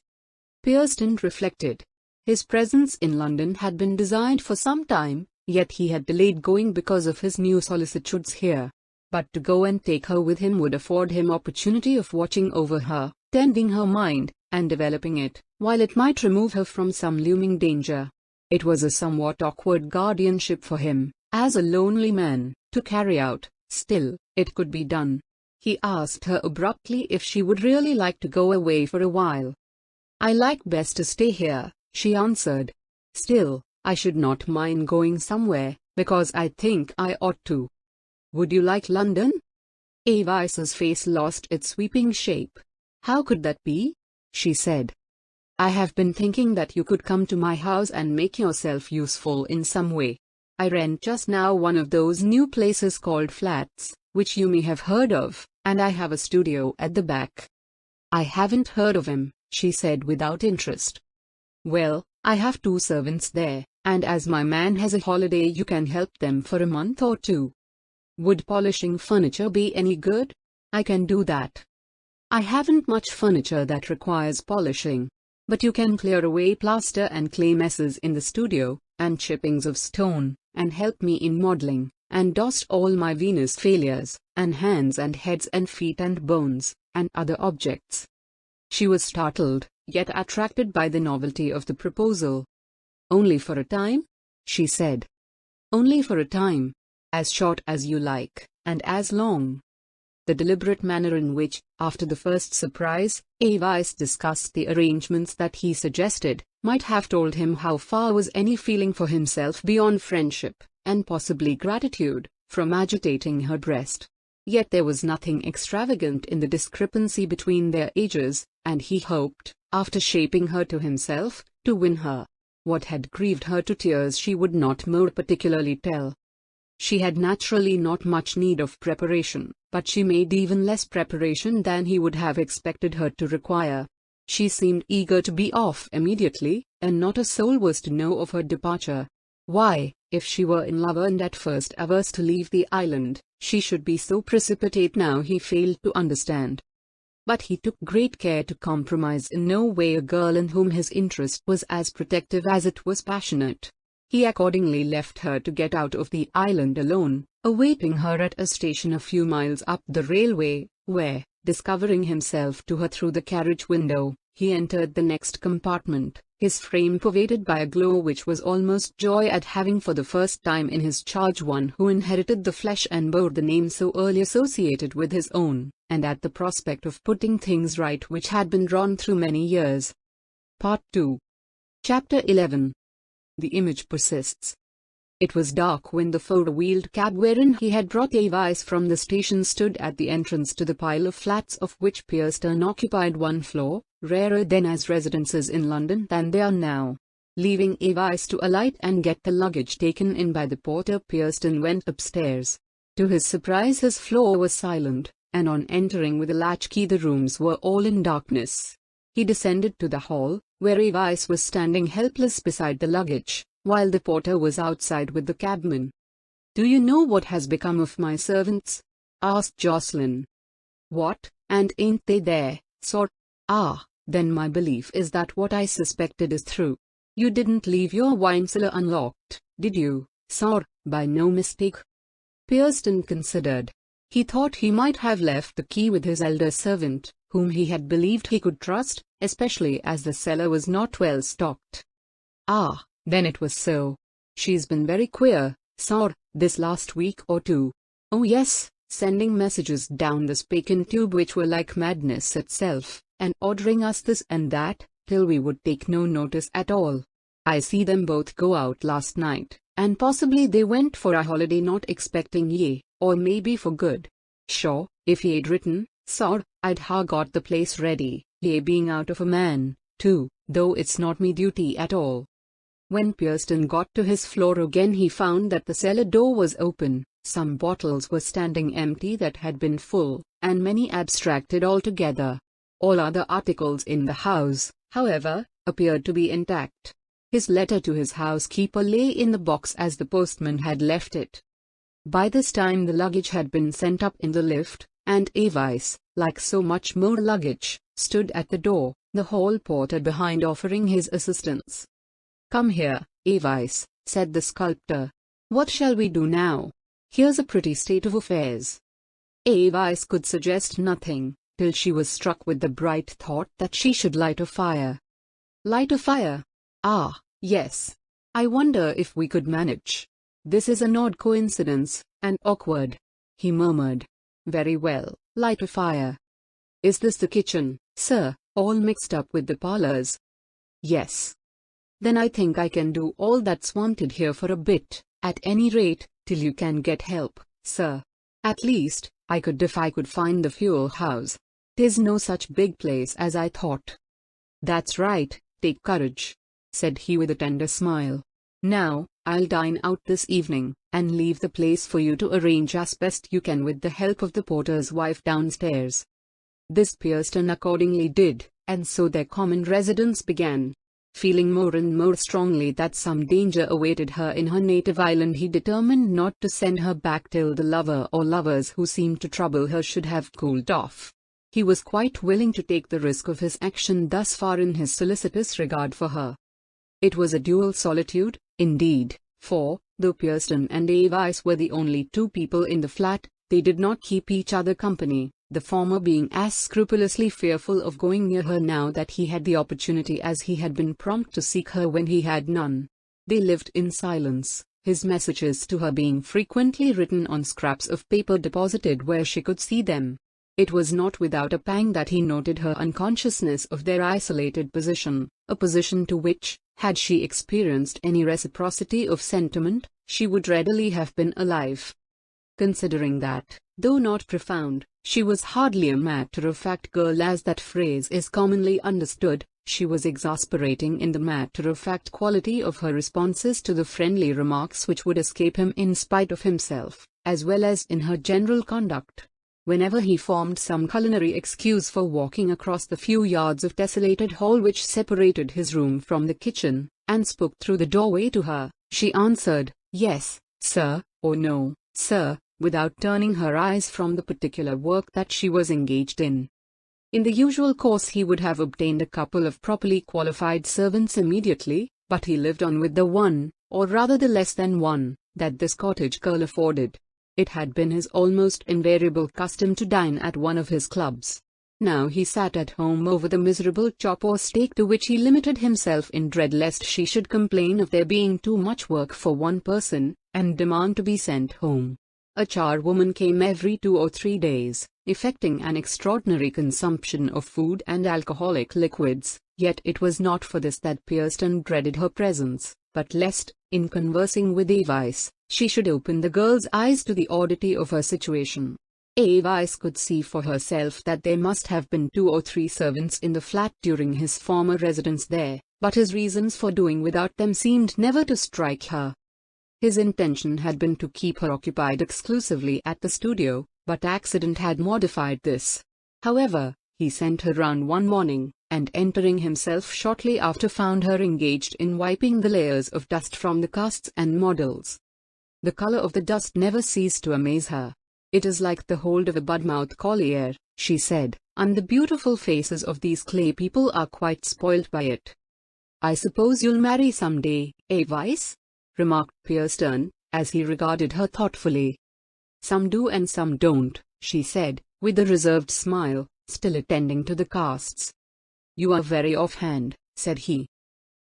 Pierston reflected. His presence in London had been designed for some time, yet he had delayed going because of his new solicitudes here. But to go and take her with him would afford him opportunity of watching over her, tending her mind, and developing it, while it might remove her from some looming danger. It was a somewhat awkward guardianship for him, as a lonely man, to carry out. Still, it could be done. He asked her abruptly if she would really like to go away for a while. "I like best to stay here," she answered. "Still, I should not mind going somewhere, because I think I ought to." "Would you like London?" Avice's face lost its sweeping shape. "How could that be?" she said. "I have been thinking that you could come to my house and make yourself useful in some way. I rent just now one of those new places called flats, which you may have heard of, and I have a studio at the back." "I haven't heard of him," she said without interest. "Well, I have 2 servants there, and as my man has a holiday you can help them for a month or 2. Would polishing furniture be any good? I can do that." I haven't much furniture that requires polishing. But you can clear away plaster and clay messes in the studio, and chippings of stone, and help me in modeling, and dust all my Venus failures, and hands and heads and feet and bones, and other objects. She was startled, yet attracted by the novelty of the proposal. Only for a time? She said. Only for a time. As short as you like, and as long. The deliberate manner in which, after the first surprise, Avice discussed the arrangements that he suggested, might have told him how far was any feeling for himself beyond friendship, and possibly gratitude, from agitating her breast. Yet there was nothing extravagant in the discrepancy between their ages, and he hoped, after shaping her to himself, to win her. What had grieved her to tears she would not more particularly tell. She had naturally not much need of preparation, but she made even less preparation than he would have expected her to require. She seemed eager to be off immediately, and not a soul was to know of her departure. Why, if she were in love and at first averse to leave the island, she should be so precipitate now he failed to understand. But he took great care to compromise in no way a girl in whom his interest was as protective as it was passionate. He accordingly left her to get out of the island alone, awaiting her at a station a few miles up the railway, where, discovering himself to her through the carriage window, he entered the next compartment, his frame pervaded by a glow which was almost joy at having for the first time in his charge one who inherited the flesh and bore the name so early associated with his own, and at the prospect of putting things right which had been drawn through many years. Part 2. Chapter 11. The image persists. It was dark when the four-wheeled cab wherein he had brought Avice from the station stood at the entrance to the pile of flats of which Pierston occupied one floor, rarer then as residences in London than they are now. Leaving Avice to alight and get the luggage taken in by the porter, Pierston went upstairs. To his surprise his floor was silent, and on entering with a latchkey the rooms were all in darkness. He descended to the hall, where Avice was standing helpless beside the luggage, while the porter was outside with the cabman. "Do you know what has become of my servants?" asked Jocelyn. "What, and ain't they there, sir?" "Ah, then my belief is that what I suspected is true. You didn't leave your wine cellar unlocked, did you, sir, by no mistake?" Pierston considered. He thought he might have left the key with his elder servant, whom he had believed he could trust, especially as the cellar was not well stocked. "Ah, then it was so. She's been very queer, sir, this last week or two." "Oh yes, sending messages down the Spaken tube which were like madness itself, and ordering us this and that, till we would take no notice at all. I see them both go out last night, and possibly they went for a holiday not expecting ye, or maybe for good. Sure, if ye'd written, sir, I'd ha' got the place ready, ye being out of a man, too, though it's not me duty at all." When Pierston got to his floor again he found that the cellar door was open, some bottles were standing empty that had been full, and many abstracted altogether. All other articles in the house, however, appeared to be intact. His letter to his housekeeper lay in the box as the postman had left it. By this time the luggage had been sent up in the lift, and Avice, like so much more luggage, stood at the door, the hall porter behind offering his assistance. "Come here, Avice," said the sculptor. "What shall we do now? Here's a pretty state of affairs." Avice could suggest nothing, till she was struck with the bright thought that she should light a fire. "Light a fire? Ah, yes. I wonder if we could manage. This is an odd coincidence, and awkward," he murmured. "Very well, light a fire. Is this the kitchen, sir, all mixed up with the parlors?" "Yes." "Then I think I can do all that's wanted here for a bit, at any rate, till you can get help, sir. At least, I could if I could find the fuel house. 'Tis no such big place as I thought." "That's right, take courage," said he with a tender smile. "Now, I'll dine out this evening, and leave the place for you to arrange as best you can with the help of the porter's wife downstairs." This Pierston accordingly did, and so their common residence began. Feeling more and more strongly that some danger awaited her in her native island, he determined not to send her back till the lover or lovers who seemed to trouble her should have cooled off. He was quite willing to take the risk of his action thus far in his solicitous regard for her. It was a dual solitude, indeed, for, though Pierston and Avice were the only two people in the flat, they did not keep each other company, the former being as scrupulously fearful of going near her now that he had the opportunity as he had been prompt to seek her when he had none. They lived in silence, his messages to her being frequently written on scraps of paper deposited where she could see them. It was not without a pang that he noted her unconsciousness of their isolated position, a position to which, had she experienced any reciprocity of sentiment, she would readily have been alive. Considering that, though not profound, she was hardly a matter-of-fact girl as that phrase is commonly understood, she was exasperating in the matter-of-fact quality of her responses to the friendly remarks which would escape him in spite of himself, as well as in her general conduct. Whenever he formed some culinary excuse for walking across the few yards of desolated hall which separated his room from the kitchen, and spoke through the doorway to her, she answered, "Yes, sir," or "No, sir," without turning her eyes from the particular work that she was engaged in. In the usual course he would have obtained a couple of properly qualified servants immediately, but he lived on with the one, or rather the less than one, that this cottage girl afforded. It had been his almost invariable custom to dine at one of his clubs. Now he sat at home over the miserable chop or steak to which he limited himself in dread lest she should complain of there being too much work for one person, and demand to be sent home. A charwoman came every 2 or 3 days, effecting an extraordinary consumption of food and alcoholic liquids, yet it was not for this that Pierston dreaded her presence, but lest, in conversing with Avice, she should open the girl's eyes to the oddity of her situation. Avice could see for herself that there must have been 2 or 3 servants in the flat during his former residence there, but his reasons for doing without them seemed never to strike her. His intention had been to keep her occupied exclusively at the studio, but accident had modified this. However, he sent her round one morning, and entering himself shortly after found her engaged in wiping the layers of dust from the casts and models. The color of the dust never ceased to amaze her. "It is like the hold of a Budmouth collier," she said, "and the beautiful faces of these clay people are quite spoilt by it." "I suppose you'll marry some day, Avice?" remarked Pierston, as he regarded her thoughtfully. "Some do and some don't," she said, with a reserved smile, still attending to the casts. "You are very offhand," said he.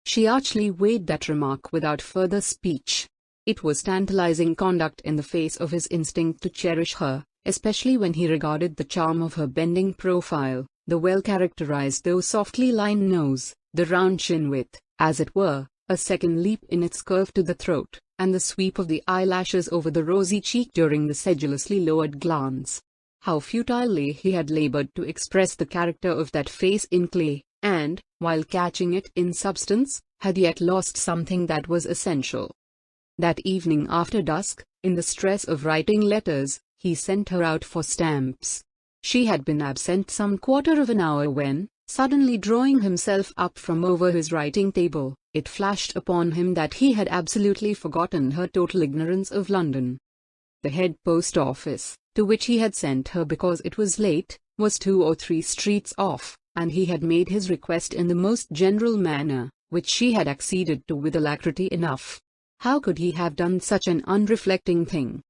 She archly weighed that remark without further speech. It was tantalizing conduct in the face of his instinct to cherish her, especially when he regarded the charm of her bending profile, the well-characterized though softly lined nose, the round chin with, as it were, a second leap in its curve to the throat, and the sweep of the eyelashes over the rosy cheek during the sedulously lowered glance. How futilely he had labored to express the character of that face in clay, and, while catching it in substance, had yet lost something that was essential. That evening after dusk, in the stress of writing letters, he sent her out for stamps. She had been absent some quarter of an hour when, suddenly drawing himself up from over his writing table, it flashed upon him that he had absolutely forgotten her total ignorance of London. The head post office, to which he had sent her because it was late, was 2 or 3 streets off, and he had made his request in the most general manner, which she had acceded to with alacrity enough. How could he have done such an unreflecting thing?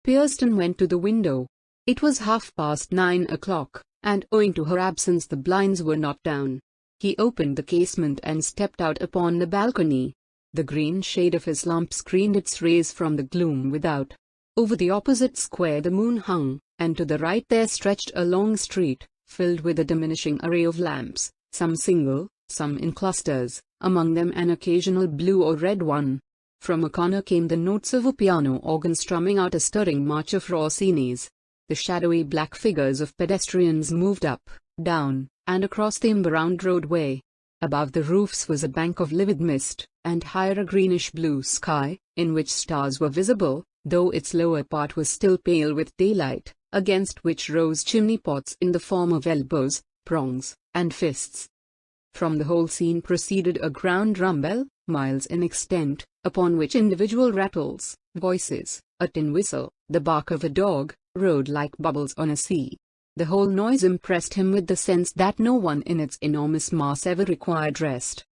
Pierston went to the window. It was 9:30 o'clock, and owing to her absence the blinds were not down. He opened the casement and stepped out upon the balcony. The green shade of his lamp screened its rays from the gloom without. Over the opposite square the moon hung, and to the right there stretched a long street, filled with a diminishing array of lamps, some single, some in clusters, among them an occasional blue or red one. From a corner came the notes of a piano organ strumming out a stirring march of Rossini's. The shadowy black figures of pedestrians moved up, down, and across the embrowned roadway. Above the roofs was a bank of livid mist, and higher a greenish-blue sky, in which stars were visible, though its lower part was still pale with daylight, against which rose chimney-pots in the form of elbows, prongs, and fists. From the whole scene proceeded a ground rumble, miles in extent, upon which individual rattles, voices, a tin whistle, the bark of a dog, rode like bubbles on a sea. The whole noise impressed him with the sense that no one in its enormous mass ever required rest.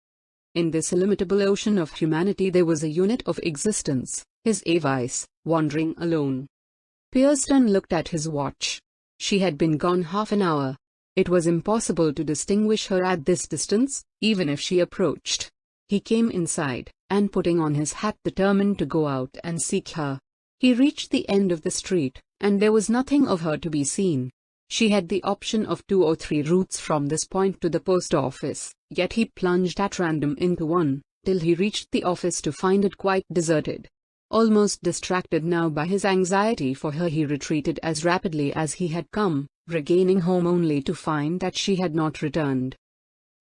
In this illimitable ocean of humanity there was a unit of existence, his Avice, wandering alone. Pierston looked at his watch. She had been gone half an hour. It was impossible to distinguish her at this distance, even if she approached. He came inside, and putting on his hat determined to go out and seek her. He reached the end of the street, and there was nothing of her to be seen. She had the option of 2 or 3 routes from this point to the post office, yet he plunged at random into one, till he reached the office to find it quite deserted. Almost distracted now by his anxiety for her, he retreated as rapidly as he had come, regaining home only to find that she had not returned.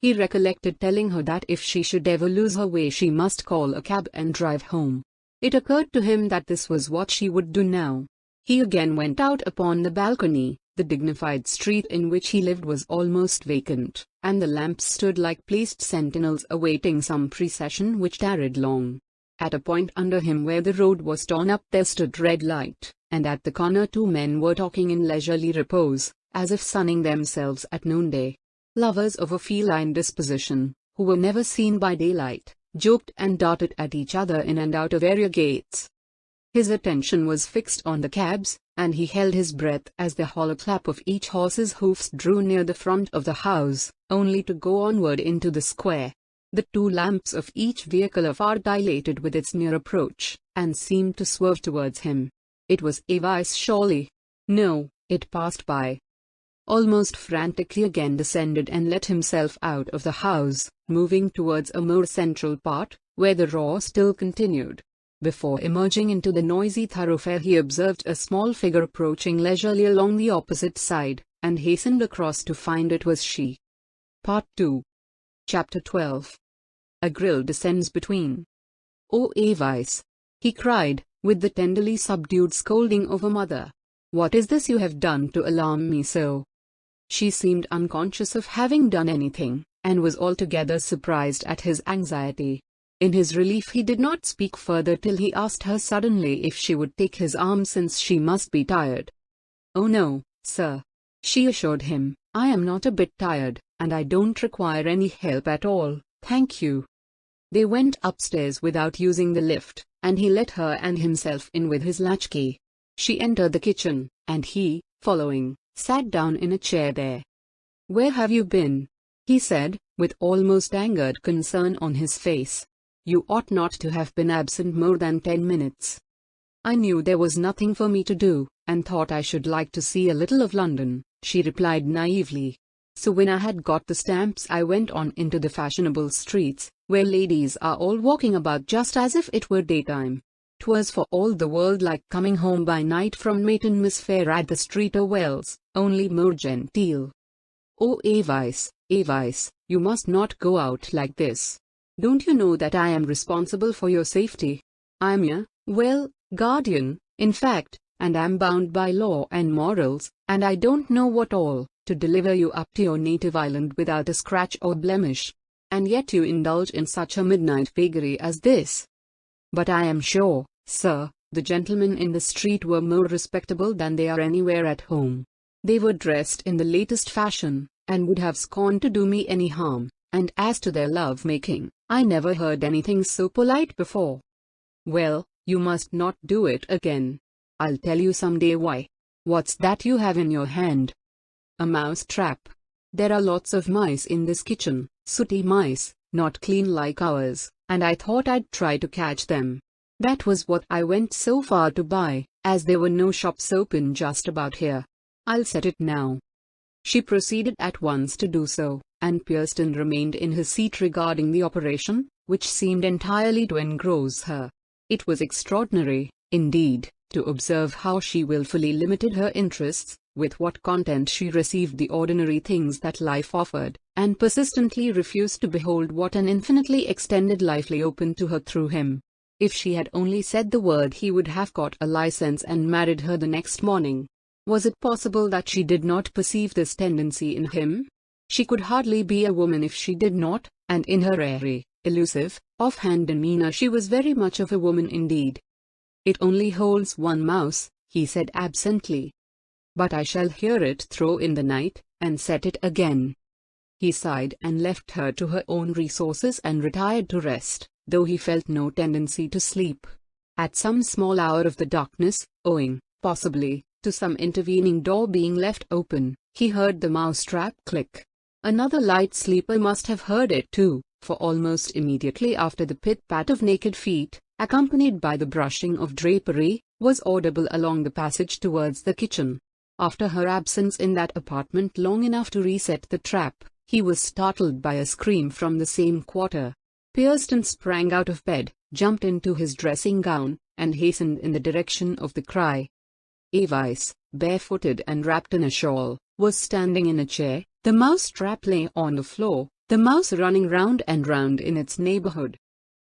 He recollected telling her that if she should ever lose her way she must call a cab and drive home. It occurred to him that this was what she would do now. He again went out upon the balcony. The dignified street in which he lived was almost vacant, and the lamps stood like placed sentinels awaiting some procession which tarried long. At a point under him where the road was torn up there stood red light, and at the corner 2 men were talking in leisurely repose, as if sunning themselves at noonday. Lovers of a feline disposition, who were never seen by daylight, joked and darted at each other in and out of area gates. His attention was fixed on the cabs, and he held his breath as the hollow clap of each horse's hoofs drew near the front of the house, only to go onward into the square. The 2 lamps of each vehicle afar dilated with its near approach, and seemed to swerve towards him. It was Avice surely. No, it passed by. Almost frantically again descended and let himself out of the house, moving towards a more central part, where the roar still continued. Before emerging into the noisy thoroughfare he observed a small figure approaching leisurely along the opposite side, and hastened across to find it was she. Part 2. Chapter 12. A grill descends between. "Oh, Avice!" he cried, with the tenderly subdued scolding of a mother. "What is this you have done to alarm me so?" She seemed unconscious of having done anything, and was altogether surprised at his anxiety. In his relief he did not speak further till he asked her suddenly if she would take his arm since she must be tired. "Oh no, sir," she assured him, "I am not a bit tired, and I don't require any help at all, thank you." They went upstairs without using the lift, and he let her and himself in with his latchkey. She entered the kitchen, and he, following, sat down in a chair there. "Where have you been?" he said, with almost angered concern on his face. "You ought not to have been absent more than 10 minutes. "I knew there was nothing for me to do, and thought I should like to see a little of London," she replied naively. "So when I had got the stamps I went on into the fashionable streets, where ladies are all walking about just as if it were daytime. 'Twas for all the world like coming home by night from Martinmas Fair at the Streeter Wells, only more genteel." "Oh, Avice, Avice, you must not go out like this. Don't you know that I am responsible for your safety? I'm your, well, guardian, in fact, and am bound by law and morals, and I don't know what all, to deliver you up to your native island without a scratch or blemish. And yet you indulge in such a midnight vagary as this." "But I am sure, sir, the gentlemen in the street were more respectable than they are anywhere at home. They were dressed in the latest fashion, and would have scorned to do me any harm, and as to their love-making, I never heard anything so polite before." "Well, you must not do it again. I'll tell you some day why. What's that you have in your hand?" "A mouse trap. There are lots of mice in this kitchen, sooty mice, not clean like ours, and I thought I'd try to catch them. That was what I went so far to buy, as there were no shops open just about here. I'll set it now." She proceeded at once to do so, and Pierston remained in his seat regarding the operation, which seemed entirely to engross her. It was extraordinary, indeed, to observe how she wilfully limited her interests, with what content she received the ordinary things that life offered, and persistently refused to behold what an infinitely extended life lay open to her through him. If she had only said the word he would have got a license and married her the next morning. Was it possible that she did not perceive this tendency in him? She could hardly be a woman if she did not, and in her airy, elusive, off-hand demeanor she was very much of a woman indeed. "It only holds one mouse," he said absently. but I shall hear it through in the night, and set it again." He sighed and left her to her own resources and retired to rest, though he felt no tendency to sleep. At some small hour of the darkness, owing, possibly, to some intervening door being left open, he heard the mousetrap click. Another light sleeper must have heard it too, for almost immediately after the pit-pat of naked feet, accompanied by the brushing of drapery, was audible along the passage towards the kitchen. After her absence in that apartment long enough to reset the trap, he was startled by a scream from the same quarter. Pierston sprang out of bed, jumped into his dressing gown, and hastened in the direction of the cry. Avice, barefooted and wrapped in a shawl, was standing in a chair. The mouse-trap lay on the floor, the mouse running round and round in its neighborhood.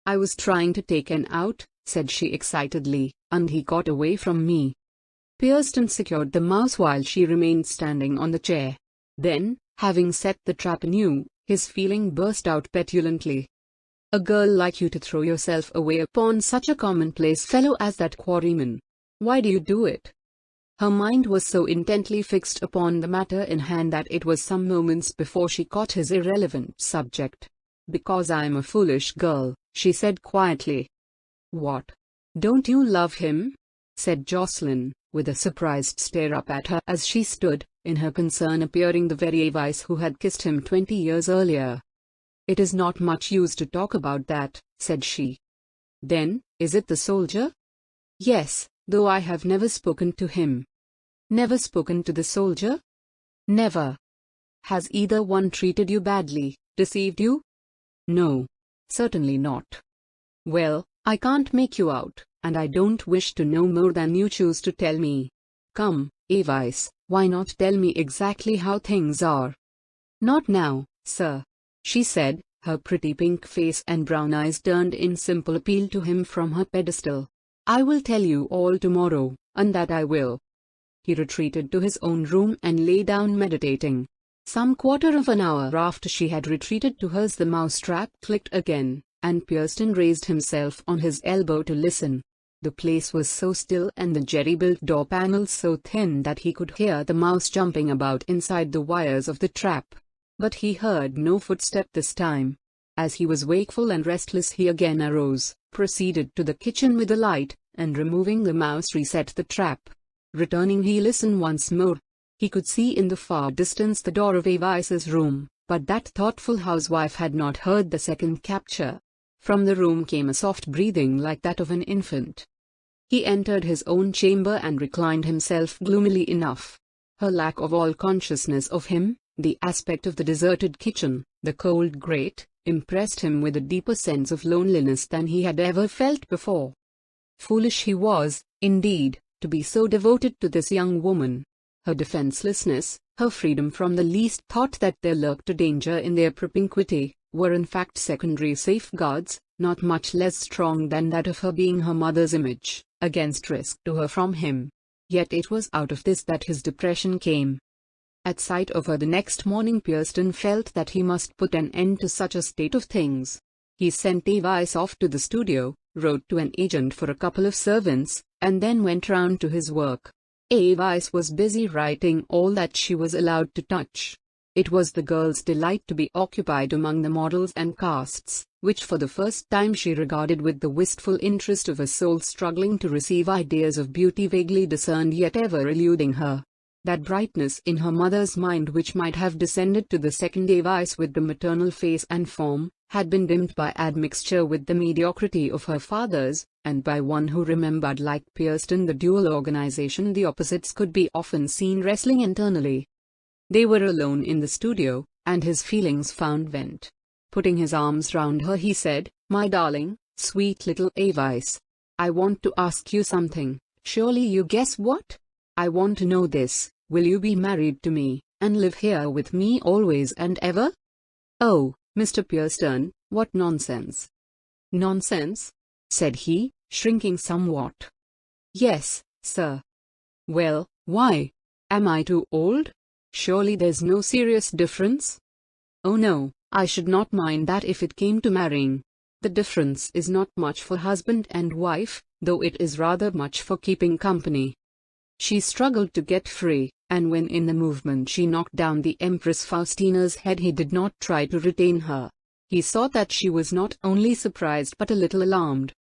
"I was trying to take N out," said she excitedly, "and he got away from me." Pierston secured the mouse while she remained standing on the chair. Then, having set the trap anew, his feeling burst out petulantly. "A girl like you to throw yourself away upon such a commonplace fellow as that quarryman! Why do you do it?" Her mind was so intently fixed upon the matter in hand that it was some moments before she caught his irrelevant subject. "Because I am a foolish girl," she said quietly. "What? Don't you love him?" said Jocelyn, with a surprised stare up at her as she stood, in her concern appearing the very Avice who had kissed him 20 years earlier. "It is not much use to talk about that," said she. "Then, is it the soldier?" "Yes, though I have never spoken to him." "Never spoken to the soldier?" "Never." "Has either one treated you badly, deceived you?" "No. Certainly not." "Well, I can't make you out, and I don't wish to know more than you choose to tell me. Come, Avice, why not tell me exactly how things are?" "Not now, sir," she said, her pretty pink face and brown eyes turned in simple appeal to him from her pedestal. "I will tell you all tomorrow, and that I will." He retreated to his own room and lay down meditating. Some quarter of an hour after she had retreated to hers the mousetrap clicked again, and Pierston raised himself on his elbow to listen. The place was so still and the jerry-built door panels so thin that he could hear the mouse jumping about inside the wires of the trap. But he heard no footstep this time. As he was wakeful and restless he again arose, proceeded to the kitchen with a light, and removing the mouse reset the trap. Returning he listened once more. He could see in the far distance the door of Avice's room, but that thoughtful housewife had not heard the second capture. From the room came a soft breathing like that of an infant. He entered his own chamber and reclined himself gloomily enough. Her lack of all consciousness of him, the aspect of the deserted kitchen, the cold grate, impressed him with a deeper sense of loneliness than he had ever felt before. Foolish he was, indeed, to be so devoted to this young woman. Her defenselessness, her freedom from the least thought that there lurked a danger in their propinquity, were in fact secondary safeguards, not much less strong than that of her being her mother's image, against risk to her from him. Yet it was out of this that his depression came. At sight of her the next morning Pierston felt that he must put an end to such a state of things. He sent Avice off to the studio, wrote to an agent for a couple of servants, and then went round to his work. Avice was busy writing all that she was allowed to touch. It was the girl's delight to be occupied among the models and casts, which for the first time she regarded with the wistful interest of a soul struggling to receive ideas of beauty vaguely discerned yet ever eluding her. That brightness in her mother's mind which might have descended to the second Avice with the maternal face and form, had been dimmed by admixture with the mediocrity of her father's, and by one who remembered like Pierston the dual organization the opposites could be often seen wrestling internally. They were alone in the studio, and his feelings found vent. Putting his arms round her he said, "My darling, sweet little Avice, I want to ask you something. Surely you guess what? I want to know this: will you be married to me, and live here with me always and ever?" "Oh, Mr. Pierston, what nonsense!" "Nonsense?" said he, shrinking somewhat. "Yes, sir." "Well, why? Am I too old? Surely there's no serious difference?" "Oh no, I should not mind that if it came to marrying. The difference is not much for husband and wife, though it is rather much for keeping company." She struggled to get free, and when in the movement she knocked down the Empress Faustina's head, he did not try to retain her. He saw that she was not only surprised but a little alarmed.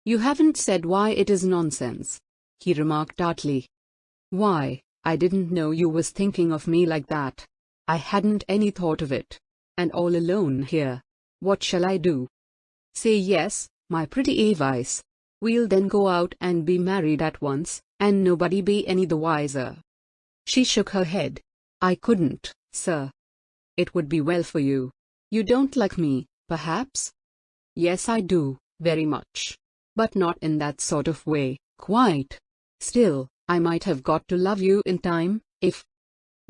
"You haven't said why it is nonsense," he remarked tartly. "Why, I didn't know you was thinking of me like that. I hadn't any thought of it. And all alone here. What shall I do?" "Say yes, my pretty Avice. We'll then go out and be married at once, and nobody be any the wiser." She shook her head. "I couldn't, sir. It would be well for you. You don't like me, perhaps?" "Yes, I do, very much. But not in that sort of way, quite. Still, I might have got to love you in time, if—"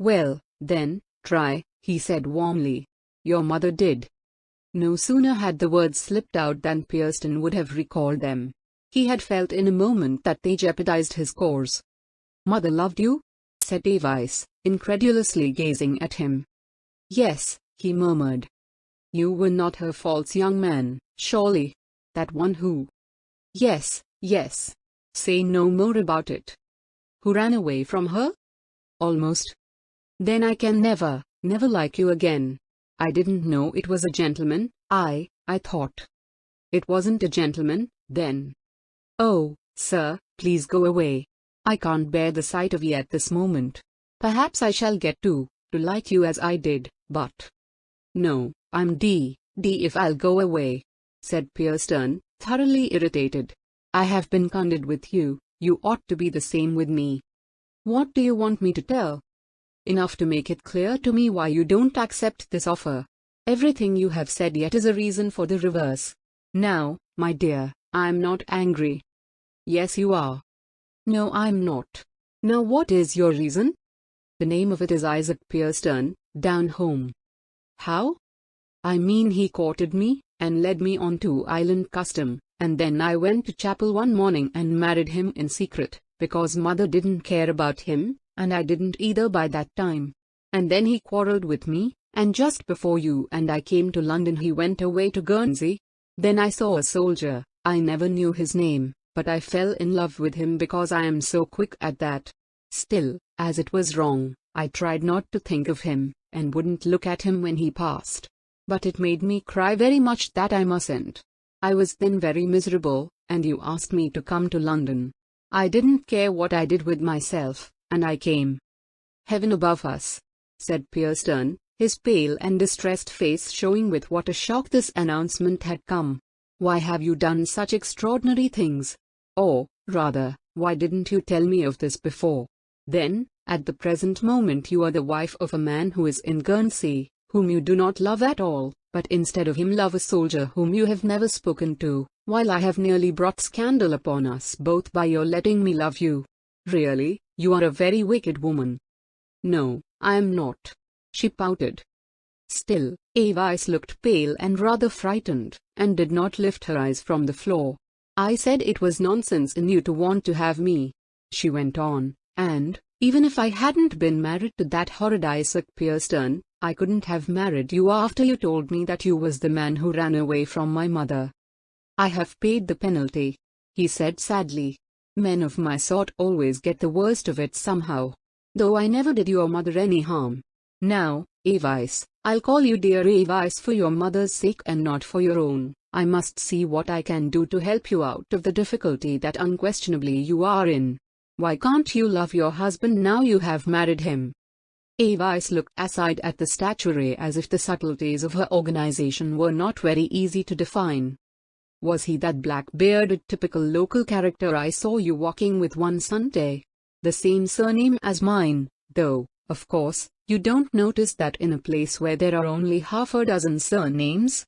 "Well, then, try," he said warmly. "Your mother did." No sooner had the words slipped out than Pierston would have recalled them. He had felt in a moment that they jeopardized his course. "Mother loved you?" said Avice, incredulously gazing at him. "Yes," he murmured. "You were not her false young man, surely? That one who—" "Yes, yes. Say no more about it." "Who ran away from her?" "Almost." "Then I can never, never like you again. I didn't know it was a gentleman, I thought—" "It wasn't a gentleman, then." "Oh, sir, please go away. I can't bear the sight of you at this moment. Perhaps I shall get to like you as I did, but—" "No, I'm d if I'll go away," said Pierston, thoroughly irritated. "I have been candid with you, you ought to be the same with me. What do you want me to tell?" "Enough to make it clear to me why you don't accept this offer. Everything you have said yet is a reason for the reverse. Now, my dear, I'm not angry." "Yes, you are." "No, I'm not. Now what is your reason?" "The name of it is Isaac Pierston, down home." "How?" "I mean he courted me, and led me on to island custom, and then I went to chapel one morning and married him in secret, because mother didn't care about him, and I didn't either by that time. And then he quarreled with me, and just before you and I came to London he went away to Guernsey. Then I saw a soldier, I never knew his name, but I fell in love with him because I am so quick at that. Still, as it was wrong, I tried not to think of him, and wouldn't look at him when he passed. But it made me cry very much that I mustn't. I was then very miserable, and you asked me to come to London. I didn't care what I did with myself, and I came." "Heaven above us," said Pierston, his pale and distressed face showing with what a shock this announcement had come. "Why have you done such extraordinary things? Or, rather, why didn't you tell me of this before? Then, at the present moment you are the wife of a man who is in Guernsey, whom you do not love at all, but instead of him love a soldier whom you have never spoken to, while I have nearly brought scandal upon us both by your letting me love you. Really, you are a very wicked woman." "No, I am not," she pouted. Still, Avice looked pale and rather frightened, and did not lift her eyes from the floor. "I said it was nonsense in you to want to have me," she went on, "and, even if I hadn't been married to that horrid Isaac Pierston, I couldn't have married you after you told me that you was the man who ran away from my mother." "I have paid the penalty," he said sadly. "Men of my sort always get the worst of it somehow. Though I never did your mother any harm. Now, Avice, I'll call you dear Avice for your mother's sake and not for your own. I must see what I can do to help you out of the difficulty that unquestionably you are in. Why can't you love your husband now you have married him?" Avice looked aside at the statuary as if the subtleties of her organization were not very easy to define. "Was he that black-bearded typical local character I saw you walking with one Sunday? The same surname as mine, though, of course, you don't notice that in a place where there are only half a dozen surnames?"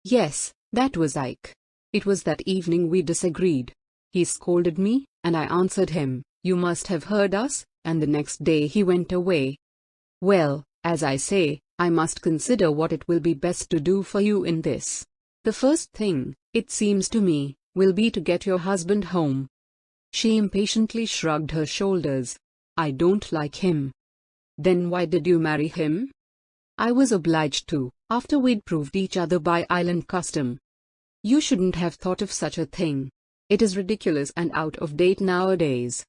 "Yes, that was Ike. It was that evening we disagreed. He scolded me, and I answered him, 'You must have heard us,' and the next day he went away. Well, as I say, I must consider what it will be best to do for you in this. The first thing, it seems to me, will be to get your husband home." She impatiently shrugged her shoulders. "I don't like him." "Then why did you marry him?" "I was obliged to, after we'd proved each other by island custom." "You shouldn't have thought of such a thing. It is ridiculous and out of date nowadays."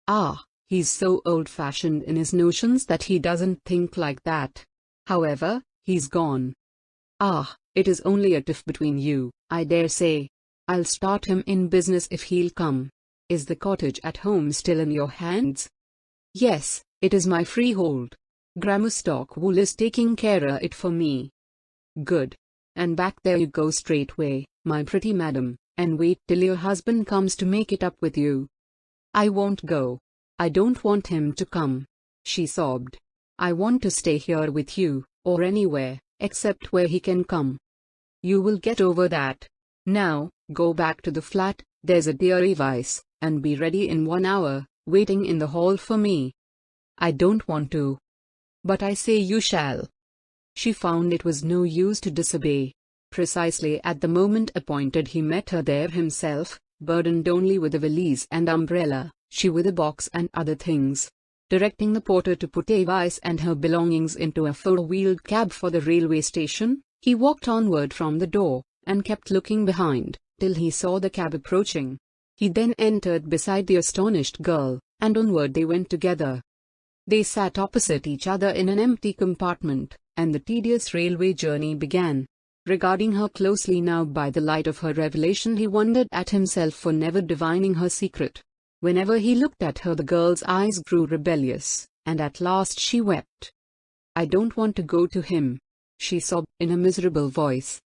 "Ah," He's so old-fashioned in his notions that he doesn't think like that. However, he's gone. Ah, it is only a tiff between you, I dare say. I'll start him in business if he'll come. Is the cottage at home still in your hands? Yes, it is my freehold. Grammar Stockwool is taking care of it for me. Good. And back there you go straightway, my pretty madam, and wait till your husband comes to make it up with you. I won't go. I don't want him to come, she sobbed. I want to stay here with you, or anywhere, except where he can come. You will get over that. Now, go back to the flat, there's a dear Avice, and be ready in 1 hour, waiting in the hall for me. I don't want to. But I say you shall. She found it was no use to disobey. Precisely at the moment appointed he met her there himself, burdened only with a valise and umbrella, she with a box and other things. Directing the porter to put Avice and her belongings into a four-wheeled cab for the railway station, he walked onward from the door, and kept looking behind, till he saw the cab approaching. He then entered beside the astonished girl, and onward they went together. They sat opposite each other in an empty compartment, and the tedious railway journey began. Regarding her closely now by the light of her revelation, he wondered at himself for never divining her secret. Whenever he looked at her the girl's eyes grew rebellious, and at last she wept. I don't want to go to him, she sobbed in a miserable voice.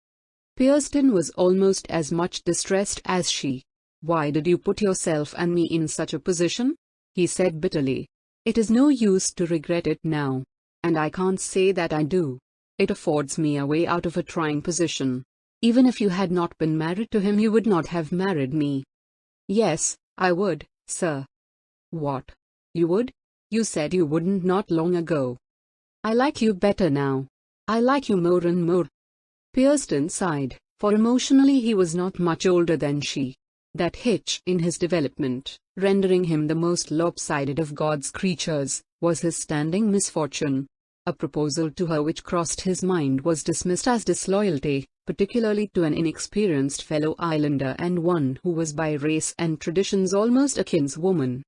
Pierston was almost as much distressed as she. Why did you put yourself and me in such a position? He said bitterly. It is no use to regret it now. And I can't say that I do. It affords me a way out of a trying position. Even if you had not been married to him, you would not have married me. Yes, I would, sir. What? You would? You said you wouldn't not long ago. I like you better now. I like you more and more. Pierston sighed, for emotionally he was not much older than she. That hitch in his development, rendering him the most lopsided of God's creatures, was his standing misfortune. A proposal to her which crossed his mind was dismissed as disloyalty, particularly to an inexperienced fellow islander and one who was by race and traditions almost a kinswoman.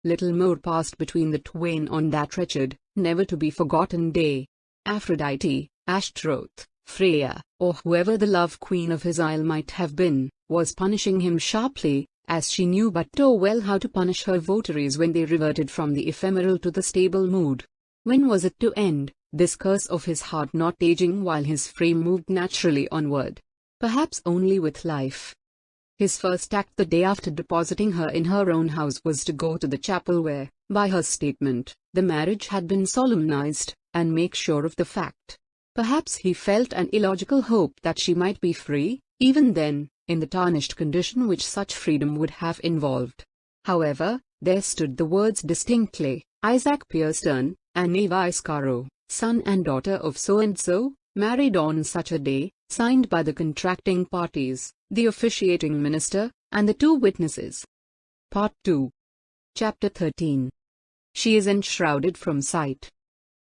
Little more passed between the twain on that wretched, never-to-be-forgotten day. Aphrodite, Ashtaroth, Freya, or whoever the love-queen of his isle might have been, was punishing him sharply, as she knew but too well how to punish her votaries when they reverted from the ephemeral to the stable mood. When was it to end, this curse of his heart not aging while his frame moved naturally onward? Perhaps only with life. His first act the day after depositing her in her own house was to go to the chapel where, by her statement, the marriage had been solemnized, and make sure of the fact. Perhaps he felt an illogical hope that she might be free, even then, in the tarnished condition which such freedom would have involved. However, there stood the words distinctly, Isaac Pierston, and Avice Caro, son and daughter of so-and-so, married on such a day, signed by the contracting parties, the officiating minister, and the 2 witnesses. Part 2. Chapter 13. She is enshrouded from sight.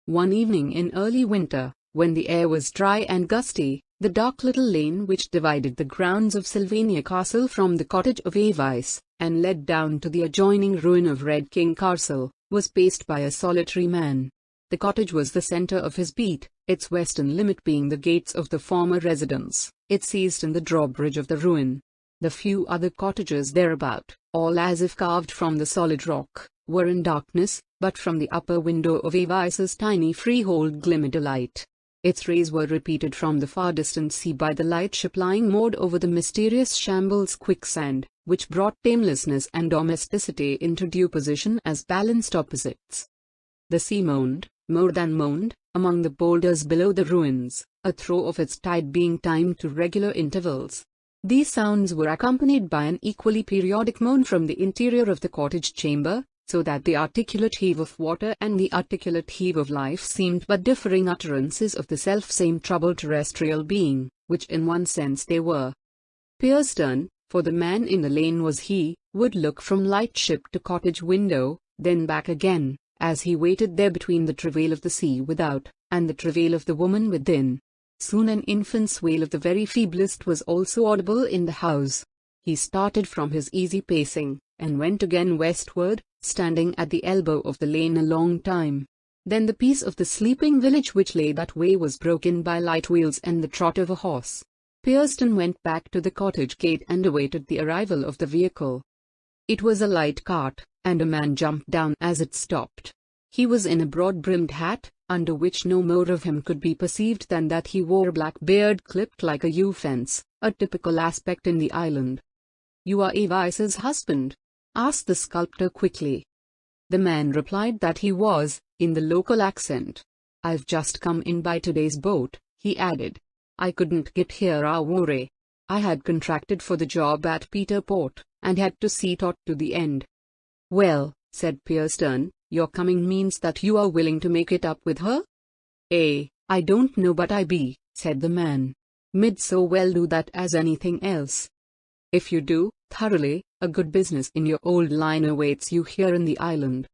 One evening in early winter, when the air was dry and gusty, the dark little lane which divided the grounds of Sylvania Castle from the cottage of Avice, and led down to the adjoining ruin of Red King Castle, was paced by a solitary man. The cottage was the centre of his beat, its western limit being the gates of the former residence, its eastern the drawbridge of the ruin. The few other cottages thereabout, all as if carved from the solid rock, were in darkness, but from the upper window of Avice's tiny freehold glimmered a light. Its rays were repeated from the far distant sea by the lightship lying moored over the mysterious shambles quicksand, which brought tamelessness and domesticity into due position as balanced opposites. The sea moaned, more than moaned, among the boulders below the ruins, a throw of its tide being timed to regular intervals. These sounds were accompanied by an equally periodic moan from the interior of the cottage chamber, so that the articulate heave of water and the articulate heave of life seemed but differing utterances of the self-same troubled terrestrial being, which in one sense they were. Pierston, for the man in the lane was he, would look from lightship to cottage window, then back again, as he waited there between the travail of the sea without, and the travail of the woman within. Soon an infant's wail of the very feeblest was also audible in the house. He started from his easy pacing, and went again westward, standing at the elbow of the lane a long time. Then the peace of the sleeping village which lay that way was broken by light wheels and the trot of a horse. Pierston went back to the cottage gate and awaited the arrival of the vehicle. It was a light cart, and a man jumped down as it stopped. He was in a broad-brimmed hat, under which no more of him could be perceived than that he wore a black beard clipped like a yew fence, a typical aspect in the island. "You are Avice's husband?" asked the sculptor quickly. The man replied that he was, in the local accent. "I've just come in by today's boat," he added. "I couldn't get here our I had contracted for the job at Peterport, and had to see it out to the end." "Well," said Pierston, "your coming means that you are willing to make it up with her?" "I don't know but I be," said the man. "Mid so well do that as anything else." "If you do, thoroughly, a good business in your old line awaits you here in the island."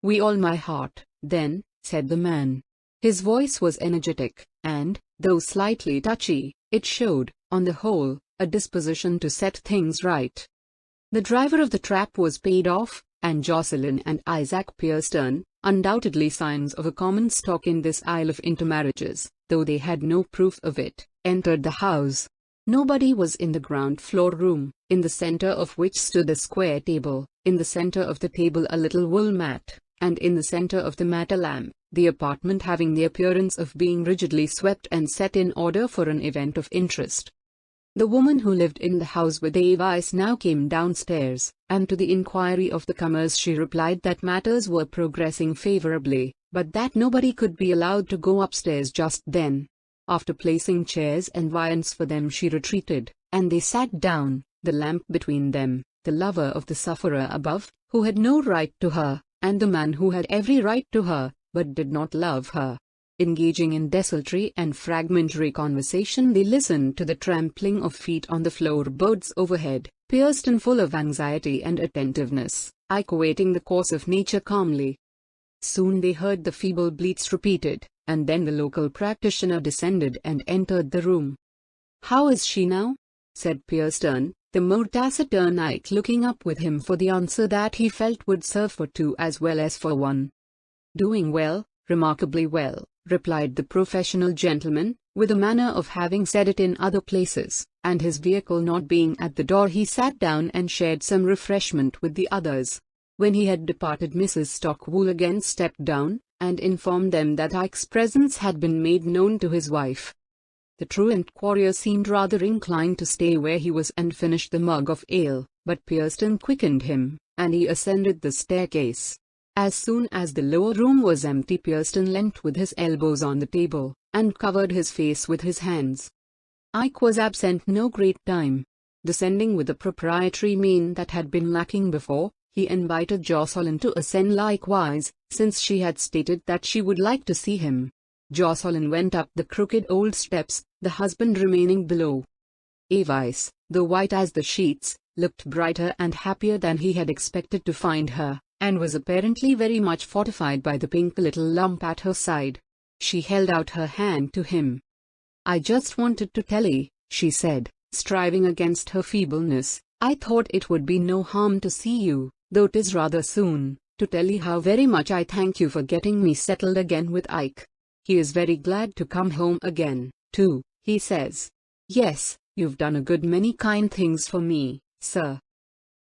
"Wi' all my heart, then," said the man. His voice was energetic, and, though slightly touchy, it showed, on the whole, a disposition to set things right. The driver of the trap was paid off, and Jocelyn and Isaac Pierston, undoubtedly signs of a common stock in this Isle of intermarriages, though they had no proof of it, entered the house. Nobody was in the ground floor room, in the center of which stood a square table, in the center of the table a little wool mat, and in the center of the mat a lamp, the apartment having the appearance of being rigidly swept and set in order for an event of interest. The woman who lived in the house with Avice now came downstairs, and to the inquiry of the comers she replied that matters were progressing favorably, but that nobody could be allowed to go upstairs just then. After placing chairs and viands for them she retreated, and they sat down, the lamp between them, the lover of the sufferer above, who had no right to her, and the man who had every right to her, but did not love her. Engaging in desultory and fragmentary conversation they listened to the trampling of feet on the floorboards overhead, Pierston full of anxiety and attentiveness, Ike awaiting the course of nature calmly. Soon they heard the feeble bleats repeated, and then the local practitioner descended and entered the room. "How is she now?" said Pierston, the more taciturn Ike looking up with him for the answer that he felt would serve for two as well as for one. "Doing well, remarkably well," replied the professional gentleman, with a manner of having said it in other places, and his vehicle not being at the door he sat down and shared some refreshment with the others. When he had departed Mrs. Stockwool again stepped down, and informed them that Ike's presence had been made known to his wife. The truant courier seemed rather inclined to stay where he was and finish the mug of ale, but Pierston quickened him, and he ascended the staircase. As soon as the lower room was empty Pierston leant with his elbows on the table, and covered his face with his hands. Ike was absent no great time. Descending with the proprietary mien that had been lacking before, he invited Jocelyn to ascend likewise, since she had stated that she would like to see him. Jocelyn went up the crooked old steps, the husband remaining below. Avice, though white as the sheets, looked brighter and happier than he had expected to find her, and was apparently very much fortified by the pink little lump at her side. She held out her hand to him. "I just wanted to tell 'ee," she said, striving against her feebleness, "I thought it would be no harm to see you, though 'tis rather soon, to tell 'ee how very much I thank you for getting me settled again with Ike. He is very glad to come home again, too, he says. Yes, you've done a good many kind things for me, sir."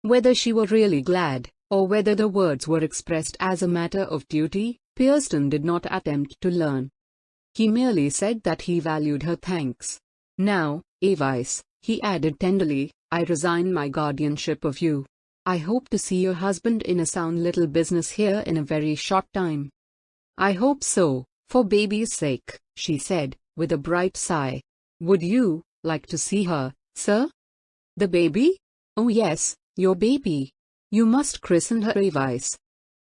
Whether she were really glad, or whether the words were expressed as a matter of duty, Pierston did not attempt to learn. He merely said that he valued her thanks. "Now, Avice," he added tenderly, "I resign my guardianship of you. I hope to see your husband in a sound little business here in a very short time." "I hope so, for baby's sake," she said, with a bright sigh. "Would you like to see her, sir?" "The baby? Oh yes, your baby. You must christen her Avice."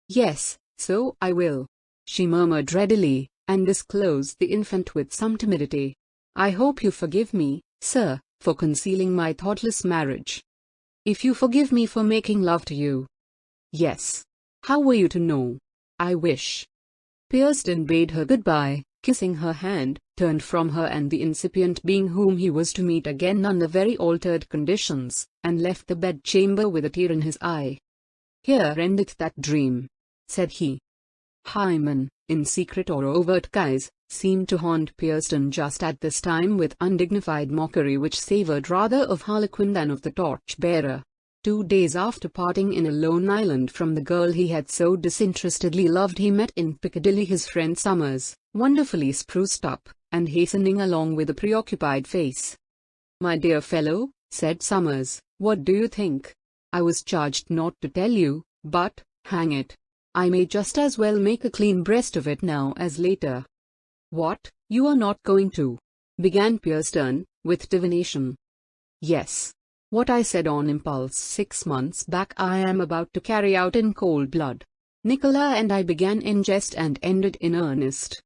"Yes, so I will," she murmured readily, and disclosed the infant with some timidity. "I hope you forgive me, sir, for concealing my thoughtless marriage." "If you forgive me for making love to you." "Yes. How were you to know? I wish." Pierston bade her goodbye, kissing her hand, turned from her and the incipient being whom he was to meet again under very altered conditions, and left the bedchamber with a tear in his eye. "Here endeth that dream," said he. Hymen, in secret or overt guise, seemed to haunt Pierston just at this time with undignified mockery which savoured rather of Harlequin than of the torch-bearer. 2 days after parting in a lone island from the girl he had so disinterestedly loved, he met in Piccadilly his friend Summers, wonderfully spruced up, and hastening along with a preoccupied face. "My dear fellow," said Summers, "what do you think? I was charged not to tell you, but, hang it, I may just as well make a clean breast of it now as later." "What, you are not going to?" began Pierston, with divination. "Yes. What I said on impulse 6 months back I am about to carry out in cold blood." Nicola and I began in jest and ended in earnest.